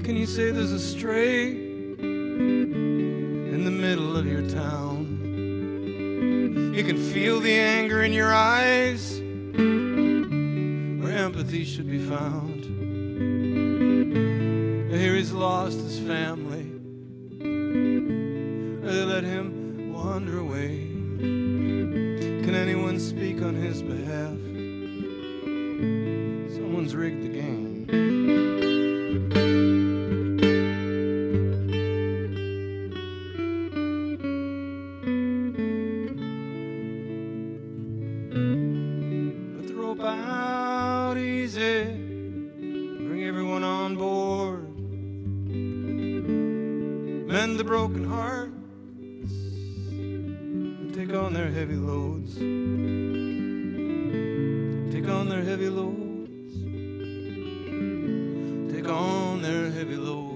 Can you say there's a stray in the middle of your town? You can feel the anger in your eyes where empathy should be found. Here he's lost his family. They let him wander away. Can anyone speak on his behalf? Someone's rigged the game. help out easy, bring everyone on board, mend the broken hearts, and take on their heavy loads, take on their heavy loads, take on their heavy loads.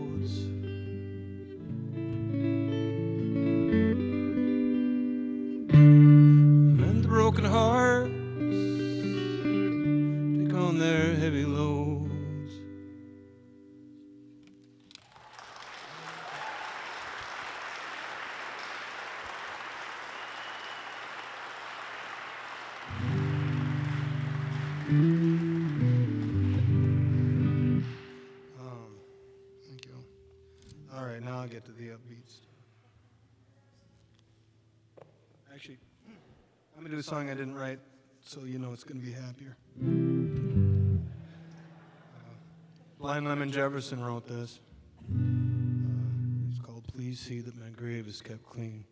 Mend the broken hearts, take on their heavy loads. Thank you. All right, now I'll get to the upbeat stuff. Actually, I'm gonna do a song I didn't write, so you know it's gonna be happier. Blind Lemon Jefferson wrote this. It's called "Please See That My Grave Is Kept Clean."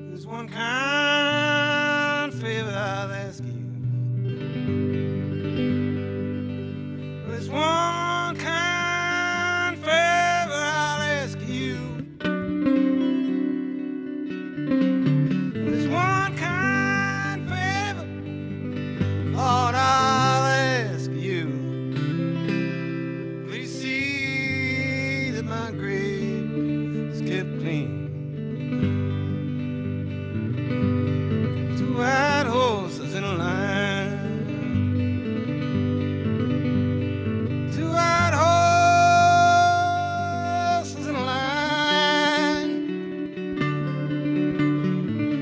There's one kind favor I'll ask you. There's one kind favor I'll ask you. There's one kind favor, Lord, I'll ask you. Please see that my grave is kept clean. Two white horses in a line. Two white horses in a line.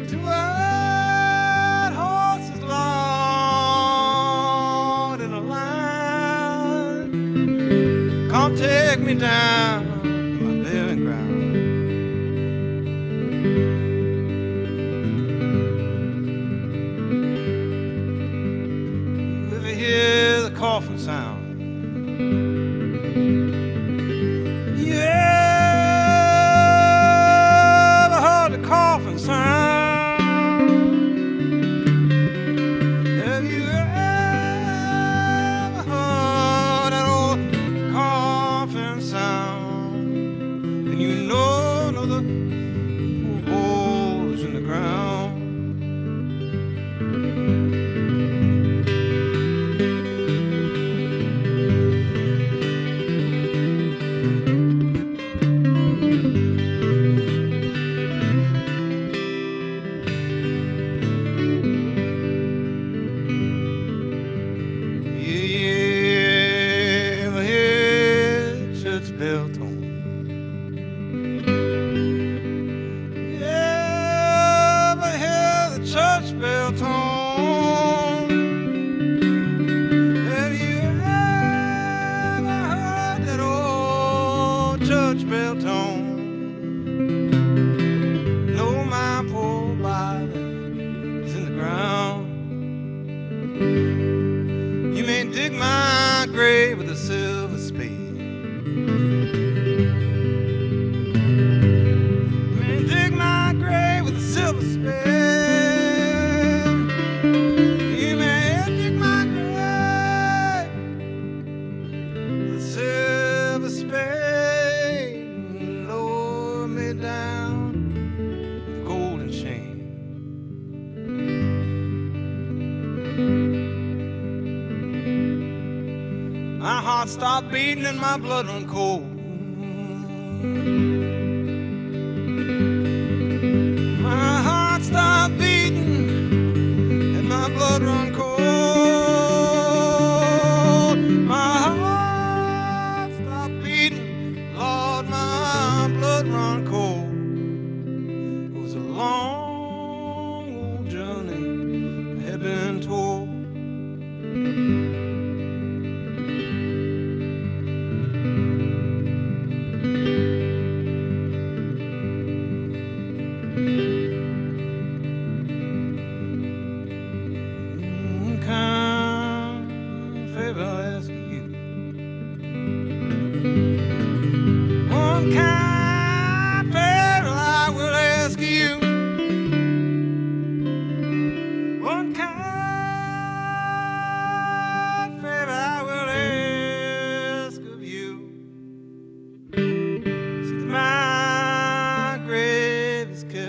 Two white horses, Lord, in a line. Come take me down to my burying ground. If you hear the coffin sound, you ever heard the coffin sound? Have you ever heard that old coffin sound? And you know the poor holes in the ground. You ever hear church bell tone? You ever hear the church bell tone? Have you ever heard that old church bell tone? No, my poor body is in the ground. You may dig my grave with a silver spade. You may dig my grave with a silver spade. You may dig my grave with a silver spade and lower me down with a golden chain. My heart stopped beating and my blood run cold. My heart stopped beating and my blood run cold. My heart stopped beating, Lord, my blood run cold. It was a long old journey I had been told.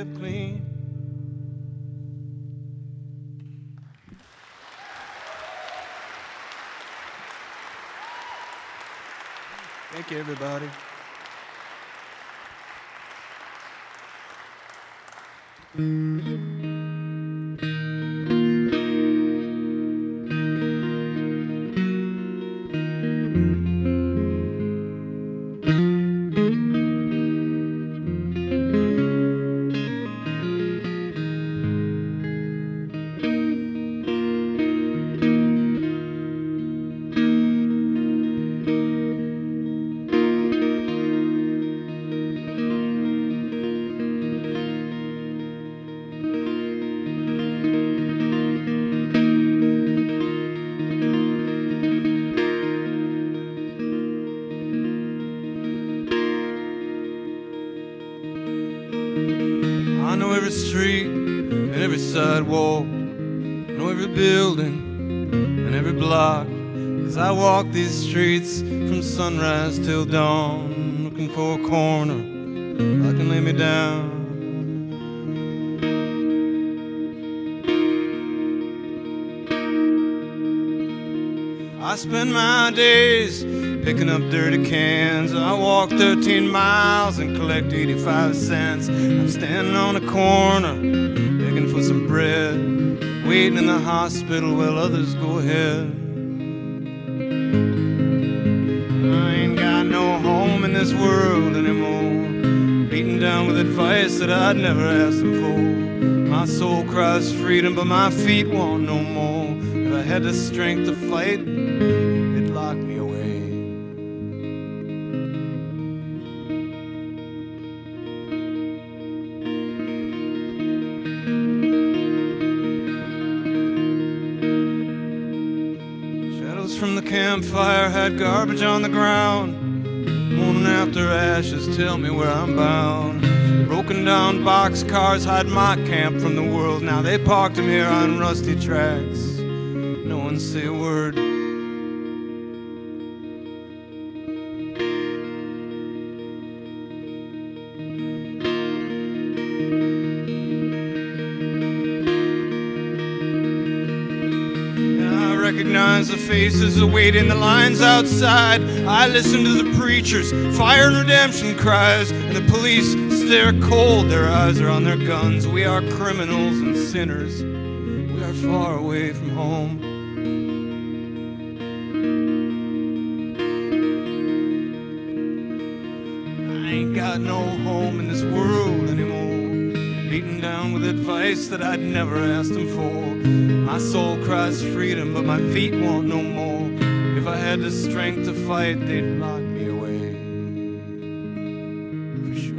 kept clean. Thank you, everybody. I know every street and every sidewalk, I know every building and every block, 'cause I walk these streets from sunrise till dawn, looking for a corner I can lay me down. I spend my days picking up dirty cans. I walk 13 miles and collect 85 cents. I'm standing on a corner, begging for some bread, waiting in the hospital while others go ahead. I ain't got no home in this world anymore, beaten down with advice that I'd never asked them for. My soul cries freedom, but my feet want no more. If I had the strength to fight, it'd lock me away. Shadows from the campfire had garbage on the ground. Morning after ashes tell me where I'm bound. Broken down boxcars hide my camp from the world. Now they parked them here on rusty tracks. No one say a word. I recognize the faces awaiting the lines outside. I listen to the preachers, fire and redemption cries, and the police stare cold, their eyes are on their guns. We are criminals and sinners, we are far away from home. I ain't got no home in this world anymore, beaten down with advice that I'd never asked them for. My soul cries freedom, but my feet want no more. If I had the strength to fight, they'd lock me away. For sure.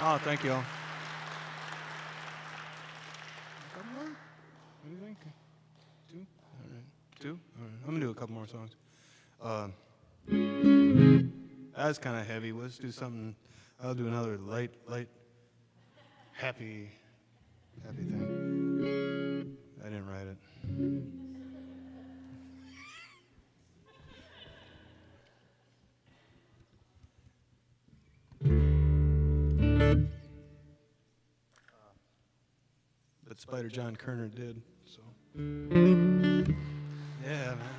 Oh, thank you all. Couple more? What do you think? Two? All right. Two? All right. I'm gonna do a couple more songs. That's kind of heavy. Let's do something. I'll do another light, happy thing. I didn't write it. But Spider John Kerner did, so. Yeah, man.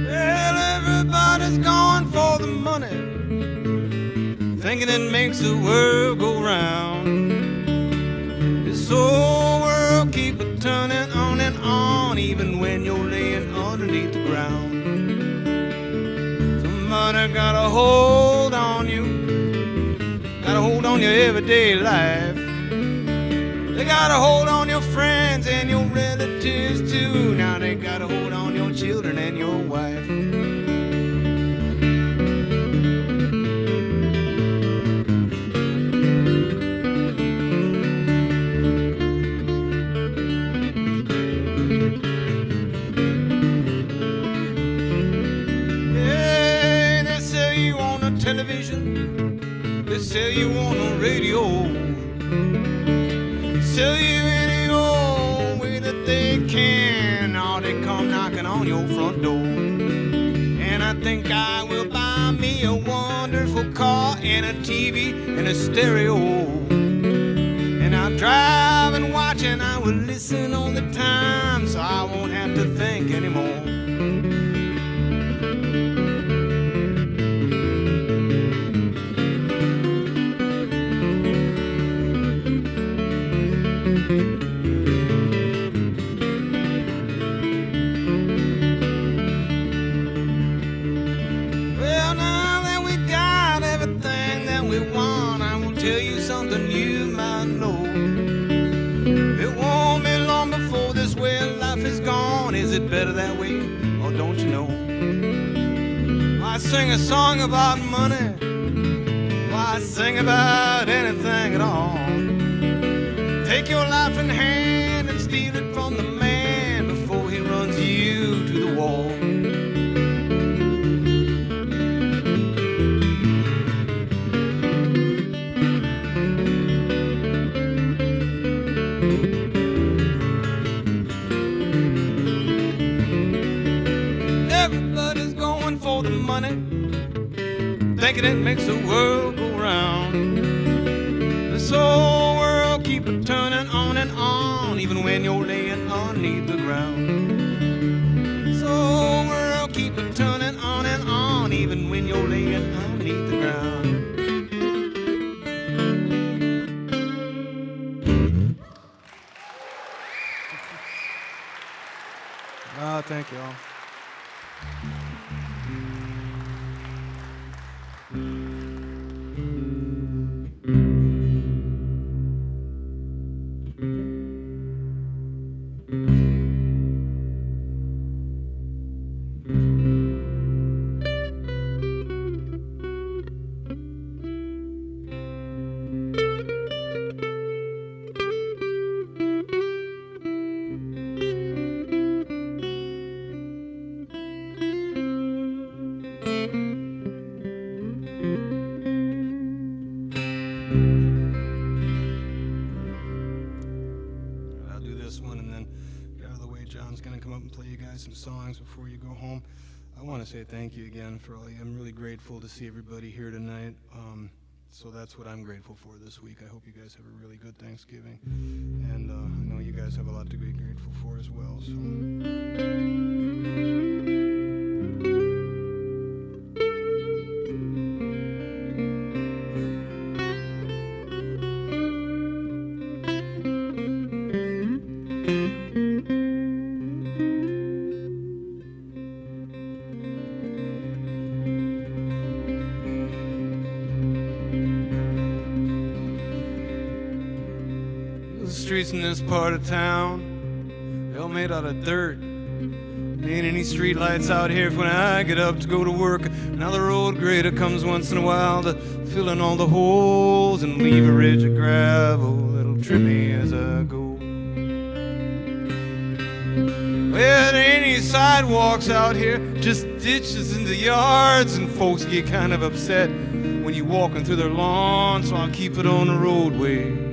Well, everybody's going for the money, thinking it makes the world go round. This old world keep it turning on and on, even when you're laying underneath the ground. Somebody got a hold on you, got a hold on your everyday life. They got a hold on your friends and your relatives. relatives too. Now they gotta hold on your children and your wife. Yeah, they sell you on the television, they sell you on the radio, sell you any old way that they can. Now they come knocking on your front door. And I think I will buy me a wonderful car and a TV and a stereo. And I'll drive and watch and I will listen all the time, so I won't have to think anymore. Well, now that we got everything that we want, I will tell you something you might know. It won't be long before this way of life is gone. Is it better that way, or don't you know? I sing a song about money, why sing about anything at all? Take your life in hand and steal it from the man before he runs you to the wall. Everybody's going for the money, thinking it makes the world go round. This whole world keep it turning on and on, even when you're laying underneath the ground. This whole world keep it turning on and on, even when you're laying underneath the ground. Thank you all. Some songs before you go home. I want to say thank you again for all you. I'm really grateful to see everybody here tonight. So that's what I'm grateful for this week. I hope you guys have a really good Thanksgiving, and I know you guys have a lot to be grateful for as well. Streets in this part of town, they're all made out of dirt. There ain't any street lights out here when I get up to go to work. Now the road grader comes once in a while to fill in all the holes and leave a ridge of gravel that'll trip me as I go. Well, there ain't any sidewalks out here, just ditches into yards, and folks get kind of upset when you're walking through their lawn, so I'll keep it on the roadway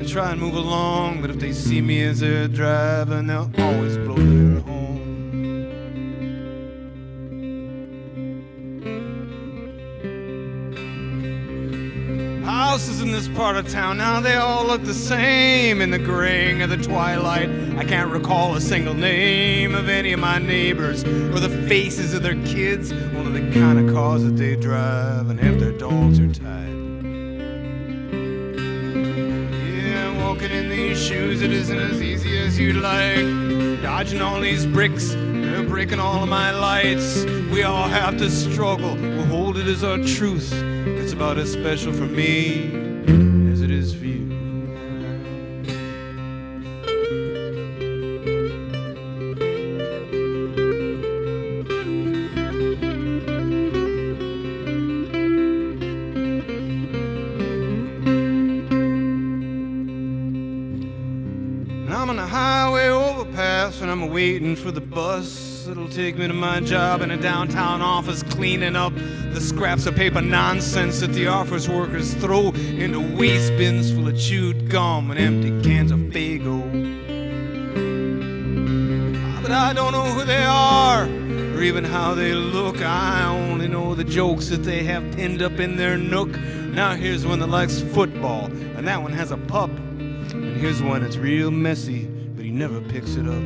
and try and move along. But if they see me as they're driving, they'll always blow their horn. Houses in this part of town, now they all look the same in the graying of the twilight. I can't recall a single name of any of my neighbors or the faces of their kids, only the kind of cars that they drive and if their dogs are tied. Walking in these shoes, it isn't as easy as you'd like. Dodging all these bricks, they're breaking all of my lights. We all have to struggle, we'll hold it as our truth. It's about as special for me as it is for you. waiting for the bus that'll take me to my job in a downtown office, cleaning up the scraps of paper nonsense that the office workers throw into waste bins full of chewed gum and empty cans of Faygo. But I don't know who they are or even how they look. I only know the jokes that they have pinned up in their nook. Now here's one that likes football, and that one has a pup. And here's one that's real messy, but he never picks it up.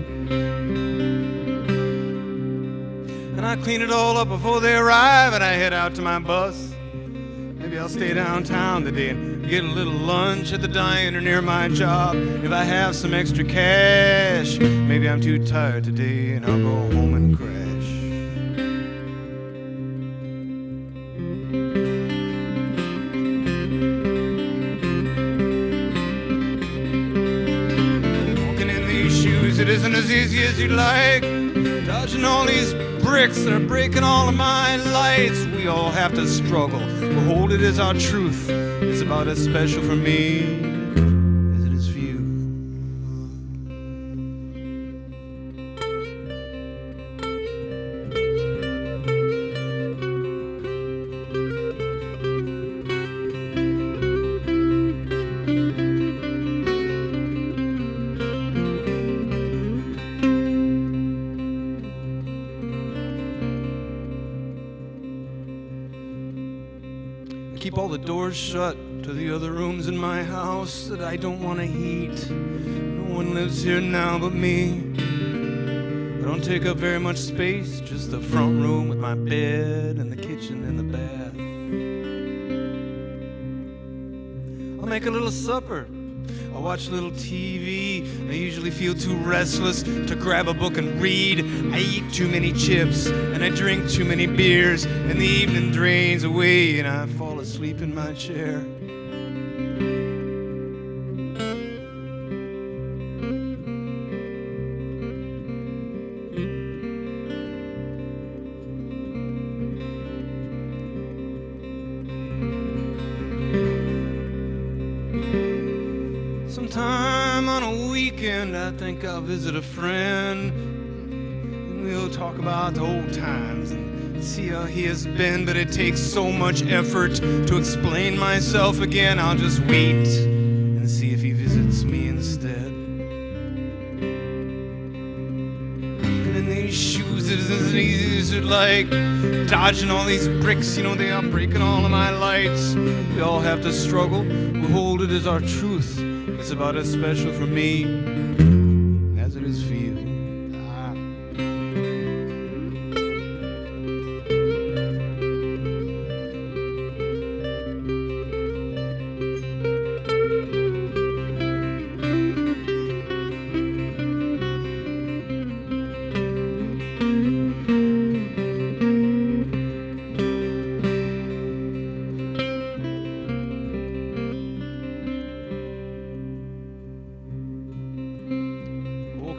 And I clean it all up before they arrive, and I head out to my bus. Maybe I'll stay downtown today and get a little lunch at the diner near my job. If I have some extra cash, maybe I'm too tired today and I'll go home and crash. Walking in these shoes, it isn't as easy as you'd like. Dodging all these bricks that are breaking all of my lights. We all have to struggle. Behold, it is our truth. It's about as special for me as it is for you. Keep all the doors shut to the other rooms in my house that I don't want to heat. No one lives here now but me. I don't take up very much space, just the front room with my bed and the kitchen and the bath. I'll make a little supper. I watch a little TV. I usually feel too restless to grab a book and read. I eat too many chips and I drink too many beers, and the evening drains away and I fall asleep in my chair. Sometime on a weekend I think I'll visit a friend, and we'll talk about the old times and see how he has been. But it takes so much effort to explain myself again. I'll just wait and see if he visits me instead. And in these shoes it isn't easy as you'd like. Dodging all these bricks, you know, they are breaking all of my lights. We all have to struggle. Behold, it is our truth. It's about as special for me as it is for you.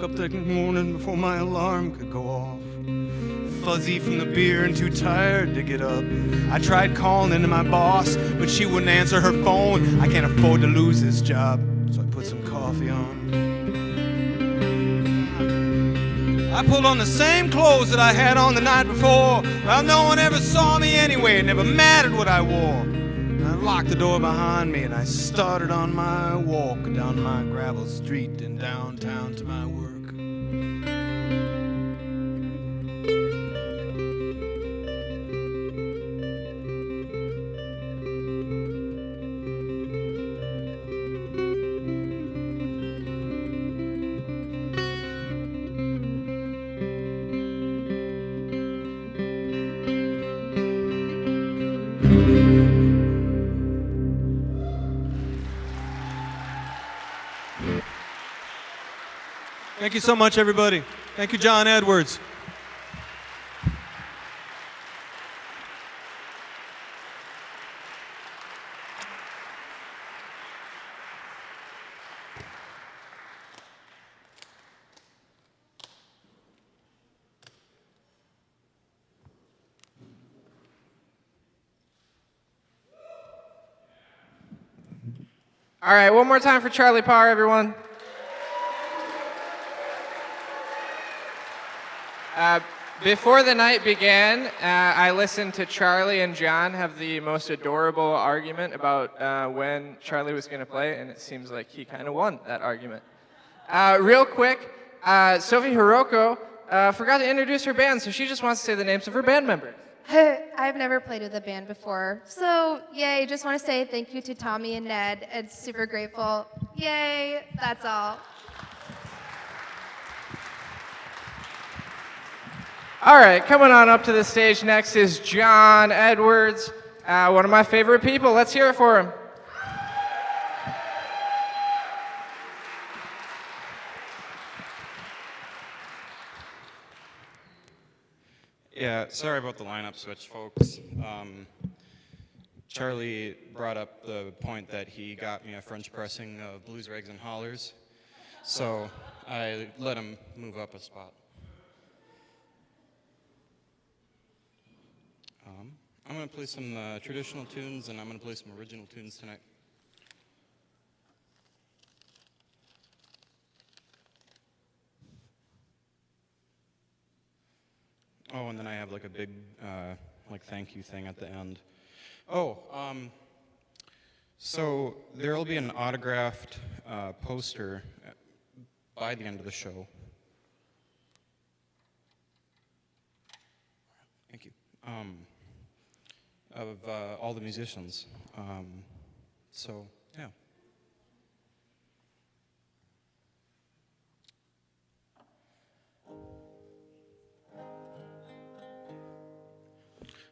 Up that morning before my alarm could go off, fuzzy from the beer and too tired to get up. I tried calling into my boss, but she wouldn't answer her phone. I can't afford to lose this job, so I put some coffee on. I pulled on the same clothes that I had on the night before. Well, no one ever saw me anyway. It never mattered what I wore. I locked the door behind me and I started on my walk down my gravel street in downtown to my work. Thank you so much, everybody. Thank you, Jon Edwards. All right, one more time for Charlie Parr, everyone. Before the night began, I listened to Charlie and John have the most adorable argument about when Charlie was going to play, and it seems like he kind of won that argument. Real quick, Sophie Hiroko forgot to introduce her band, so she just wants to say the names of her band members. I've never played with a band before, so yay, just want to say thank you to Tommy and Ned. It's super grateful. Yay, that's all. All right, coming on up to the stage next is Jon Edwards, one of my favorite people. Let's hear it for him. Yeah, sorry about the lineup switch, folks. Charlie brought up the point that he got me a French pressing of Blues, Rags, and Hollers, so I let him move up a spot. I'm going to play some traditional tunes, and I'm going to play some original tunes tonight. Oh, and then I have like a big like thank you thing at the end. Oh, so there'll be an autographed poster by the end of the show. Thank you. Of all the musicians. So, yeah.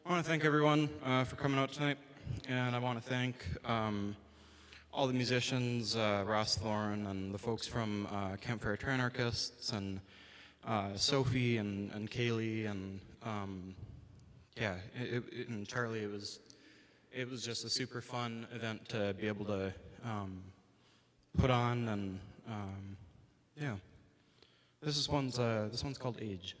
I want to thank everyone for coming out tonight, and I want to thank all the musicians, Ross Thorn and the folks from Campfire Tranarchists, and Sophie and Kaylee, and yeah, and Charlie. It was just a super fun event to be able to put on, and yeah. This one's called Age.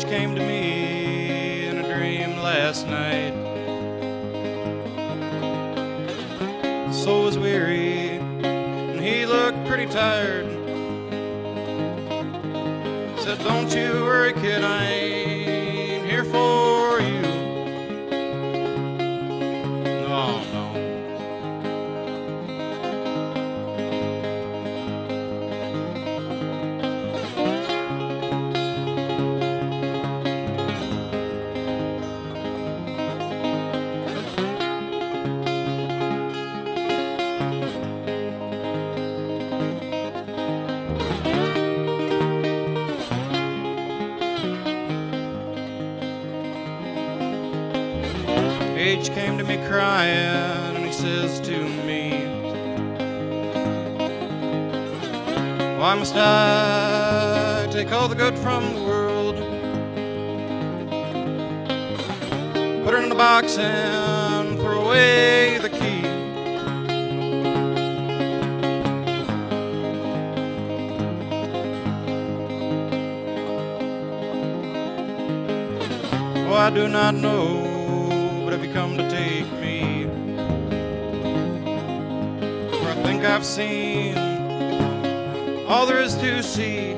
Came to me in a dream last night. The soul was weary and he looked pretty tired. Said, don't you worry, kid, I ain't here for you. No, no. Age came to me crying, and he says to me, why must I take all the good from the world, put it in a box and throw away the key? Oh, I do not know, have you come to take me? For I think I've seen all there is to see.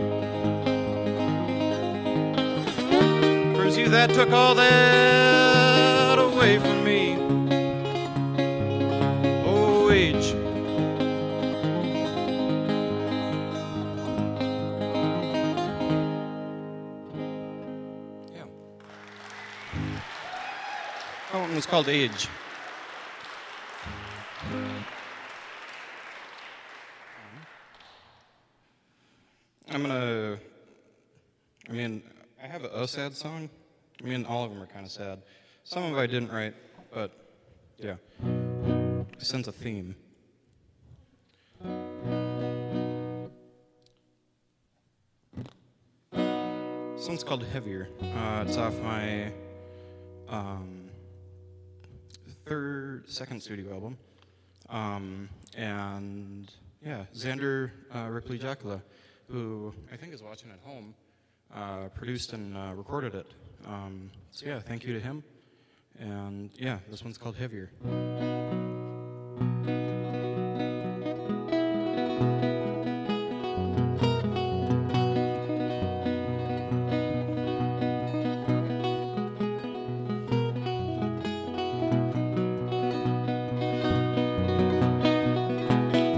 For it's you that took all that away from me. Oh, age. That one was called Age. I have a sad song. All of them are kind of sad. Some of them I didn't write, but yeah. I sense a theme. This one's called Heavier. It's off my second studio album. And yeah, Xander Ripley Jacula, who I think is watching at home, produced and recorded it. So yeah, thank you to him. And yeah, this one's called Heavier.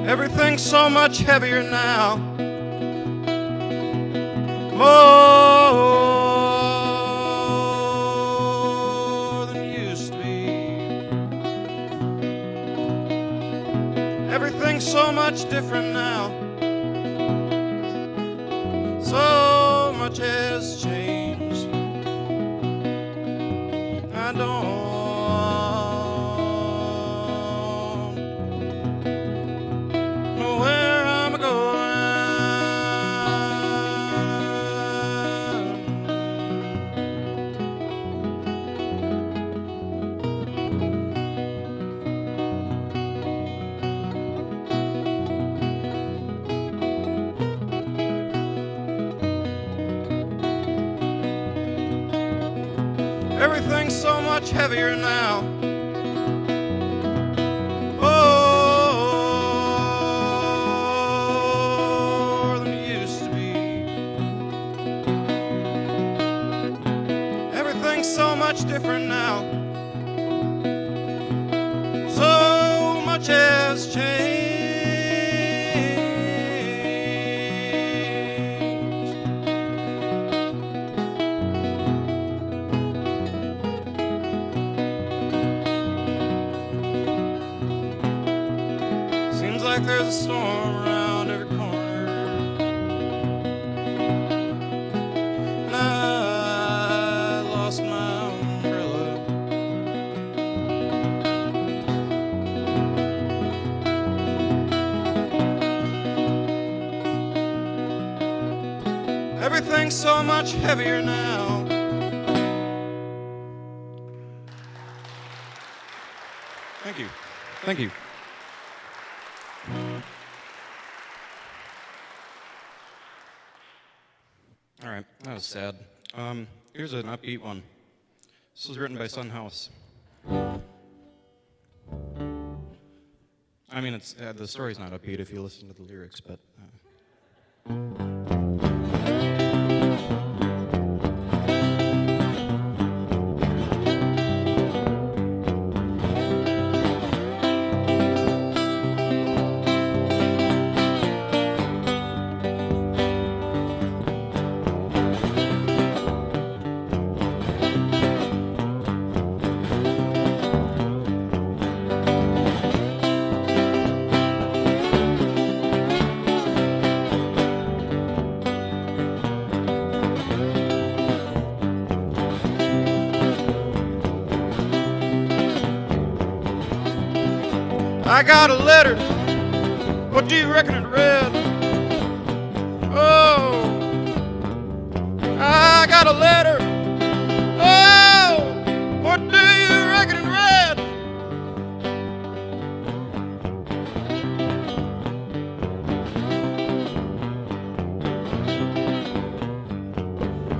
Everything's so much heavier now. More than it used to be. Everything's so much different now. So much has changed. I don't everything's so much heavier now. More than it used to be. Everything's so much different now. So much has changed. Like there's a storm around every corner, and I lost my umbrella. Everything's so much heavier now. Thank you. Thank you. All right, that was sad. Here's an upbeat one. This was written by Son House. It's the story's not upbeat if you listen to the lyrics, but. I got a letter, what do you reckon it read? Oh, I got a letter, oh, what do you reckon it read?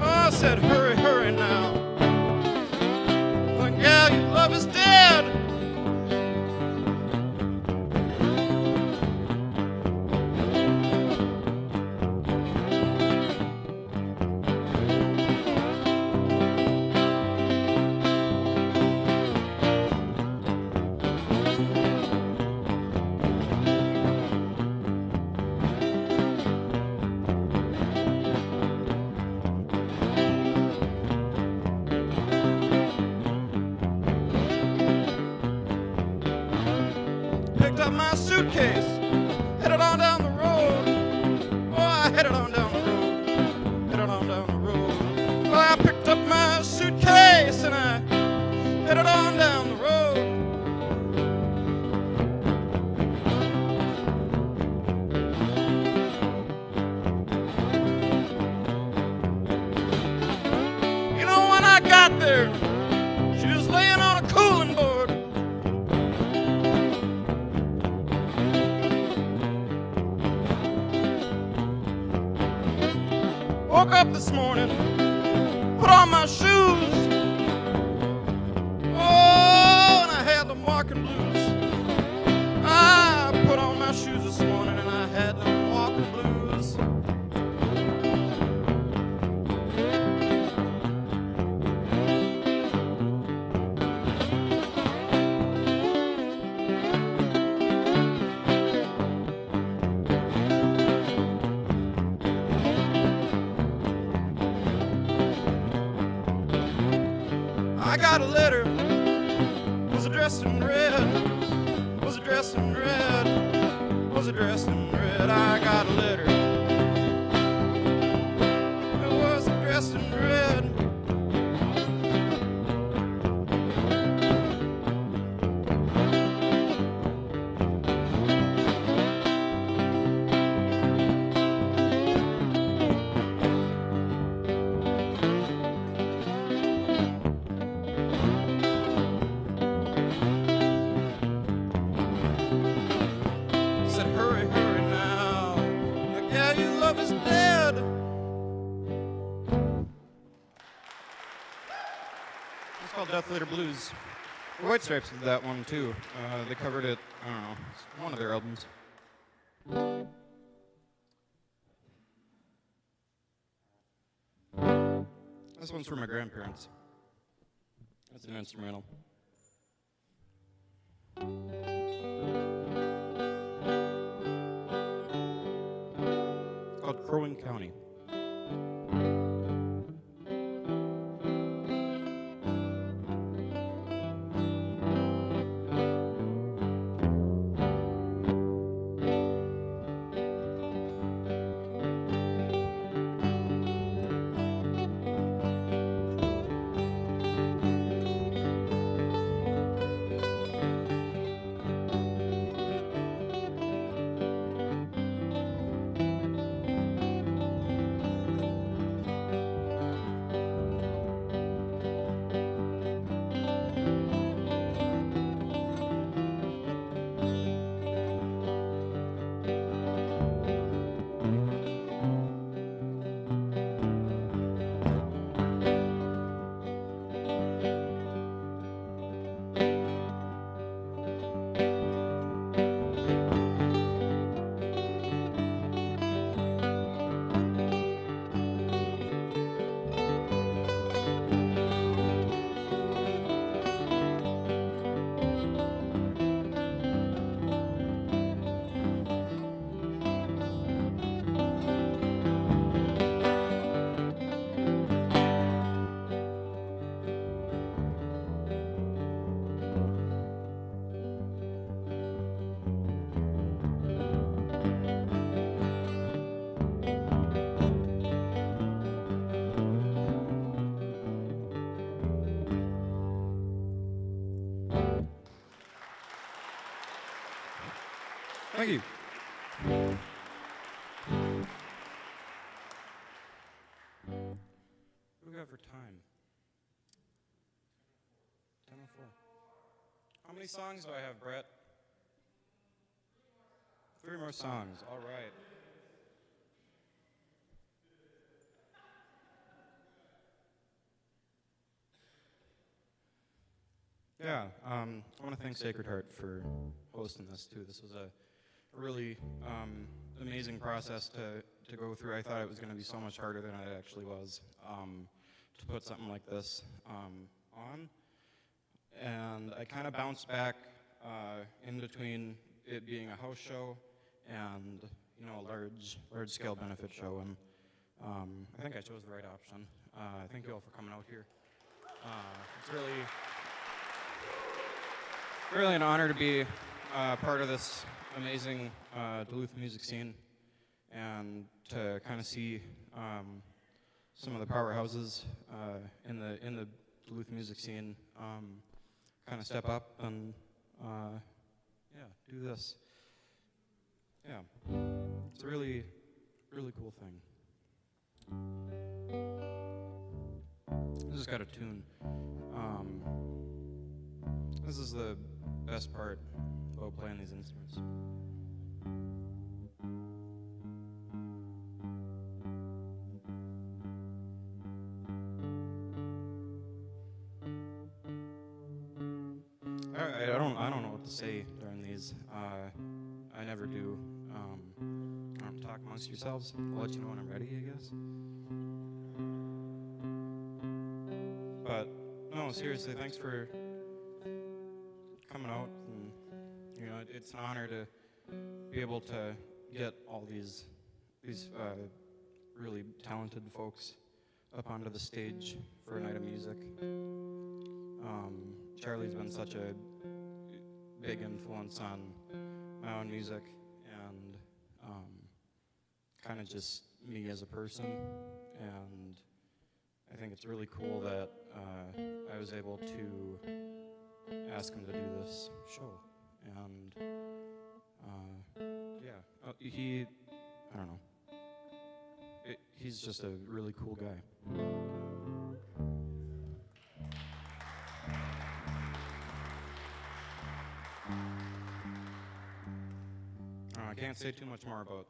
Oh, I said, hurry, hurry now, the gal you love is dead. up my suitcase, headed on down the road. Oh, I headed on down the road, headed on down the road. Well, I picked up my suitcase and I headed on down the road. You know, when I got there, she was laying on a cooling board. Woke up this morning, put on my shoes. Oh, and I had them walking blues. I put on my shoes this morning and I had them walking blues. I got a letter, was addressed in red, was addressed in red, was addressed in red. I got a letter, it was addressed in red. Said, hurry, hurry now, the gal you love is dead. It's called Death Later Blues. The White Stripes did that one too. They covered it, I don't know, it's one of their albums. This one's for my grandparents. That's an instrumental. It's called Crow County. Thank you. What do we got for time? 10:04. How many songs do I have, Brett? 3 more songs. All right. Yeah, I want to thank Sacred Heart for hosting this too. This was a really amazing process to go through. I thought it was going to be so much harder than it actually was to put something like this on. And I kind of bounced back in between it being a house show and a large scale benefit show, and I think I chose the right option. Thank you all for coming out here. It's really an honor to be part of this amazing Duluth music scene, and to kind of see some of the powerhouses in the Duluth music scene kind of step up and do this. Yeah, it's a really, really cool thing. I just got a tune. This is the best part about playing these instruments. I don't know what to say during these. I never do. Talk amongst yourselves. I'll let you know when I'm ready, I guess. But no, seriously, thanks for coming out, and it's an honor to be able to get all these really talented folks up onto the stage for a night of music. Charlie's been such a big influence on my own music and kind of just me as a person, and I think it's really cool that I was able to ask him to do this show. And I don't know, he's just a really cool guy. I can't say too much more about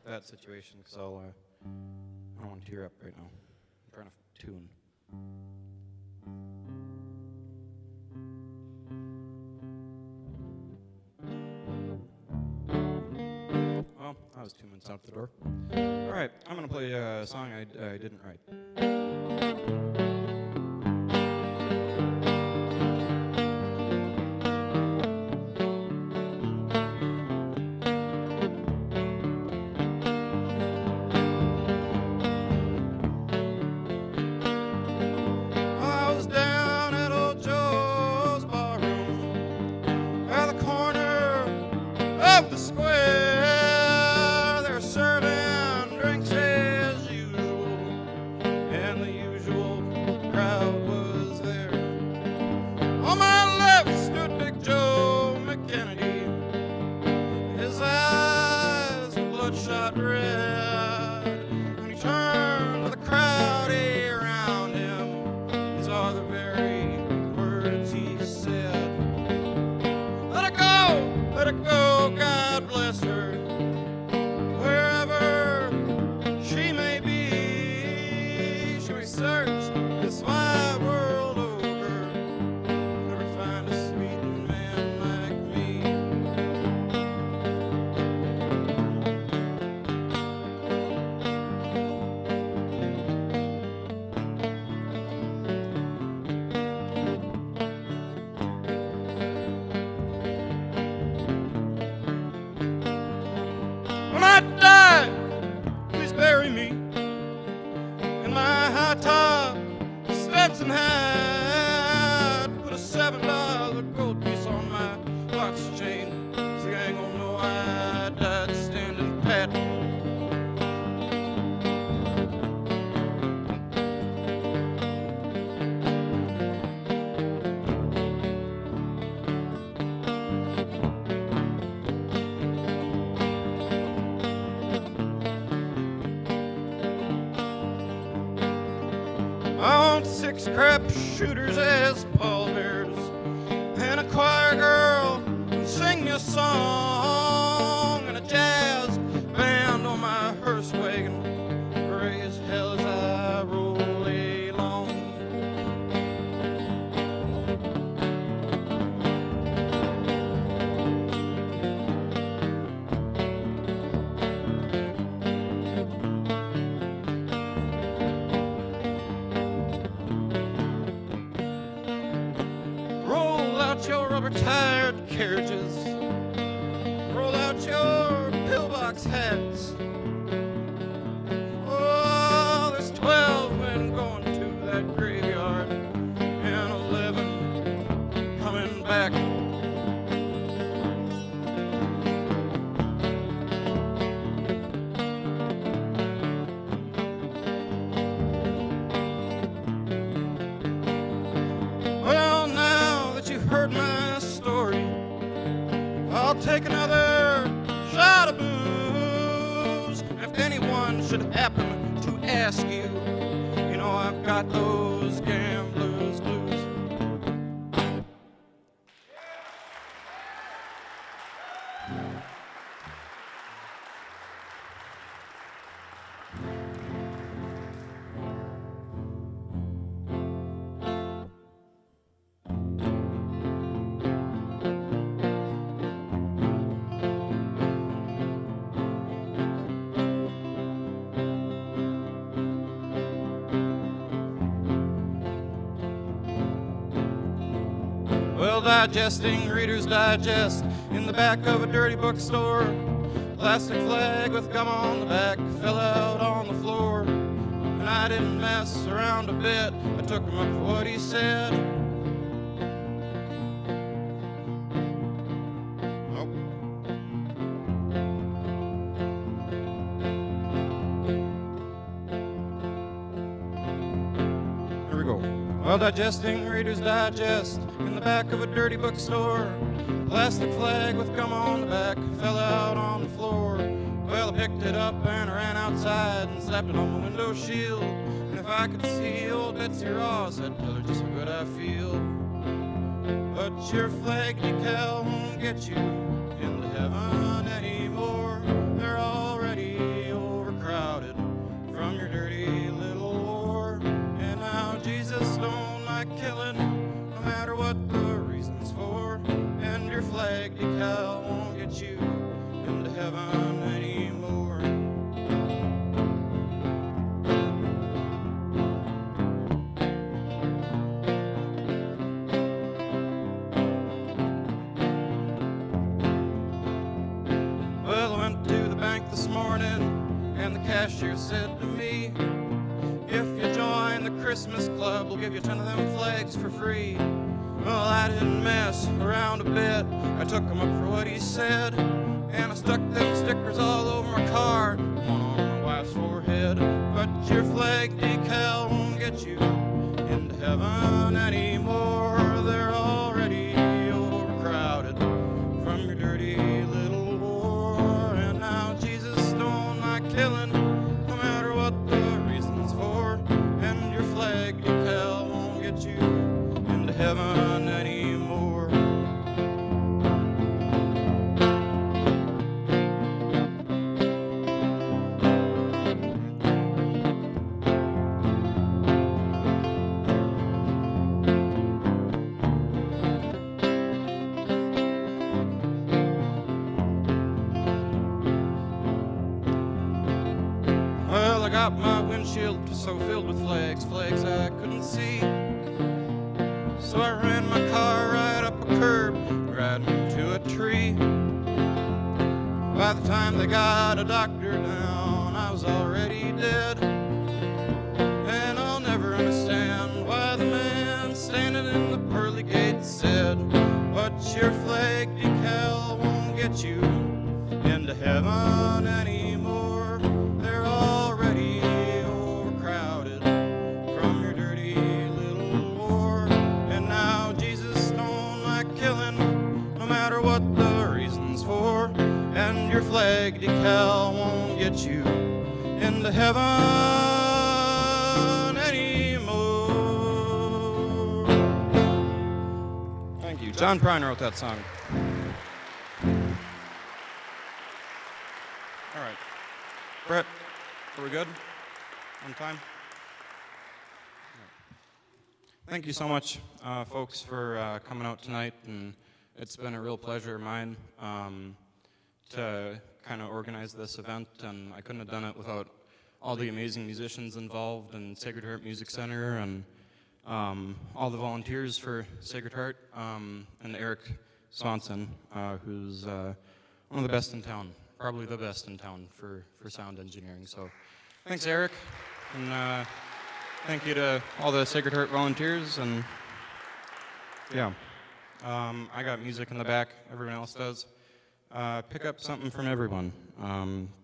that situation because I don't want to tear up right now. I'm trying to tune. Well, that was 2 minutes out the door. All right, I'm going to play a song I didn't write. Crap shooters as pallbearers and a choir girl who sing me a song and a jazz band on my hearse wagon, gray as hell as I roll along. Your rubber-tired carriages, roll out your pillbox hats. Oh, there's 12 men going to that graveyard and 11 coming back. heard my story, I'll take another shot of booze. If anyone should happen to ask you, you know I've got those gambler's blues. Digesting Reader's Digest in the back of a dirty bookstore. Plastic flag with gum on the back fell out on the floor. And I didn't mess around a bit, I took him up for what he said. Here we go. While digesting Reader's Digest in the back of a dirty bookstore, plastic flag with gum on the back fell out on the floor. Well, I picked it up and I ran outside and slapped it on my window shield. And if I could see old Betsy Ross, I'd tell her just how good I feel. But your flag decal won't get you into heaven anymore. They're already overcrowded from your dirty little war. And now Jesus don't like killing, no matter what the reason's for. And your flag decal won't get you into heaven anymore. Well, I went to the bank this morning, and the cashier said to me, if you join the Christmas club, we'll give you 10 of them flags for free. Well, I didn't mess around a bit, I took him up for what he said. And I stuck them stickers all over my car, one on my wife's forehead. But your flag decal won't get you into heaven anymore. They're already overcrowded from your dirty little war. And now Jesus don't like killing, no matter what the reason's for. And your flag decal won't get you into heaven anymore. Well, I got my windshield so filled with flags I couldn't see. So I ran my car right up a curb, right into a tree. By the time they got a doctor down, I was already dead. And I'll never understand why the man standing in the pearly gate said, but your flag decal won't get you into heaven anymore. They're already overcrowded from your dirty little war. And now Jesus don't like killing, no matter what the reason's for. And your flag decal won't get you into heaven anymore. Thank you. John Prine wrote that song. All right. Brett, are we good? On time? Thank you so much, folks, for coming out tonight. And it's been a real pleasure of mine to kind of organize this event. And I couldn't have done it without all the amazing musicians involved in Sacred Heart Music Center and all the volunteers for Sacred Heart, and Eric Swanson, who's one of the best in town, probably the best in town for sound engineering. So thanks, Eric, and thank you to all the Sacred Heart volunteers. And yeah, I got music in the back, everyone else does. Pick up something from everyone,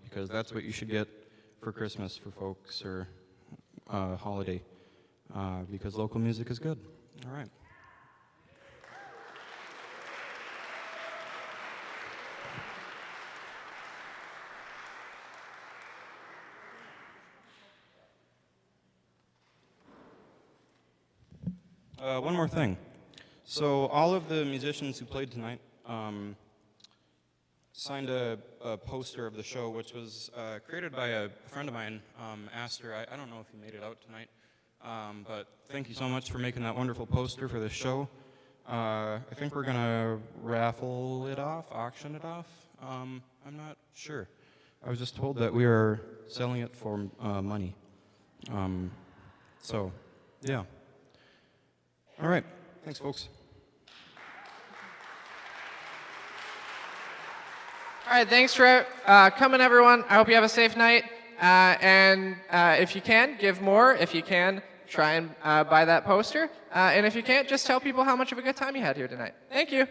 because that's what you should get for Christmas for folks, or holiday, because local music is good. All right. One more thing. So all of the musicians who played tonight signed a poster of the show, which was created by a friend of mine, Aster. I don't know if he made it out tonight, but thank you so much for making that wonderful poster for the show. I think we're going to raffle it off, auction it off. I'm not sure. I was just told that we are selling it for money. So, yeah. All right. Thanks, folks. All right, thanks for coming, everyone. I hope you have a safe night. And if you can, give more. If you can, try and buy that poster. And if you can't, just tell people how much of a good time you had here tonight. Thank you.